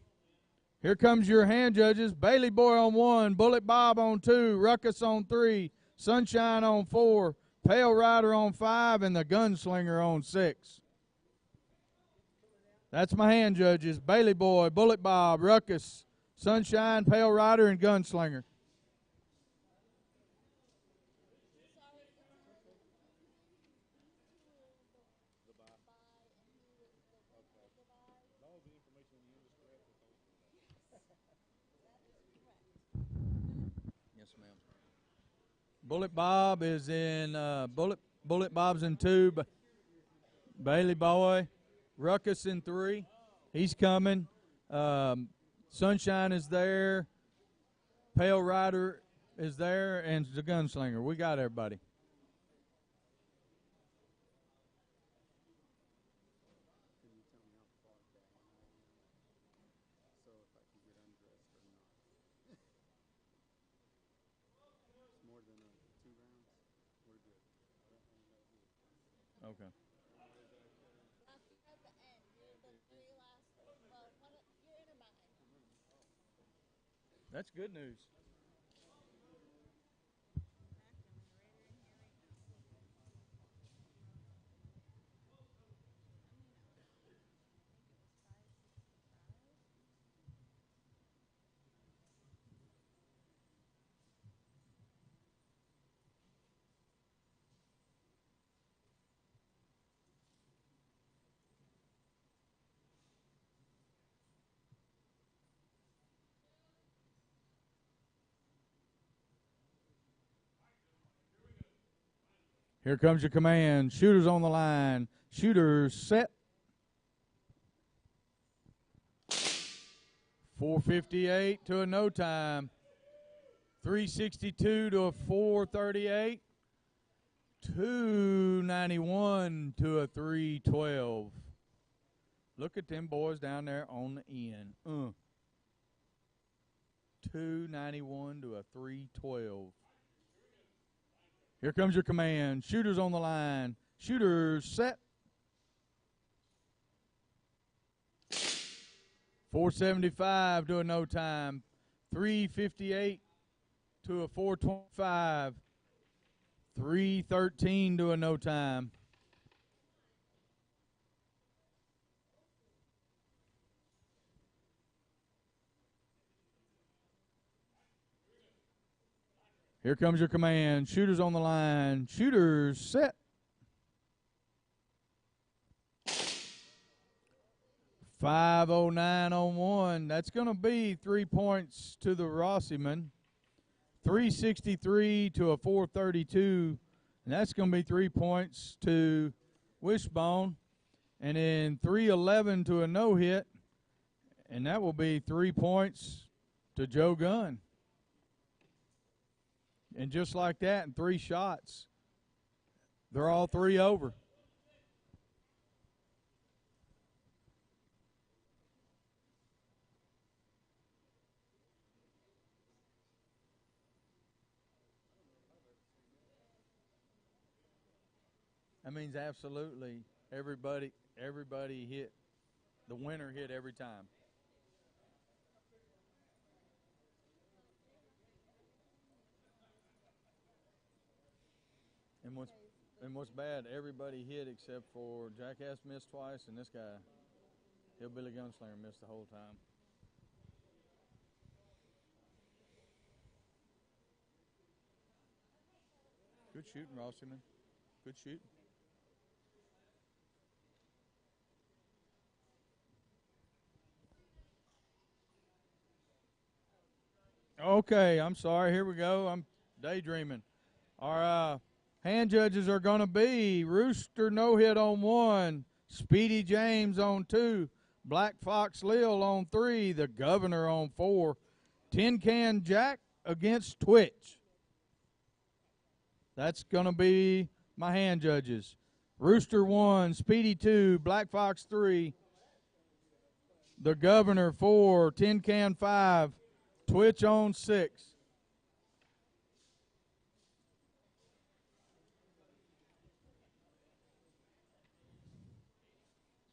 Here comes your hand judges. Bailey Boy on 1, Bullet Bob on 2, Ruckus on 3, Sunshine on 4, Pale Rider on 5, and the Gunslinger on 6. That's my hand judges. Bailey Boy, Bullet Bob, Ruckus, Sunshine, Pale Rider, and Gunslinger. Yes, ma'am. Bullet Bob is in Bullet Bob's in 2. Bailey Boy, Ruckus in 3. He's coming. Sunshine is there. Pale Rider is there, and the Gunslinger. We got everybody. Okay. At the end, you're the 3 last. Well, you're in a mine. That's good news. Here comes your command. Shooters on the line. Shooters set. 458 to a no time. 362 to a 438. 291 to a 312. Look at them boys down there on the end. 291 to a 312. Here comes your command. Shooters on the line. Shooters set. 475 to a no time. 358 to a 425. 313 to a no time. Here comes your command. Shooters on the line. Shooters set. 509 on 1. That's going to be 3 points to the Rossiman. 363 to a 432. And that's going to be 3 points to Wishbone. And then 311 to a no hit. And that will be 3 points to Joe Gunn. And just like that, in 3 shots, they're all 3 over. That means absolutely everybody hit. The winner hit every time. And what's bad, everybody hit except for Jackass missed twice, and this guy, Hillbilly Gunslinger, missed the whole time. Good shooting, Rossiman. Good shooting. Okay, I'm sorry. Here we go. I'm daydreaming. Our hand judges are going to be Rooster No Hit on 1, Speedy James on 2, Black Fox Lil on 3, the Governor on 4, Tin Can Jack against Twitch. That's going to be my hand judges. Rooster 1, Speedy 2, Black Fox 3, the Governor 4, Tin Can 5, Twitch on 6.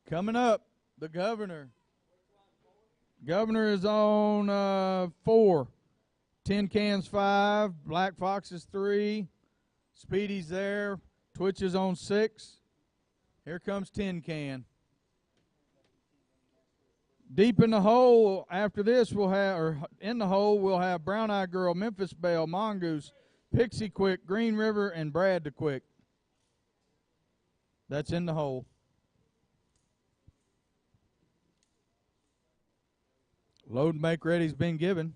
Coming up, the Governor. Governor is on 4. Tin Cans 5. Black Fox is 3. Speedy's there. Twitch is on 6. Here comes Tin Can. Deep in the hole after this, we'll have, or in the hole, we'll have Brown Eye Girl, Memphis Belle, Mongoose, Pixie Quick, Green River, and Brad the Quick. That's in the hole. Load and make ready's been given.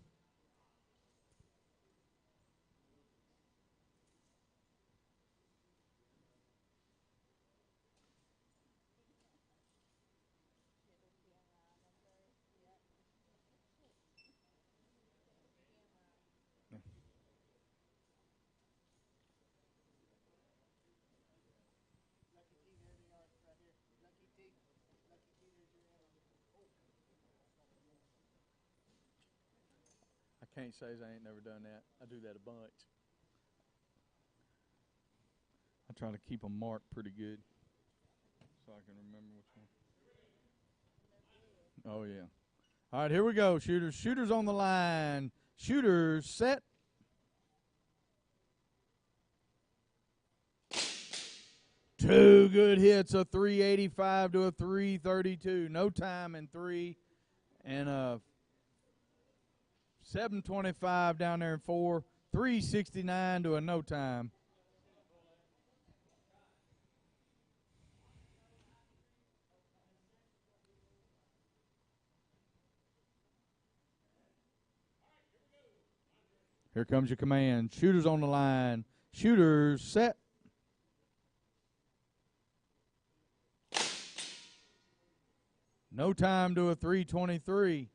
I can't say I ain't never done that. I do that a bunch. I try to keep them marked pretty good so I can remember which one. Oh, yeah. All right, here we go, shooters. Shooters on the line. Shooters set. Two good hits, a 385 to a 332. No time in 3. And a 725 down there in 4. 369 to a no time. Here comes your command. Shooters on the line. Shooters set. No time to a 323.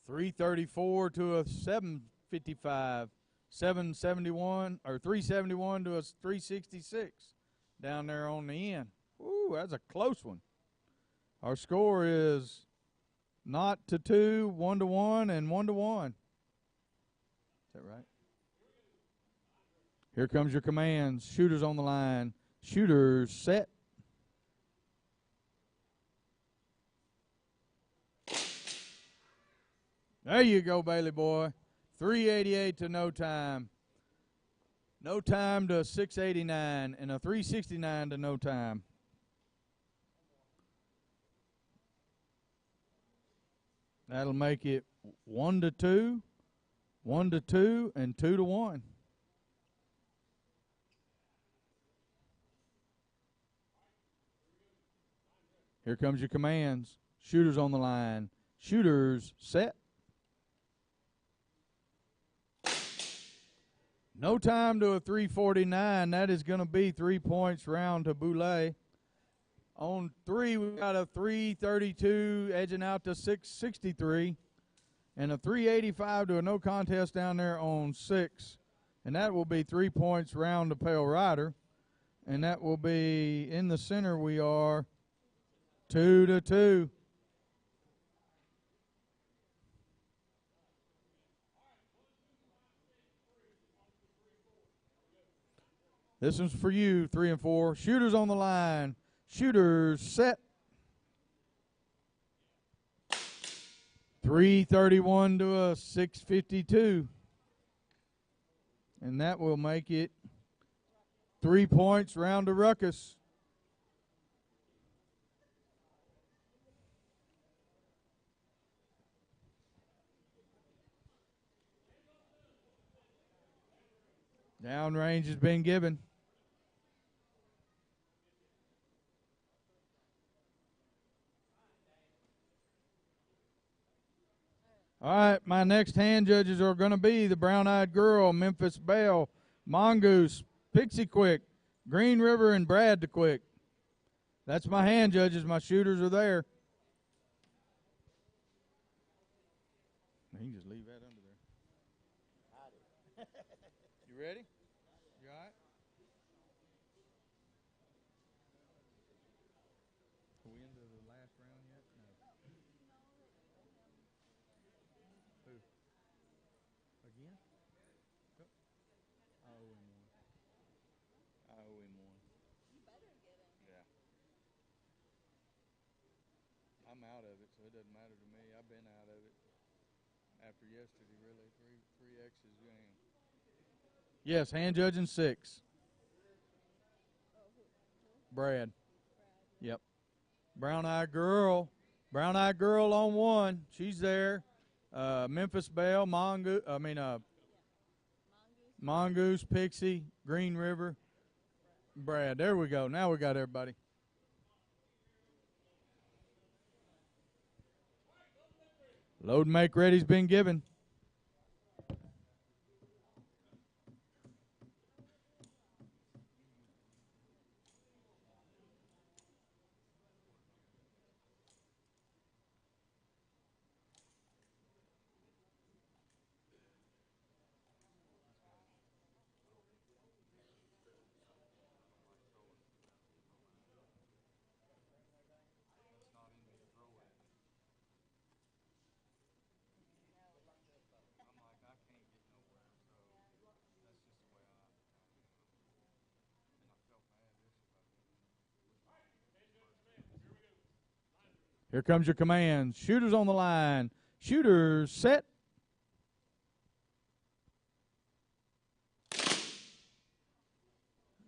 334 to a 755. 771 or 371 to a 366 down there on the end. Ooh, that's a close one. Our score is 0 to 2, 1 to 1, and 1 to 1. Is that right? Here comes your commands. Shooters on the line. Shooters set. There you go, Bailey boy. 388 to no time. No time to 689 and a 369 to no time. That'll make it 1 to 2, 1 to 2, and 2 to 1. Here comes your commands. Shooters on the line. Shooters set. No time to a 349. That is going to be 3 points round to Boulay. On 3, we've got a 332 edging out to 663. And a 385 to a no contest down there on 6. And that will be 3 points round to Pale Rider. And that will be in the center. We are 2 to 2. This one's for you, 3 and 4. Shooters on the line. Shooters set. 331 to a 652. And that will make it 3 points round to Ruckus. Downrange has been given. All right, my next hand judges are going to be the Brown Eyed Girl, Memphis Belle, Mongoose, Pixie Quick, Green River, and Brad the Quick. That's my hand judges. My shooters are there. You can just leave that under there. You ready? You all right? Are we into the last round yet? No. Who? Again? Go. I owe him one. I owe him one. You better get him. Yeah. I'm out of it, so it doesn't matter to me. I've been out of it after yesterday, really. Three X's game. Yes, hand judging 6. Brad. Yep. Brown Eyed Girl. Brown Eyed Girl on 1. She's there. Memphis Belle, Mongoose, Pixie, Green River, Brad. There we go. Now we got everybody. Load and make ready's been given. Here comes your command. Shooters on the line. Shooters set.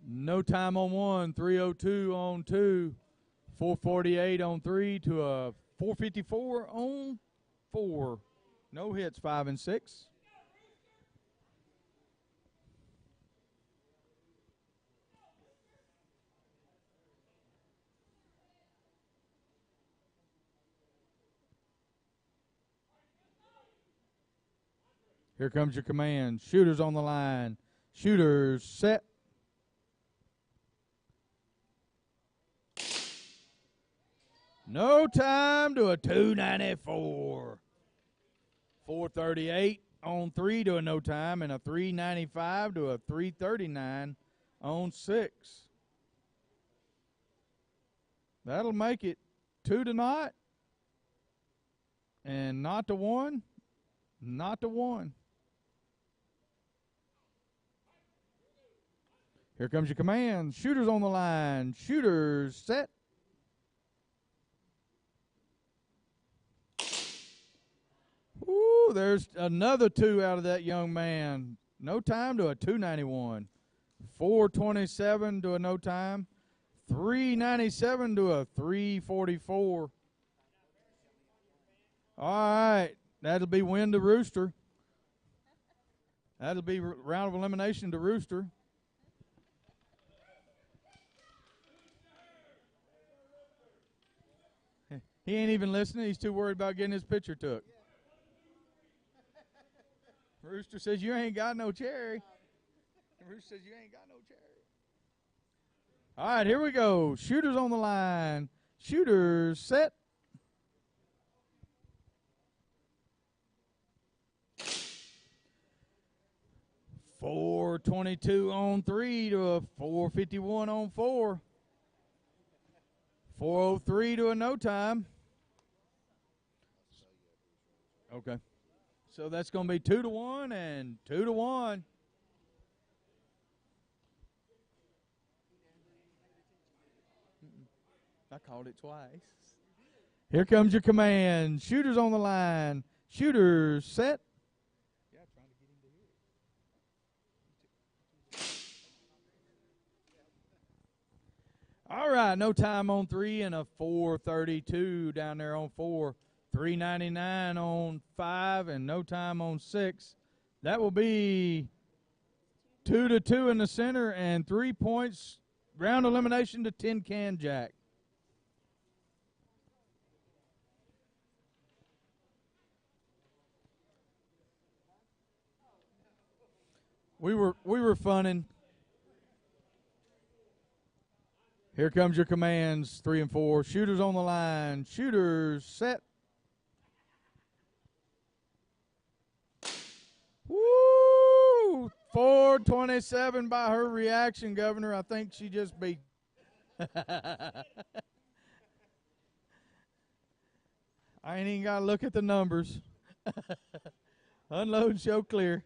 No time on 1. 3:02 on 2. 4:48 on 3 to a 4:54 on 4. No hits, 5 and 6. Here comes your command. Shooters on the line. Shooters set. No time to a 294. 4:38 on 3 to a no time, and a 3:95 to a 3:39 on 6. That'll make it 2 to not, and not to 1, not to 1. Here comes your command. Shooters on the line. Shooters set. Ooh, there's another 2 out of that young man. No time to a 291. 427 to a no time. 397 to a 344. All right. That'll be win to Rooster. That'll be round of elimination to Rooster. He ain't even listening. He's too worried about getting his picture took. Rooster says, you ain't got no cherry. Rooster says, you ain't got no cherry. All right, here we go. Shooters on the line. Shooters set. .422 on 3 to a 4:51 on 4. 4:03 to a no time. Okay. So that's going to be 2 to 1 and 2 to 1. I called it twice. Here comes your command. Shooters on the line. Shooters set. All right, no time on 3 and a 4:32 down there on 4. 3:99 on 5 and no time on 6. That will be 2 to 2 in the center and 3 points. Round elimination to Tin Can Jack. We were funning. Here comes your commands, 3 and 4. Shooters on the line. Shooters set. Woo! 427 by her reaction, Governor. I think she just beat. I ain't even got to look at the numbers. Unload, show clear.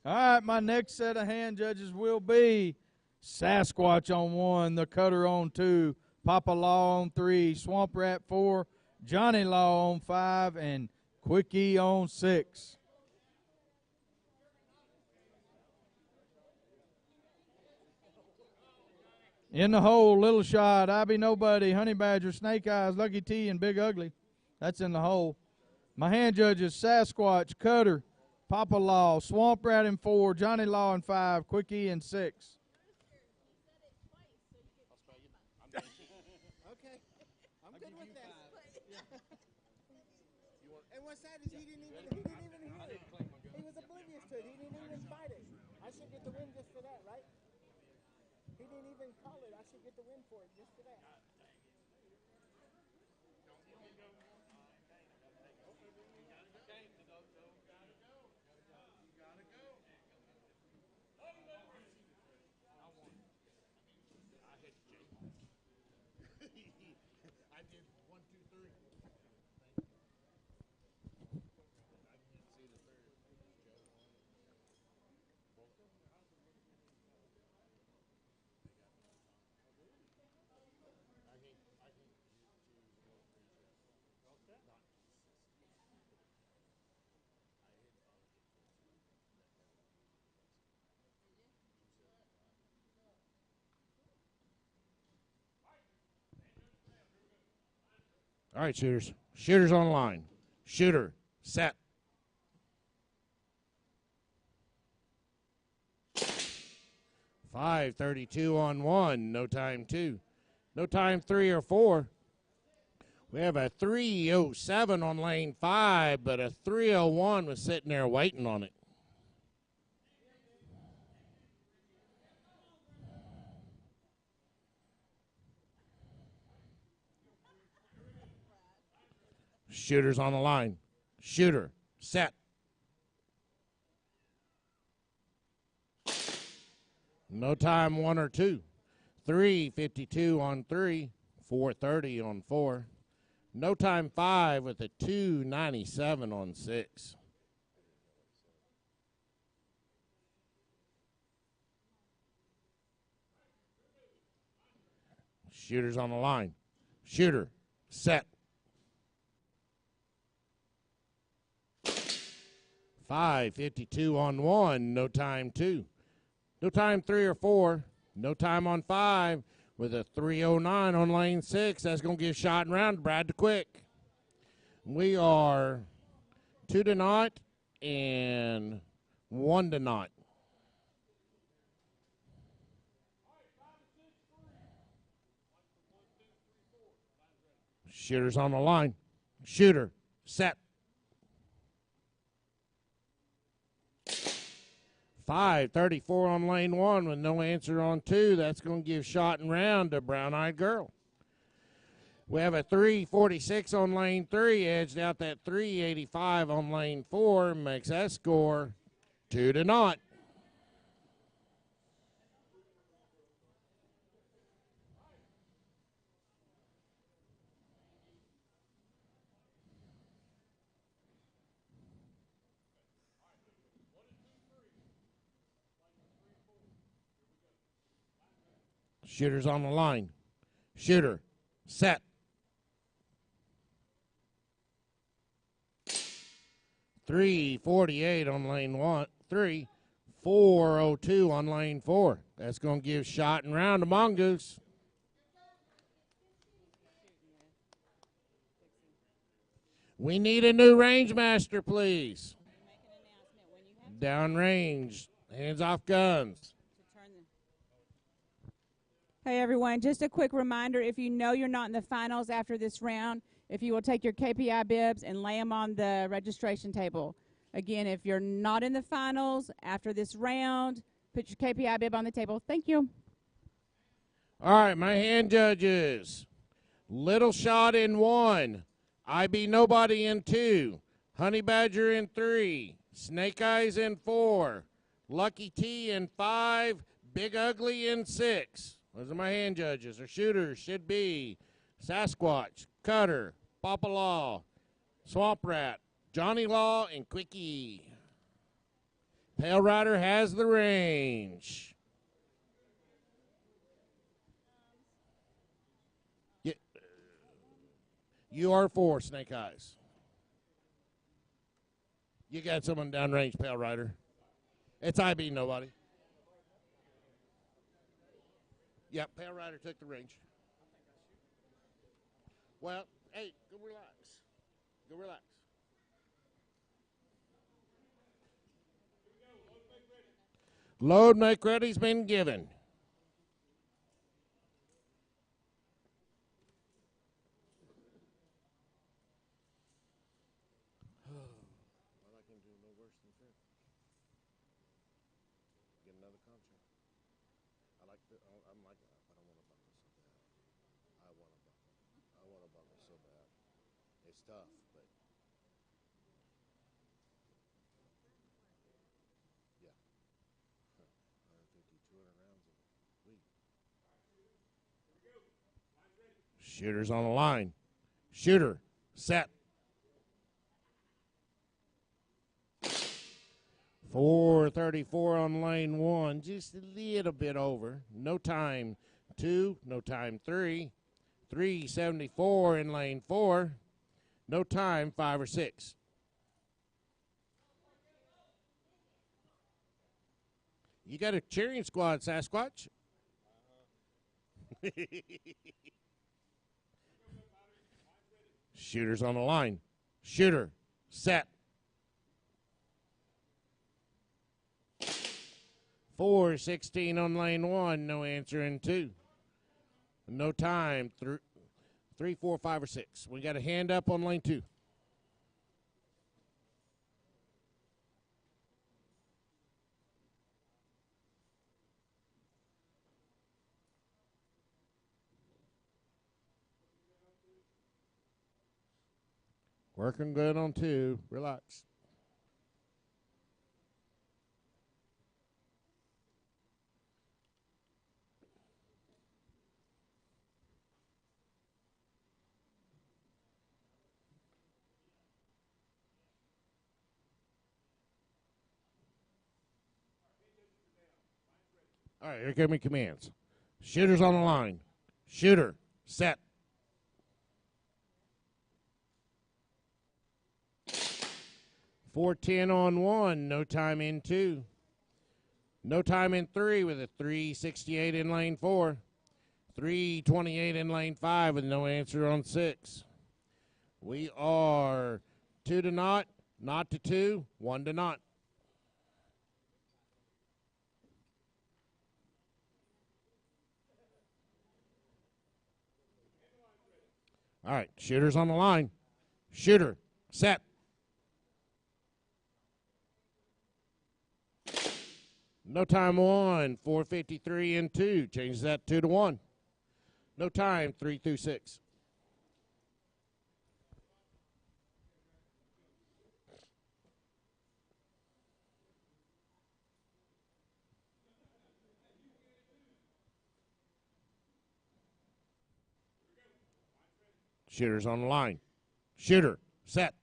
All right, my next set of hand judges will be Sasquatch on 1, the Cutter on 2, Papa Law on 3, Swamp Rat 4, Johnny Law on 5, and Quickie on 6. In the hole, Little Shot, I Be Nobody, Honey Badger, Snake Eyes, Lucky T, and Big Ugly. That's in the hole. My hand judges, Sasquatch, Cutter, Papa Law, Swamp Rat in 4, Johnny Law in 5, Quickie in 6. Okay, I'm good with that. And what's sad is he didn't even hear it. He was oblivious to it. He didn't even fight it. I should get the win just for that, right? He didn't even call it. I should get the win for it just for that. All right, shooters. Shooters on the line. Shooter, set. .532 on 1, no time 2. No time 3 or 4. We have a 307 on lane 5, but a 301 was sitting there waiting on it. Shooters on the line. Shooter, set. No time 1 or 2. 352 on 3, 430 on 4. No time 5 with a 297 on 6. Shooters on the line. Shooter, set. 552 on 1, no time 2. No time 3 or 4. No time on 5 with a 309 on lane 6. That's going to give shot and round to Brad the Quick. We are 2-0 and 1-0. Shooters on the line. Shooter, set. 534 on lane 1 with no answer on 2. That's going to give shot and round to Brown Eyed Girl. We have a 346 on lane 3, edged out that 385 on lane 4, makes that score 2-0. Shooters on the line. Shooter, set. 348 on lane 3, 402 on lane 4. That's going to give shot and round to Mongoose. We need a new range master, please. Downrange, hands off guns. Hey everyone, just a quick reminder, if you know you're not in the finals after this round, if you will take your KPI bibs and lay them on the registration table. Again, if you're not in the finals after this round, put your KPI bib on the table. Thank you. All right, my hand judges. Little Shot in 1. I Be Nobody in 2. Honey Badger in 3. Snake Eyes in 4. Lucky T in 5. Big Ugly in 6. Those are my hand judges. Our shooters should be Sasquatch, Cutter, Papa Law, Swamp Rat, Johnny Law, and Quickie. Pale Rider has the range. You are 4, Snake Eyes. You got someone downrange, Pale Rider. It's I Be Nobody. Yep, Pale Rider took the range. Well, hey, go relax. Go relax. Load make ready's been given. It's tough, but yeah. 150, 200 rounds a week. Shooters on the line. Shooter, set. 434 on lane 1, just a little bit over. No time 2, no time 3. 374 in lane 4. No time 5 or 6. You got a cheering squad, Sasquatch. Shooters on the line. Shooter, set. 416 on lane 1, no answer in 2. No time, 3, 4, 5, or 6. We got a hand up on lane 2. Working good on 2. Relax. All right, here come your commands. Shooters on the line. Shooter, set. 410 on 1, no time in 2. No time in 3 with a 368 in lane 4. 328 in lane 5 with no answer on 6. We are 2 to not to 2, 1 to not. All right, shooters on the line. Shooter, set. No time 1, 453 and 2. Changes that 2 to 1. No time, 3 through 6. Shooters on the line. Shooter, set.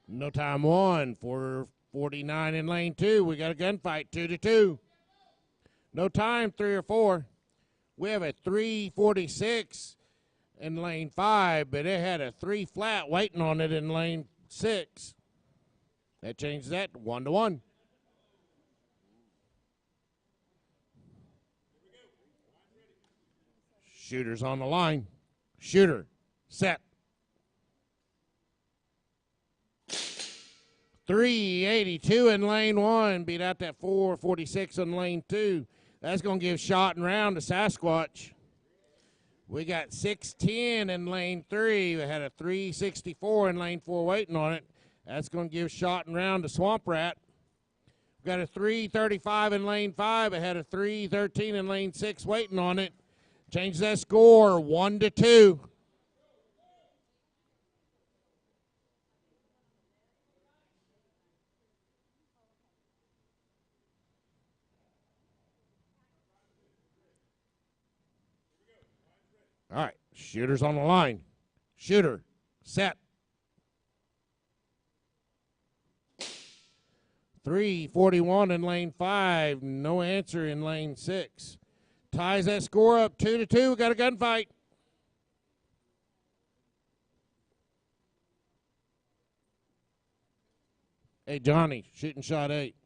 No time 1, 449 in lane 2. We got a gunfight, 2 to 2. No time, 3 or 4. We have a 346 in lane 5, but it had a 3 flat waiting on it in lane 6. That changes that 1 to 1. Shooters on the line. Shooter, set. 382 in lane 1. Beat out that 446 in lane 2. That's going to give shot and round to Sasquatch. We got 610 in lane 3. We had a 364 in lane 4 waiting on it. That's going to give shot and round to Swamp Rat. We got a 335 in lane 5. I had a 313 in lane 6 waiting on it. Change that score 1-2. All right, shooter's on the line. Shooter, set. 341 in lane 5. No answer in lane 6. Ties that score up 2-2. We got a gunfight. Hey, Johnny, shooting shot 8.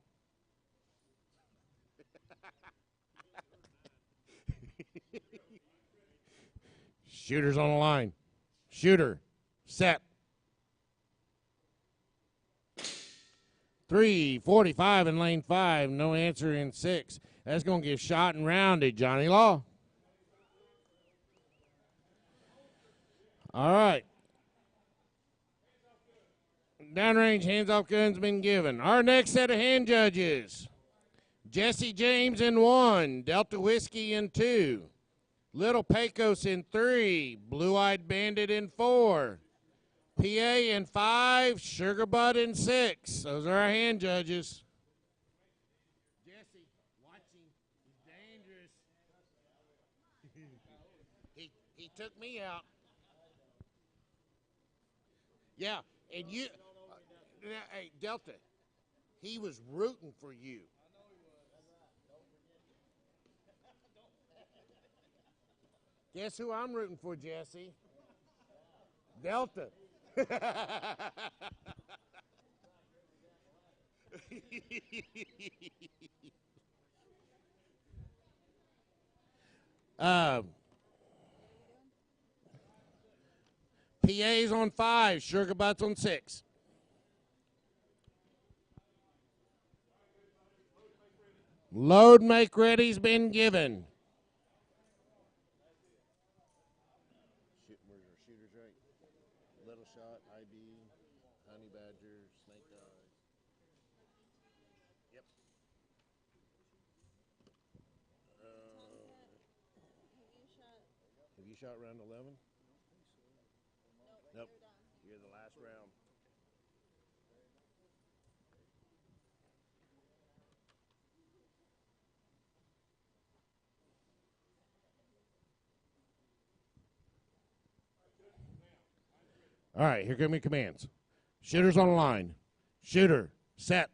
Shooter's on the line. Shooter, set. 345 in lane 5. No answer in 6. That's going to give shot and rounded, Johnny Law. All right. Downrange hands-off gun's been given. Our next set of hand judges. Jesse James in 1. Delta Whiskey in 2. Little Pecos in 3. Blue-Eyed Bandit in 4. PA in 5. Sugar Bud in 6. Those are our hand judges. Jesse, watch him. He's dangerous. he took me out. Yeah, and you, hey, Delta, he was rooting for you. Guess who I'm rooting for, Jesse? Delta. PA's on 5, Sugar Butts on 6. Load make ready's been given. Where's our shooters right? Little Shot, IB, Honey Badger, Snake Eyes. Yep. Have you shot round 11? Nope. You're the last round. All right, here come your commands. Shooter's on the line. Shooter, set.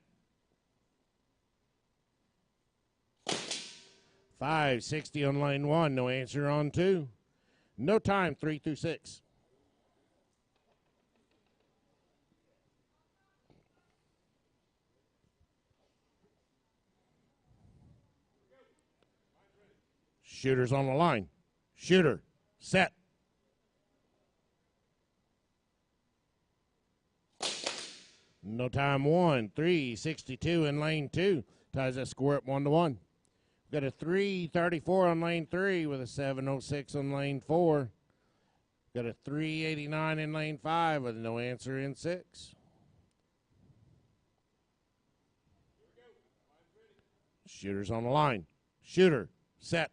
560 on lane 1, no answer on 2. No time, 3 through 6. Shooter's on the line. Shooter, set. No time 1, 362 in lane 2. Ties that score up 1-1. Got a 334 on lane 3 with a 706 on lane 4. Got a 389 in lane 5 with no answer in 6. Shooter's on the line. Shooter, set.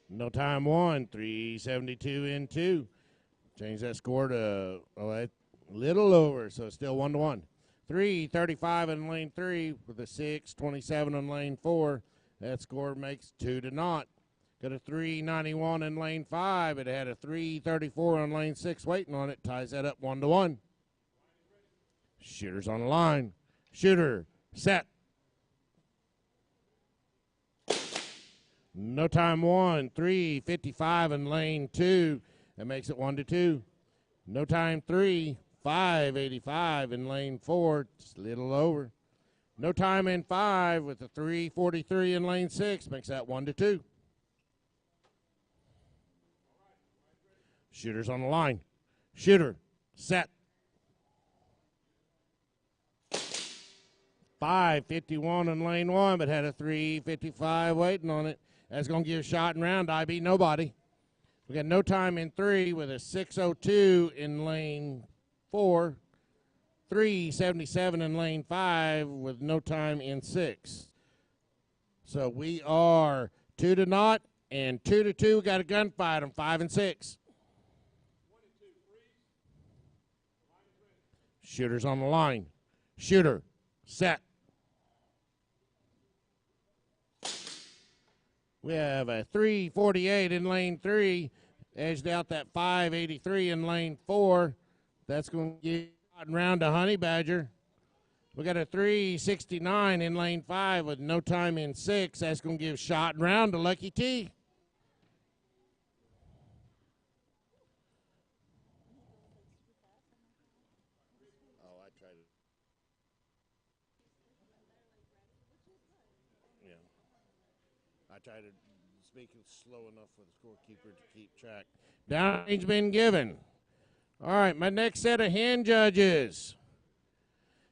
No time 1, 372 in 2. Change that score to a little over, so it's still 1-1. 335 in lane 3 with a 627 in lane 4. That score makes 2-0. Got a 391 in lane 5. It had a 334 in lane 6 waiting on it. Ties that up 1-1. Shooter's on the line. Shooter, set. No time 1, 355 in lane 2. That makes it 1-2. No time 3, 585 in lane 4. Just a little over. No time in 5 with a 343 in lane 6. Makes that 1-2. Shooter's on the line. Shooter, set. 5:51 in lane 1, but had a 3:55 waiting on it. That's going to give shot and round. IB nobody. We got no time in 3 with a 6:02 in lane 4. 3:77 in lane 5 with no time in 6. So we are 2-0 and 2-2. We got a gunfight on 5 and 6. Shooter's on the line. Shooter, set. We have a 3:48 in lane 3. Edged out that 5:83 in lane 4. That's going to get round to Honey Badger. We got a 3:69 in lane 5 with no time in 6. That's going to give shot and round to Lucky T. Oh, I tried it. Yeah. I tried to speak it slow enough for the scorekeeper to keep track. Downrange been given. All right, my next set of hand judges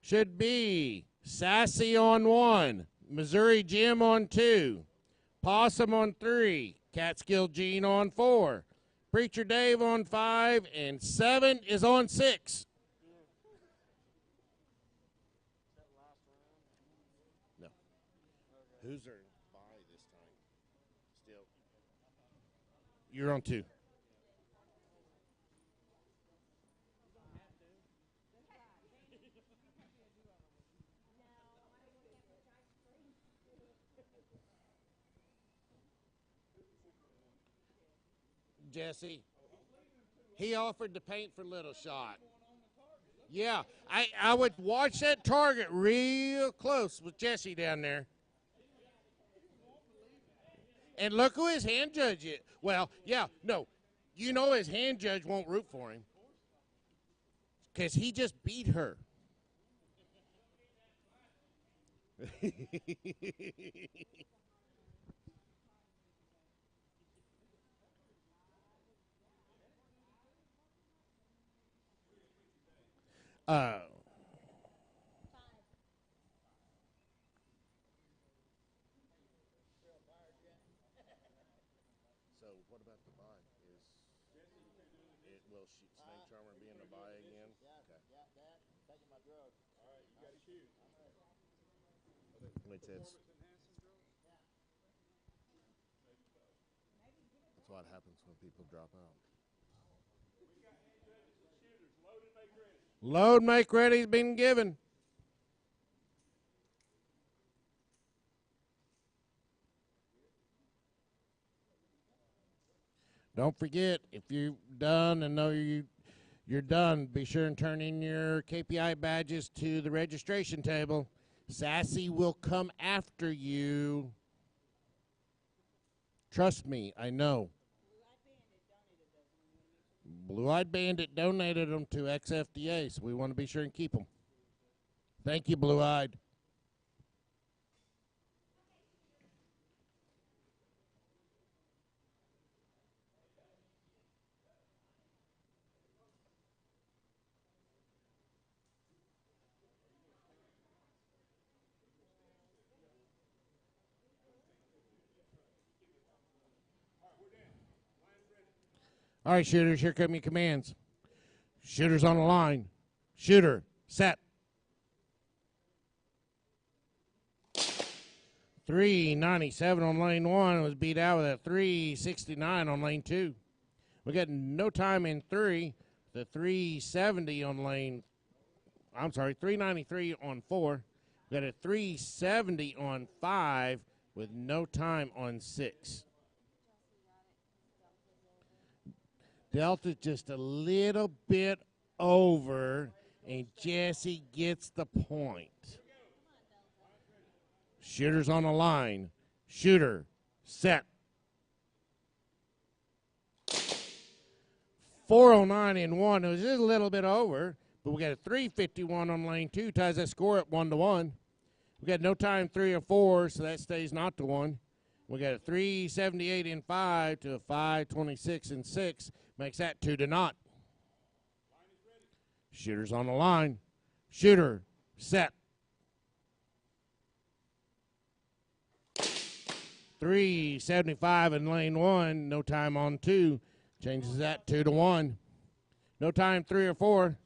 should be Sassy on 1, Missouri Jim on 2, Possum on 3, Catskill Gene on 4, Preacher Dave on 5, and 7 is on 6. No. Who's their bye this time? Still. You're on 2. Jesse, he offered to paint for Little Shot. Yeah, I would watch that target real close with Jesse down there. And look who his hand judge is. Well, yeah, no. You know his hand judge won't root for him. Because he just beat her. So what about the bye? Will Snake Charmer be in the bye again? Okay. Wait, that's what happens when people drop out. Load make ready's been given. Don't forget, if you're done and know you're done, be sure and turn in your KPI badges to the registration table. Sassy will come after you. Trust me, I know. Blue-Eyed Bandit donated them to XFDA, so we want to be sure and keep them. Thank you, Blue-Eyed. All right, shooters, here come your commands. Shooters on the line. Shooter, set. 397 on lane 1 was beat out with a 369 on lane 2. We got no time in 3. The 370 on lane, 393 on 4. We got a 370 on 5 with no time on 6. Delta just a little bit over, and Jesse gets the point. Shooter's on the line. Shooter, set. 409 in 1. It was just a little bit over, but we got a 351 on lane 2. Ties that score at 1-1. We got no time 3 or 4, so that stays not to 1. We got a 378 in 5 to a 526 in 6. Makes that 2-0. Shooter's on the line. Shooter, set. 3:75 in lane 1. No time on 2. Changes that 2-1. No time 3 or 4.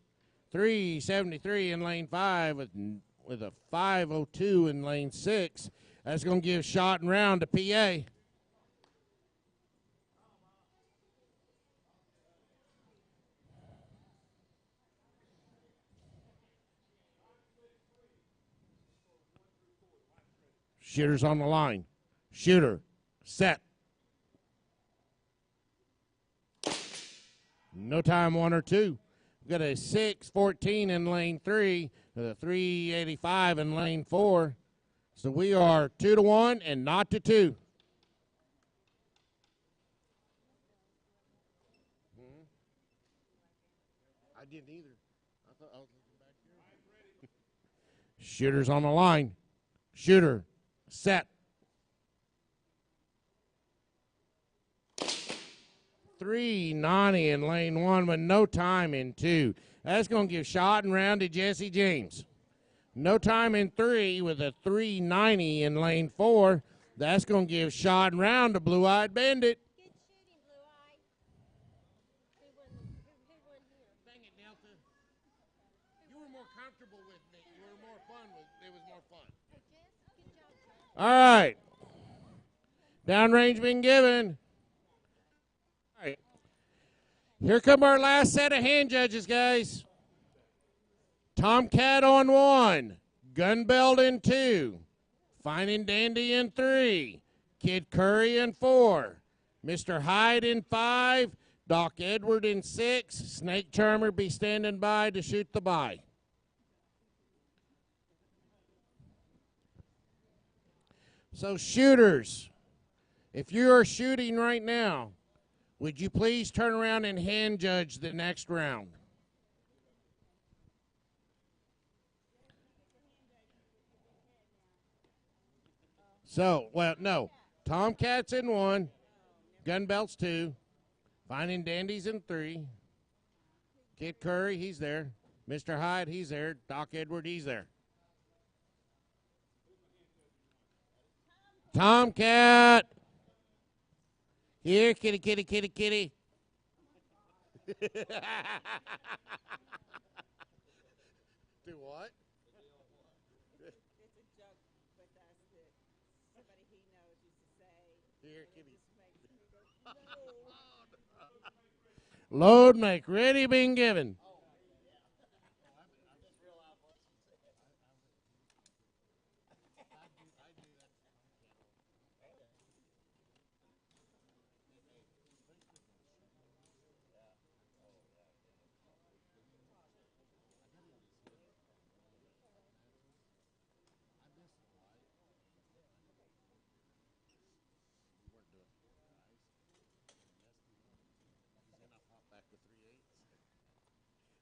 3:73 in lane 5 with a 5:02 in lane 6. That's going to give shot and round to PA. Shooter's on the line. Shooter, set. No time 1 or 2. We've got a 6:14 in lane 3 with a 3:85 in lane 4. So we are 2-1 and not to 2. I didn't either. I thought I was looking back here. Shooter's on the line. Shooter, set. 3:90 in lane 1 with no time in 2. That's going to give shot and round to Jesse James. No time in 3 with a 3:90 in lane 4. That's going to give shot and round to Blue Eyed Bandit. Good shooting, Blue Eye. Who won here? Dang it, Delta. You were more comfortable with me. You were more fun with it. Was more fun. Hey, Jess, good job. All right. Downrange been given. All right. Here come our last set of hand judges, guys. Tomcat on 1. Gunbelt in 2. Fine and Dandy in 3. Kid Curry in 4. Mr. Hyde in 5. Doc Edward in 6. Snake Charmer be standing by to shoot the bye. So shooters, if you are shooting right now, would you please turn around and hand judge the next round? So, well, no. Tomcat's in 1. Gunbelt's 2. Fine and Dandy's in 3. Kid Curry, he's there. Mr. Hyde, he's there. Doc Edward, he's there. Tomcat. Here, kitty, kitty, kitty, kitty. Do what? It's a joke with us that somebody he knows used to say. Here, kitty. Just makes me go, no. Load make ready being given.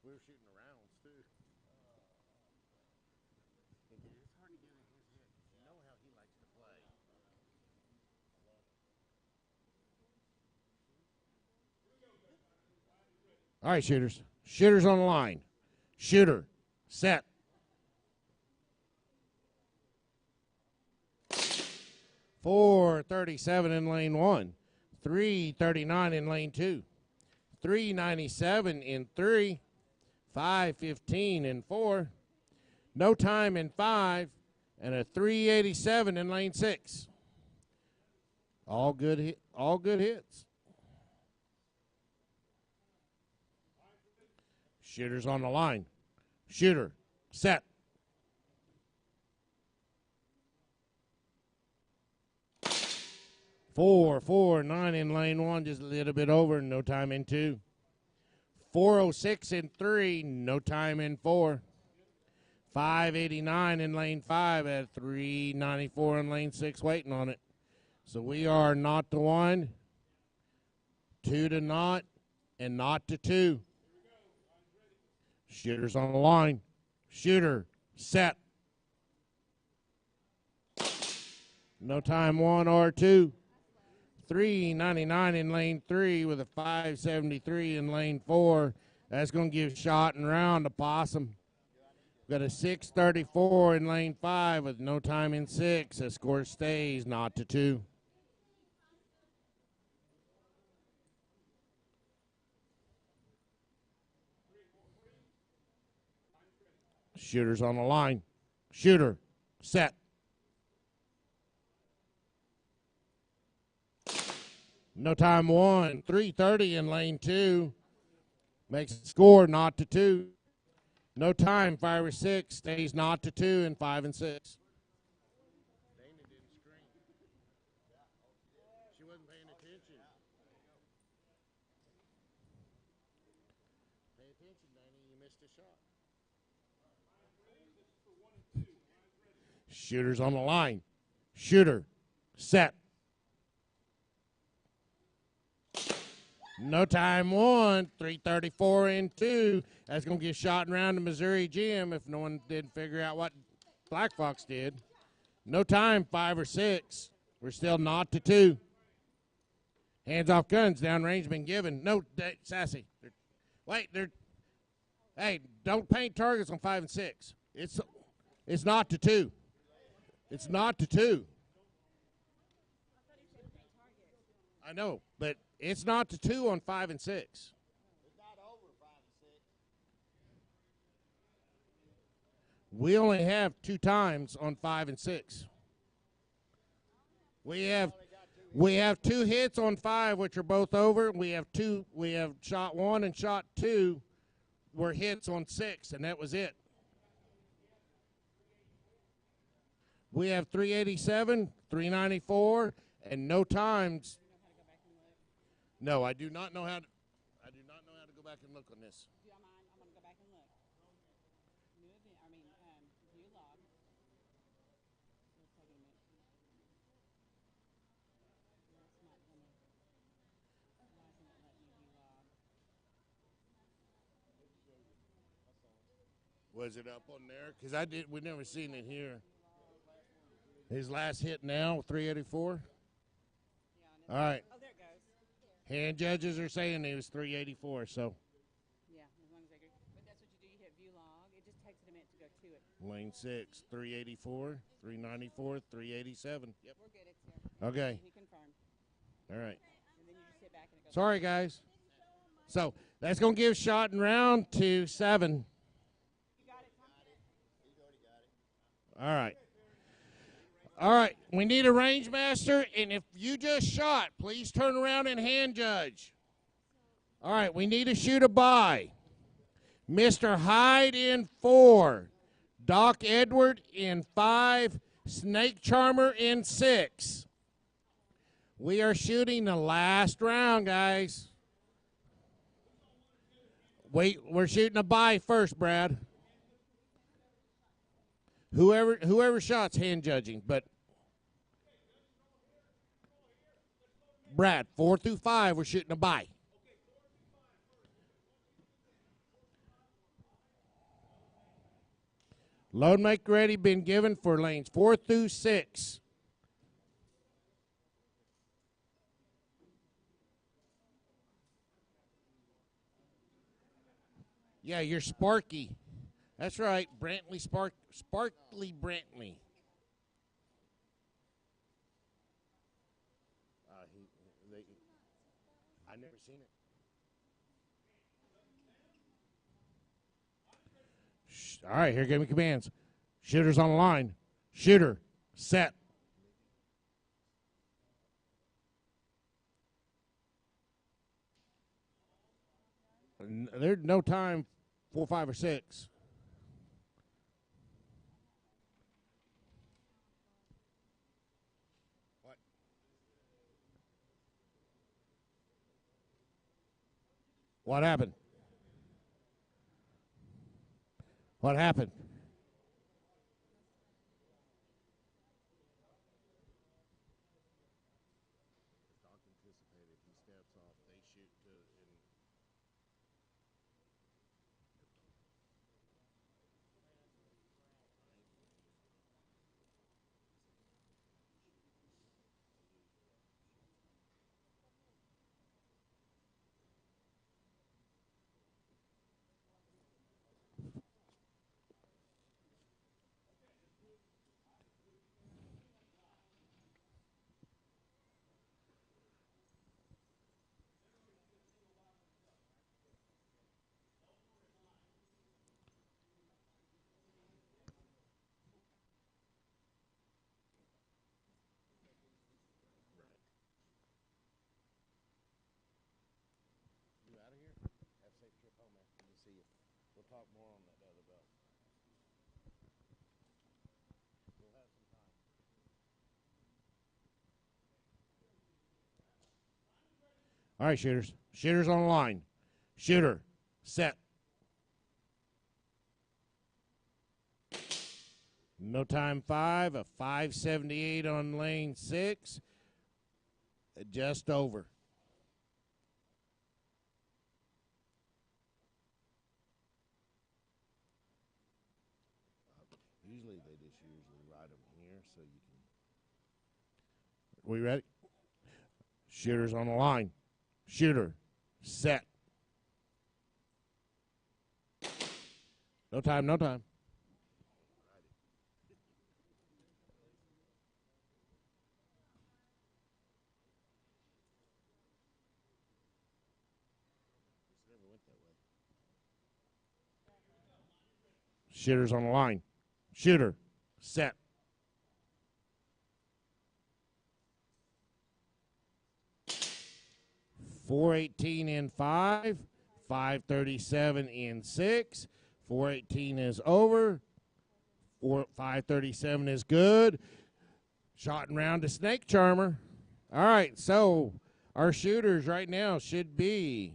We were shooting the rounds too. It's hard to get in his head. You know how he likes to play. All right, shooters. Shooters on the line. Shooter, set. .437 in lane 1. 3:39 in lane 2. 3:97 in 3. 5:15 in 4. No time in 5. And a 3:87 in lane 6. All good hits. Shooters on the line. Shooter, set. .449 in lane 1, just a little bit over, no time in 2. 4:06 in 3, no time in 4. 5:89 in lane 5 at 3:94 in lane 6, waiting on it. So we are not to 1, 2 to not, and not to 2. Shooters on the line. Shooter, set. No time 1 or 2. 3:99 in lane 3 with a 5:73 in lane 4. That's going to give shot and round to Possum. Got a 6:34 in lane 5 with no time in 6. The score stays not to 2. Shooter's on the line. Shooter, set. No time one. 3:30 in lane 2. Makes the score not to 2. No time 5 or 6. Stays not to 2 in 5 and 6. Dana didn't scream. She wasn't paying attention. Pay attention, Dana. You missed a shot. Shooter's on the line. Shooter, set. No time one. 3:34 in 2. That's going to get shot around the Missouri gym if no one didn't figure out what Black Fox did. No time 5 or 6. We're still not to 2. Hands off guns. Downrange been given. No, Sassy. Hey, don't paint targets on 5 and 6. It's not to 2. It's not to 2. I know, but it's not to 2 on 5 and 6. It's not over 5 and 6. We only have 2 times on 5 and 6. We have 2 hits on 5, which are both over. We have shot 1 and shot 2 were hits on 6, and that was it. We have 387, 394, and no times. No, I do not know how to. I do not know how to go back and look on this. Do y'all mind? I'm gonna go back and look. View log. Let's take a minute. That's not gonna. Why isn't it letting me view log? Was it up on there? Because we never seen it here. His last hit now, 384. Yeah, All right. oh, there it goes. Hand judges are saying he was 384, so Yeah, as long as I agree. But that's what you do. You hit view log. It just takes it a minute to go to it. lane 6, 384, 394, 387. Yep. We're good. It's here. Okay. He confirmed. All right. And then you just hit back and it goes. Sorry, guys. So that's going to give shot in round 2, 7. You got it, Tom? All right. All right. We need a range master, and if you just shot, please turn around and hand judge. All right. We need to shoot a bye. Mr. Hyde in 4. Doc Edward in 5. Snake Charmer in 6. We are shooting the last round, guys. Wait, we're shooting a bye first, Brad. Whoever shot's hand judging, but Brad, 4 through 5, we're shooting a bye. Load make ready been given for lanes 4 through 6. Yeah, you're Sparky. That's right, Brantley Sparkly Brantley. I never seen it. All right, here give me commands. Shooter's on the line. Shooter, set. There's no time, 4, 5, or 6. What? What happened? What happened? talk more on that other belt. We'll have some time. All right, shooters. Shooters on the line. Shooter, set. No time 5, a 578 on lane 6. Just over. Usually they just usually ride them here so you can. We ready? Shooters on the line. Shooter, set. No time, no time. Shooters on the line. Shooter, set. .418 in 5, 537 in 6. 418 is over. 537 is good. Shot and round to Snake Charmer. All right, so our shooters right now should be,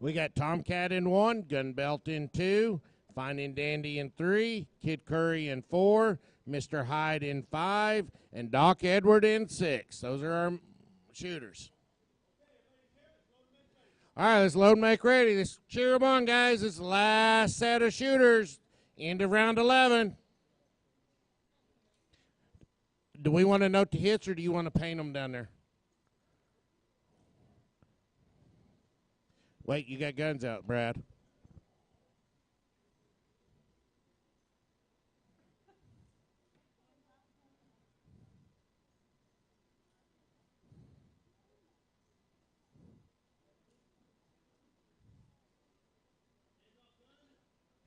we got Tomcat in 1, Gun Belt in 2, Finding Dandy in 3, Kid Curry in 4, Mr. Hyde in 5, and Doc Edward in 6. Those are our shooters. All right, let's load and make ready. Let's cheer them on, guys. It's the last set of shooters. End of round 11. Do we want to note the hits, or do you want to paint them down there? Wait, you got guns out, Brad.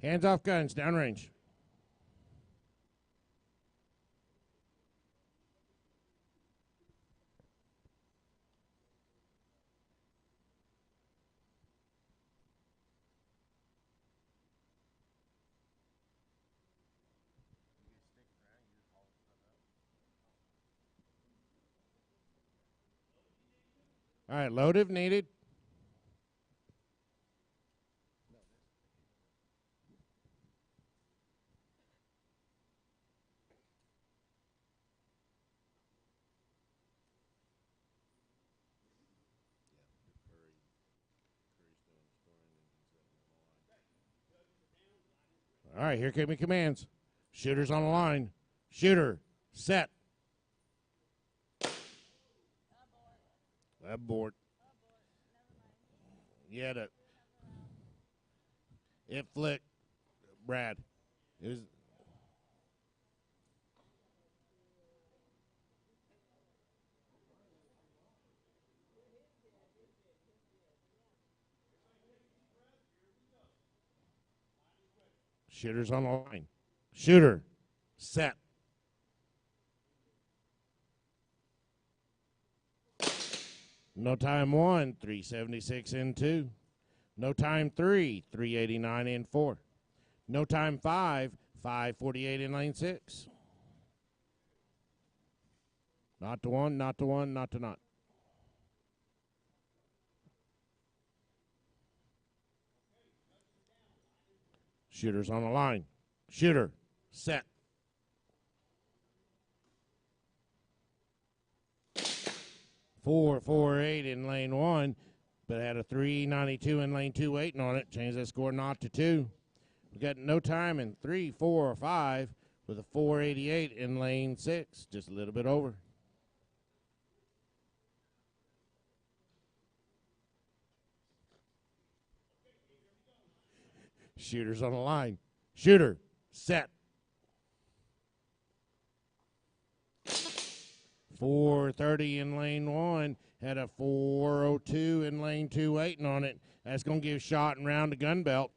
Hands off guns, downrange. All right, load if needed. All right, here come your commands. Shooters on the line. Shooter, set. Abort. Yeah, it flicked, Brad. It was. Shooters on the line. Shooter, set. No time 1, 376 in 2. No time 3, 389 in 4. No time 5, 548 in lane 6. Not to 1, not to 1, not to not. Shooters on the line. Shooter, set. .448 in lane 1, but had a 392 in lane 2 waiting on it. Change that score not to 2. We got no time in 3, 4, or 5 with a 488 in lane 6, just a little bit over. Shooters on the line. Shooter, set. .430 in lane 1, had a 402 in lane 2 waiting on it. That's going to give shot and round to Gun Belt.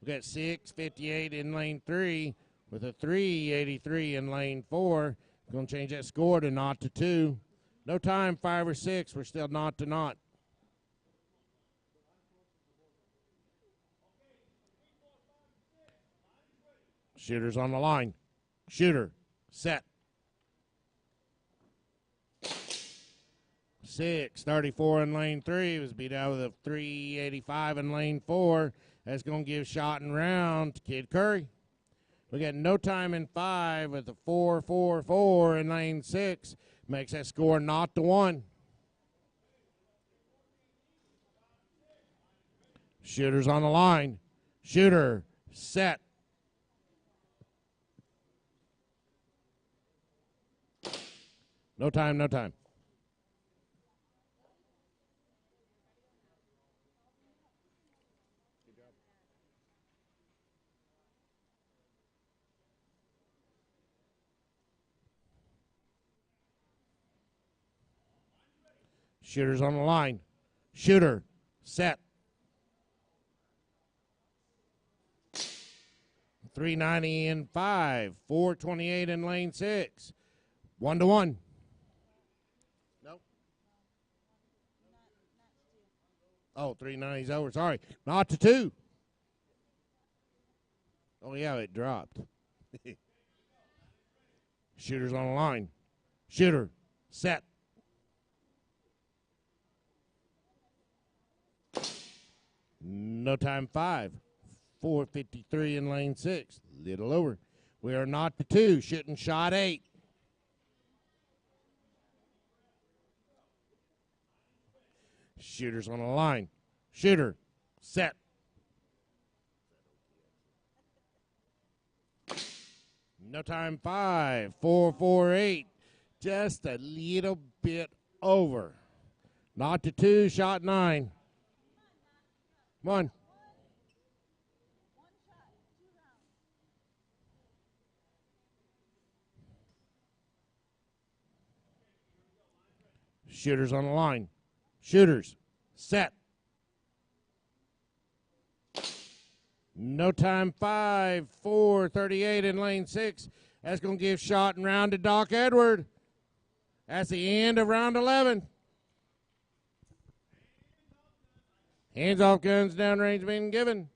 We got 658 in lane 3 with a 383 in lane 4. Going to change that score to 0 to 2. No time, 5 or 6. We're still 0 to 0. Shooter's on the line. Shooter, set. 6:34 in lane 3. Was beat out with a 3:85 in lane 4. That's going to give shot and round to Kid Curry. We got no time in 5 with a 4:44 in lane 6. Makes that score 0-1. Shooter's on the line. Shooter, set. No time, no time. Shooter's on the line. Shooter, set. 390 in 5. 428 in lane 6. 1-1. Nope. Oh, 390's over. Sorry. 0-2. Oh, yeah, it dropped. Shooter's on the line. Shooter, set. No time 5. 453 in lane 6. Little over. We are 0-2. Shooting shot 8. Shooter's on the line. Shooter, set. No time 5. 448. Just a little bit over. 0-2. Shot 9. Come on. Shooters on the line. Shooters, set. No time 5. 438 in lane 6. That's going to give shot and round to Doc Edward. That's the end of round 11. Hands off, guns downrange being given.